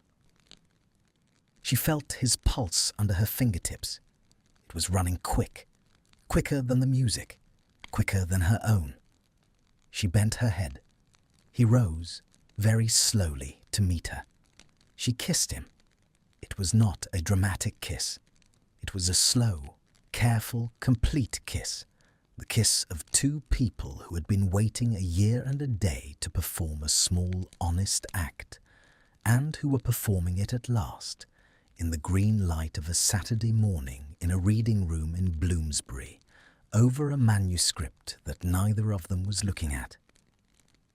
She felt his pulse under her fingertips. It was running quick, quicker than the music, quicker than her own. She bent her head. He rose, very slowly, to meet her. She kissed him. It was not a dramatic kiss. It was a slow, careful, complete kiss, the kiss of two people who had been waiting a year and a day to perform a small, honest act, and who were performing it at last, in the green light of a Saturday morning in a reading room in Bloomsbury, over a manuscript that neither of them was looking at.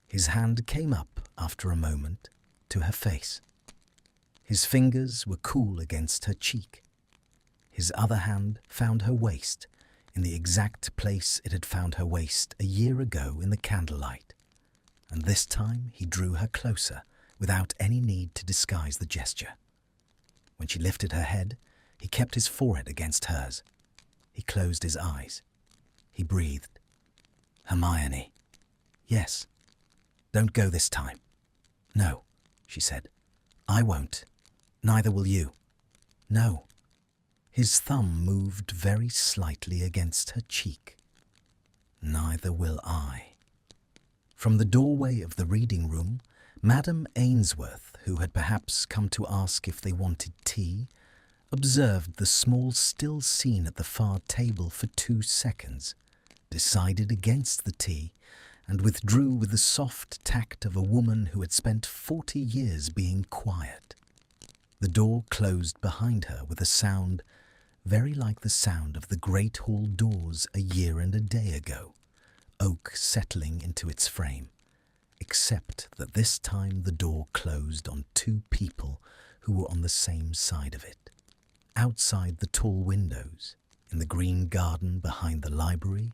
His hand came up, after a moment, to her face. His fingers were cool against her cheek. His other hand found her waist, in the exact place it had found her waist a year ago in the candlelight, and this time he drew her closer, without any need to disguise the gesture. When she lifted her head, he kept his forehead against hers. He closed his eyes. He breathed. "Hermione." "Yes." "Don't go this time." "No," she said. "I won't. Neither will you." "No." His thumb moved very slightly against her cheek. "Neither will I." From the doorway of the reading room, Madame Ainsworth, who had perhaps come to ask if they wanted tea, observed the small still scene at the far table for 2 seconds, decided against the tea, and withdrew with the soft tact of a woman who had spent 40 years being quiet. The door closed behind her with a sound very like the sound of the great hall doors a year and a day ago, oak settling into its frame, except that this time the door closed on 2 people who were on the same side of it. Outside the tall windows, in the green garden behind the library,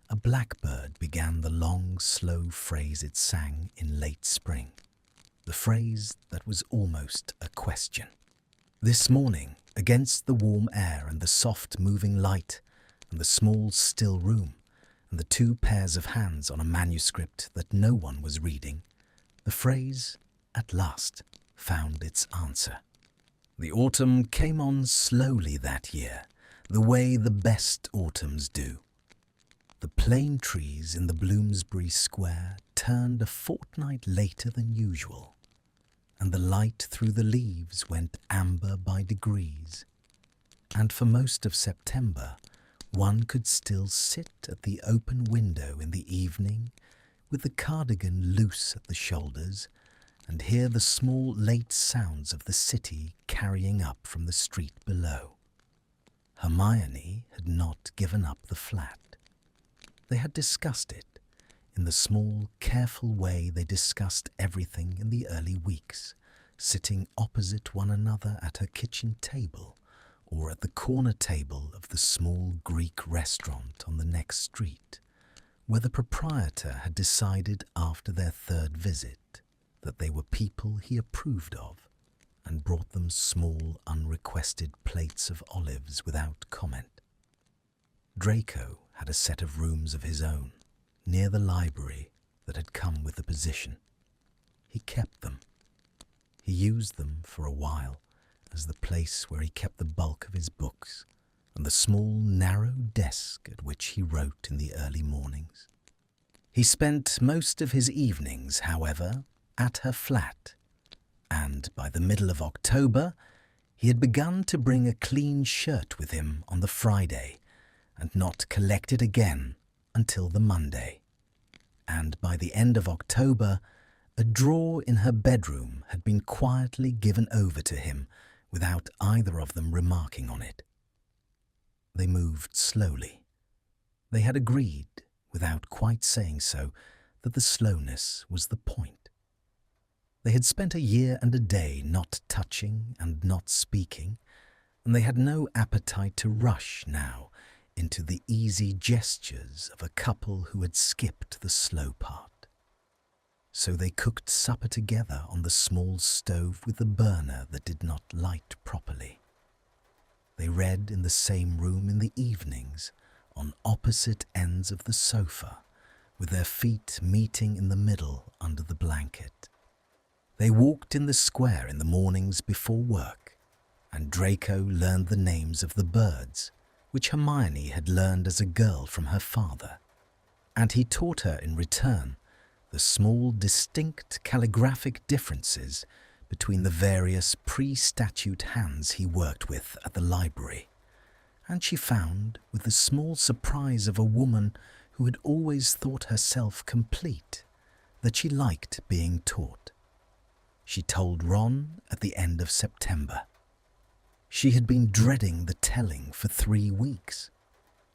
a blackbird began the long, slow phrase it sang in late spring. the phrase that was almost a question. This morning, against the warm air and the soft moving light and the small still room and the two pairs of hands on a manuscript that no one was reading, the phrase, at last, found its answer. The autumn came on slowly that year, the way the best autumns do. The plane trees in the Bloomsbury Square turned a fortnight later than usual, and the light through the leaves went amber by degrees. And for most of September, one could still sit at the open window in the evening with the cardigan loose at the shoulders and hear the small late sounds of the city carrying up from the street below. Hermione had not given up the flat. They had discussed it in the small, careful way they discussed everything in the early weeks, sitting opposite one another at her kitchen table or at the corner table of the small Greek restaurant on the next street, where the proprietor had decided after their third visit that they were people he approved of and brought them small, unrequested plates of olives without comment. Draco had a set of rooms of his own, near the library that had come with the position. He kept them. He used them for a while as the place where he kept the bulk of his books and the small, narrow desk at which he wrote in the early mornings. He spent most of his evenings, however, at her flat, and by the middle of October he had begun to bring a clean shirt with him on the Friday and not collect it again until the Monday. And by the end of October, a drawer in her bedroom had been quietly given over to him without either of them remarking on it. They moved slowly. They had agreed, without quite saying so, that the slowness was the point. They had spent a year and a day not touching and not speaking, and they had no appetite to rush now into the easy gestures of a couple who had skipped the slow part. So they cooked supper together on the small stove with the burner that did not light properly. They read in the same room in the evenings, on opposite ends of the sofa, with their feet meeting in the middle under the blanket. They walked in the square in the mornings before work, and Draco learned the names of the birds, which Hermione had learned as a girl from her father, and he taught her in return the small, distinct calligraphic differences between the various pre-statute hands he worked with at the library, and she found, with the small surprise of a woman who had always thought herself complete, that she liked being taught. She told Ron at the end of September. She had been dreading the telling for 3 weeks.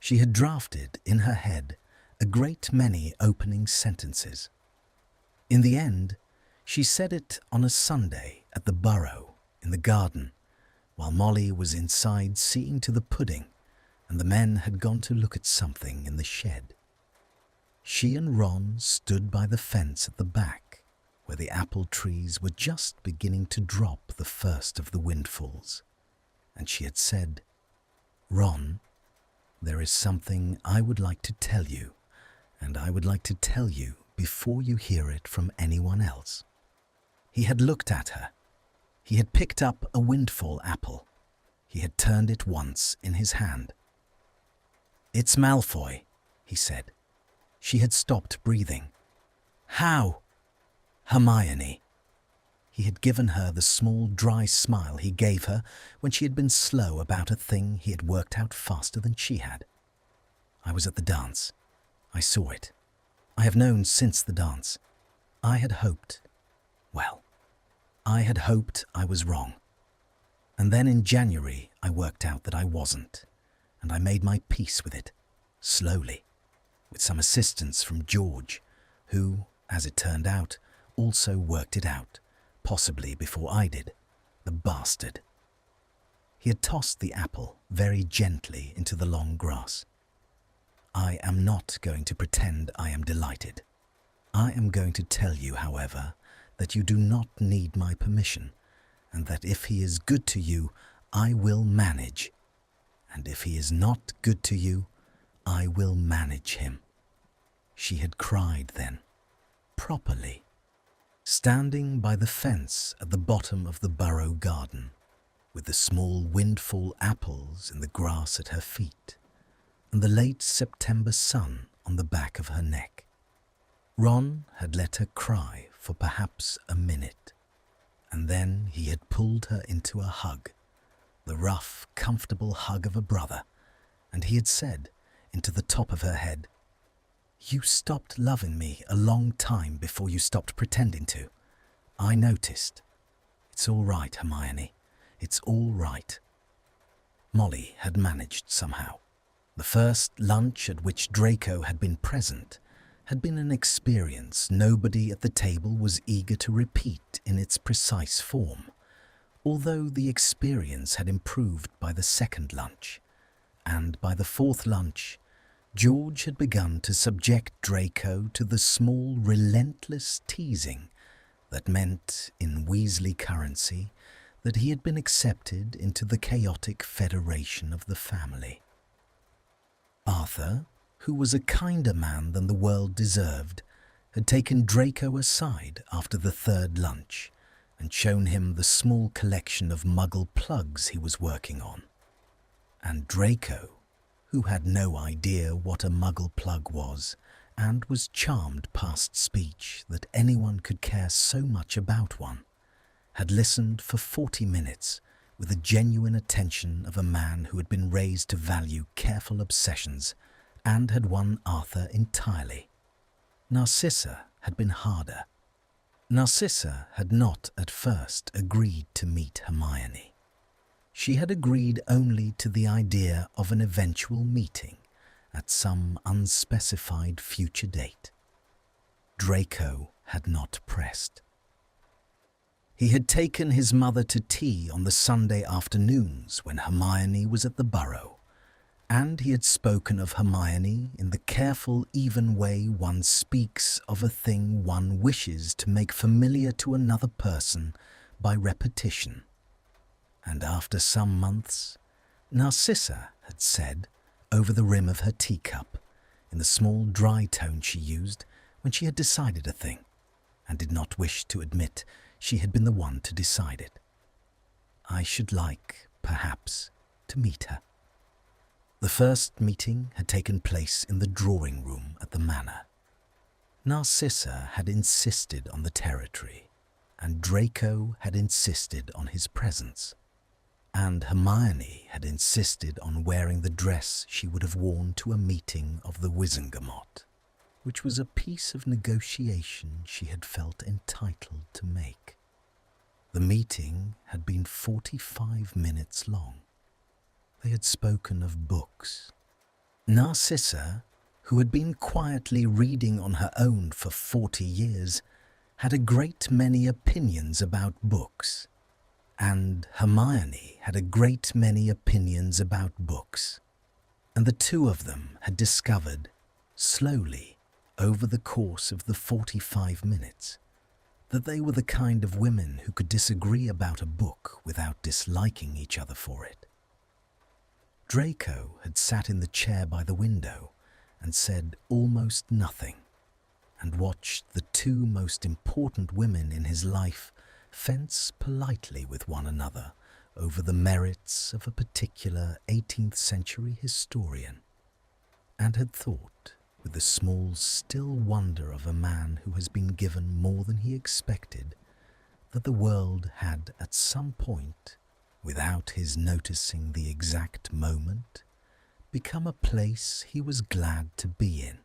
She had drafted in her head a great many opening sentences. In the end, she said it on a Sunday at the Burrow in the garden, while Molly was inside seeing to the pudding and the men had gone to look at something in the shed. She and Ron stood by the fence at the back, where the apple trees were just beginning to drop the first of the windfalls, and she had said, "Ron, there is something I would like to tell you, and I would like to tell you before you hear it from anyone else." He had looked at her. He had picked up a windfall apple. He had turned it once in his hand. "It's Malfoy," he said. She had stopped breathing. "How?" "Hermione." He had given her the small, dry smile he gave her when she had been slow about a thing he had worked out faster than she had. "I was at the dance. I saw it. I have known since the dance. I had hoped I was wrong. And then in January I worked out that I wasn't, and I made my peace with it, slowly, with some assistance from George, who, as it turned out, also worked it out, possibly before I did, the bastard." He had tossed the apple very gently into the long grass. "I am not going to pretend I am delighted. I am going to tell you, however, that you do not need my permission, and that if he is good to you, I will manage, and if he is not good to you, I will manage him." She had cried then, properly, standing by the fence at the bottom of the Burrow garden, with the small windfall apples in the grass at her feet, and the late September sun on the back of her neck. Ron had let her cry for perhaps a minute, and then he had pulled her into a hug, the rough, comfortable hug of a brother, and he had said into the top of her head, "You stopped loving me a long time before you stopped pretending to. I noticed. It's all right, Hermione. It's all right." Molly had managed somehow. The first lunch at which Draco had been present had been an experience nobody at the table was eager to repeat in its precise form, although the experience had improved by the second lunch, and by the fourth lunch, George had begun to subject Draco to the small, relentless teasing that meant, in Weasley currency, that he had been accepted into the chaotic federation of the family. Arthur, who was a kinder man than the world deserved, had taken Draco aside after the third lunch and shown him the small collection of Muggle plugs he was working on. And Draco, who had no idea what a Muggle plug was and was charmed past speech that anyone could care so much about one, had listened for 40 minutes with the genuine attention of a man who had been raised to value careful obsessions and had won Arthur entirely. Narcissa had been harder. Narcissa had not at first agreed to meet Hermione. She had agreed only to the idea of an eventual meeting at some unspecified future date. Draco had not pressed. He had taken his mother to tea on the Sunday afternoons when Hermione was at the Burrow, and he had spoken of Hermione in the careful, even way one speaks of a thing one wishes to make familiar to another person by repetition. And after some months, Narcissa had said, over the rim of her teacup, in the small dry tone she used when she had decided a thing, and did not wish to admit she had been the one to decide it, "I should like, perhaps, to meet her." The first meeting had taken place in the drawing room at the manor. Narcissa had insisted on the territory, and Draco had insisted on his presence, and Hermione had insisted on wearing the dress she would have worn to a meeting of the Wizengamot, which was a piece of negotiation she had felt entitled to make. The meeting had been 45 minutes long. They had spoken of books. Narcissa, who had been quietly reading on her own for 40 years, had a great many opinions about books, and Hermione had a great many opinions about books, and the two of them had discovered, slowly, over the course of the 45 minutes, that they were the kind of women who could disagree about a book without disliking each other for it. Draco had sat in the chair by the window and said almost nothing, and watched the two most important women in his life fence politely with one another over the merits of a particular 18th century historian, and had thought, with the small, still wonder of a man who has been given more than he expected, that the world had at some point, without his noticing the exact moment, become a place he was glad to be in.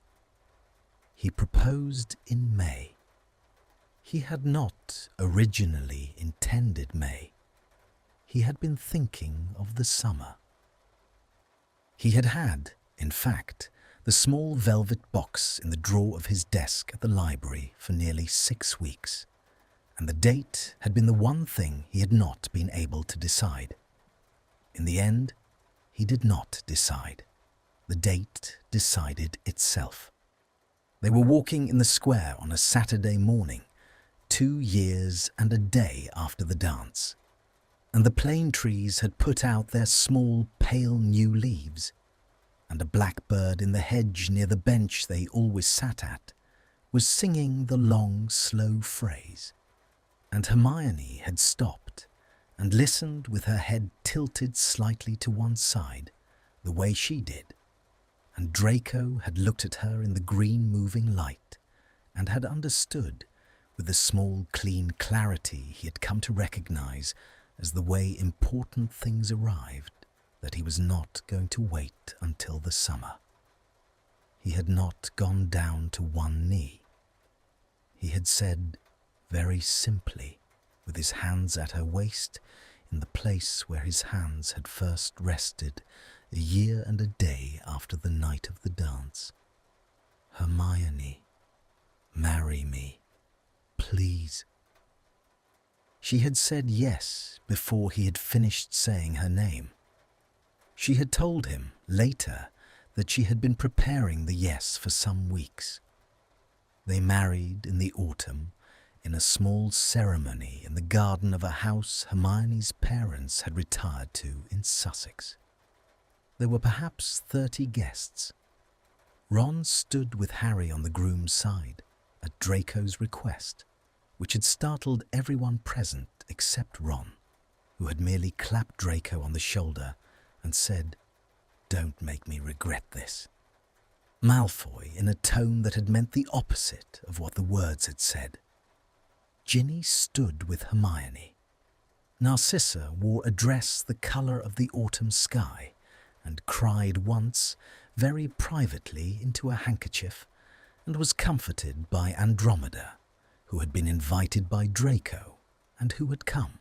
He proposed in May. He had not originally intended May. He had been thinking of the summer. He had, in fact, the small velvet box in the drawer of his desk at the library for nearly 6 weeks, and the date had been the one thing he had not been able to decide. In the end, he did not decide. The date decided itself. They were walking in the square on a Saturday morning, 2 years and a day after the dance, and the plane trees had put out their small, pale new leaves, and a blackbird in the hedge near the bench they always sat at was singing the long, slow phrase. And Hermione had stopped and listened with her head tilted slightly to one side, the way she did, and Draco had looked at her in the green moving light and had understood, with the small, clean clarity he had come to recognize as the way important things arrived, that he was not going to wait until the summer. He had not gone down to one knee. He had said, very simply, with his hands at her waist, in the place where his hands had first rested 1 year and a day after the night of the dance, "Hermione, marry me, please." She had said yes before he had finished saying her name. She had told him later that she had been preparing the yes for some weeks. They married in the autumn in a small ceremony in the garden of a house Hermione's parents had retired to in Sussex. There were perhaps 30 guests. Ron stood with Harry on the groom's side at Draco's request, which had startled everyone present except Ron, who had merely clapped Draco on the shoulder and said, "Don't make me regret this." Malfoy in a tone that had meant the opposite of what the words had said. Ginny stood with Hermione. Narcissa wore a dress the colour of the autumn sky and cried once, very privately, into a handkerchief, and was comforted by Andromeda, who had been invited by Draco and who had come,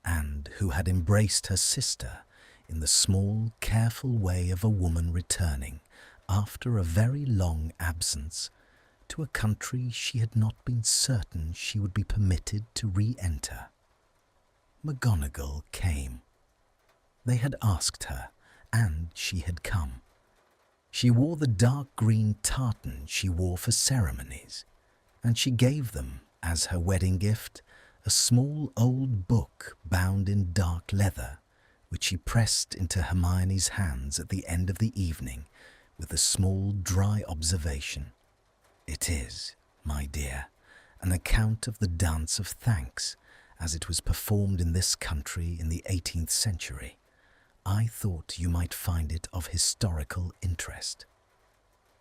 and who had embraced her sister in the small, careful way of a woman returning, after a very long absence, to a country she had not been certain she would be permitted to re-enter. McGonagall came. They had asked her, and she had come. She wore the dark green tartan she wore for ceremonies, and she gave them, as her wedding gift, a small old book bound in dark leather, which she pressed into Hermione's hands at the end of the evening with a small dry observation. "It is, my dear, an account of the Dance of Thanks as it was performed in this country in the 18th century. I thought you might find it of historical interest."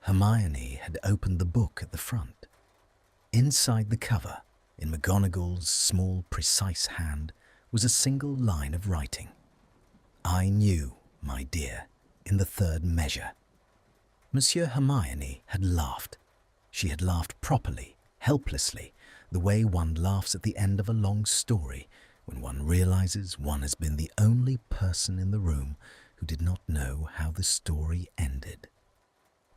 Hermione had opened the book at the front. Inside the cover, in McGonagall's small, precise hand, was a single line of writing. "I knew, my dear, in the third measure." Monsieur Hermione had laughed. She had laughed properly, helplessly, the way one laughs at the end of a long story when one realizes one has been the only person in the room who did not know how the story ended.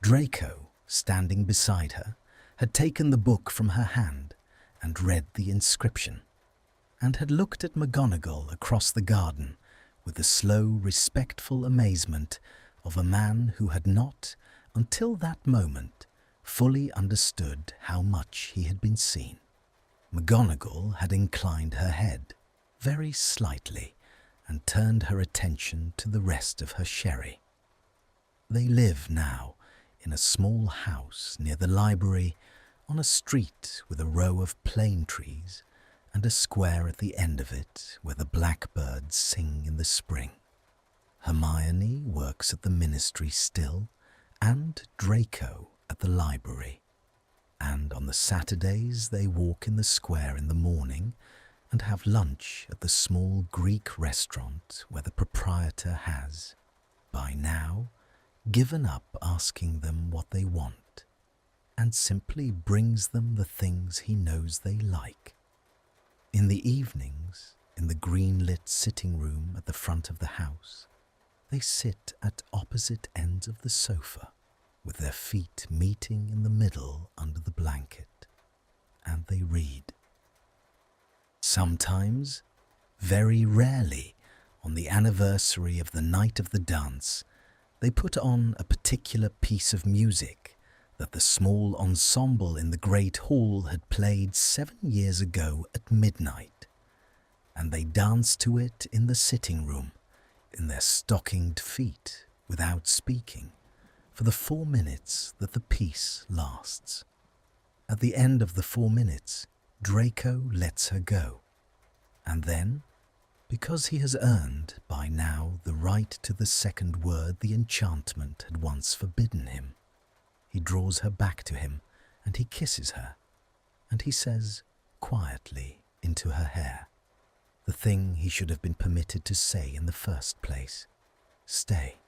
Draco, standing beside her, had taken the book from her hand and read the inscription, and had looked at McGonagall across the garden with the slow, respectful amazement of a man who had not, until that moment, fully understood how much he had been seen. McGonagall had inclined her head, very slightly, and turned her attention to the rest of her sherry. They live now in a small house near the library, on a street with a row of plane trees and a square at the end of it where the blackbirds sing in the spring. Hermione works at the ministry still, and Draco at the library, and on the Saturdays they walk in the square in the morning and have lunch at the small Greek restaurant where the proprietor has, by now, given up asking them what they want, and simply brings them the things he knows they like. In the evenings, in the green-lit sitting room at the front of the house, they sit at opposite ends of the sofa, with their feet meeting in the middle under the blanket, and they read. Sometimes, very rarely, on the anniversary of the night of the dance, they put on a particular piece of music that the small ensemble in the great hall had played 7 years ago at midnight, and they danced to it in the sitting room, in their stockinged feet, without speaking, for the 4 minutes that the piece lasts. At the end of the 4 minutes, Draco lets her go, and then, because he has earned by now the right to the second word the enchantment had once forbidden him, he draws her back to him and he kisses her, and he says quietly into her hair the thing he should have been permitted to say in the first place, "Stay."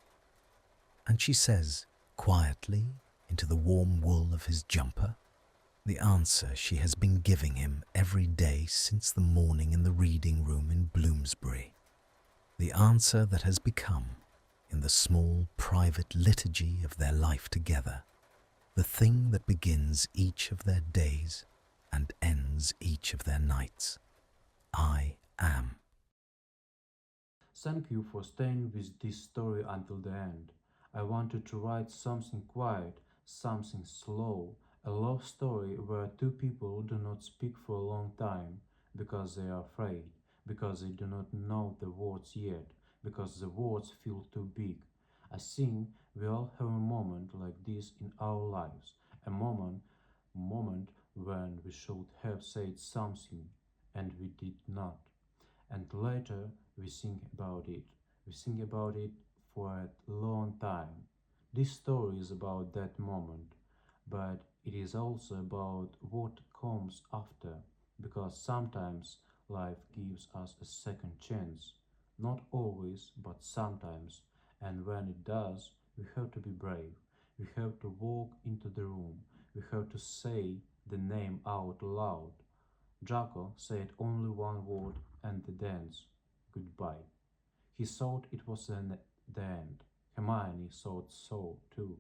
And she says quietly into the warm wool of his jumper the answer she has been giving him every day since the morning in the reading room in Bloomsbury, the answer that has become, in the small private liturgy of their life together, the thing that begins each of their days and ends each of their nights. I am. Thank you for staying with this story until the end. I wanted to write something quiet, something slow, a love story where two people do not speak for a long time because they are afraid, because they do not know the words yet, because the words feel too big. I think we all have a moment like this in our lives, a moment when we should have said something and we did not. And later we think about it. We think about it for a long time. This story is about that moment, but it is also about what comes after, because sometimes life gives us a second chance. Not always, but sometimes, and when it does, we have to be brave. We have to walk into the room. We have to say the name out loud. Draco said only one word and the dance, goodbye. He thought it was the end. Hermione thought so too.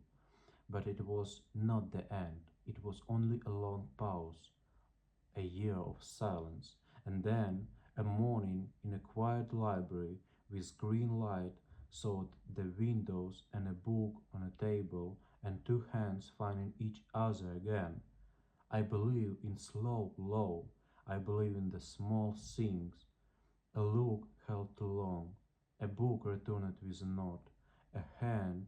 But it was not the end. It was only a long pause, a year of silence, and then a morning in a quiet library with green light through the windows and a book on a table and two hands finding each other again. I believe in slow love. I believe in the small things. A look held too long, a book returned with a note, a hand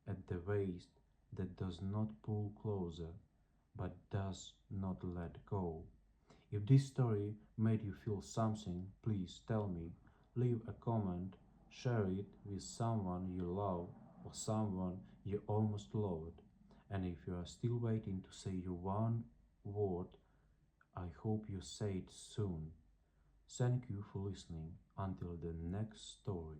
at the waist that does not pull closer, but does not let go. If this story made you feel something, please tell me. Leave a comment, share it with someone you love or someone you almost loved. And if you are still waiting to say your one word, I hope you say it soon. Thank you for listening. Until the next story.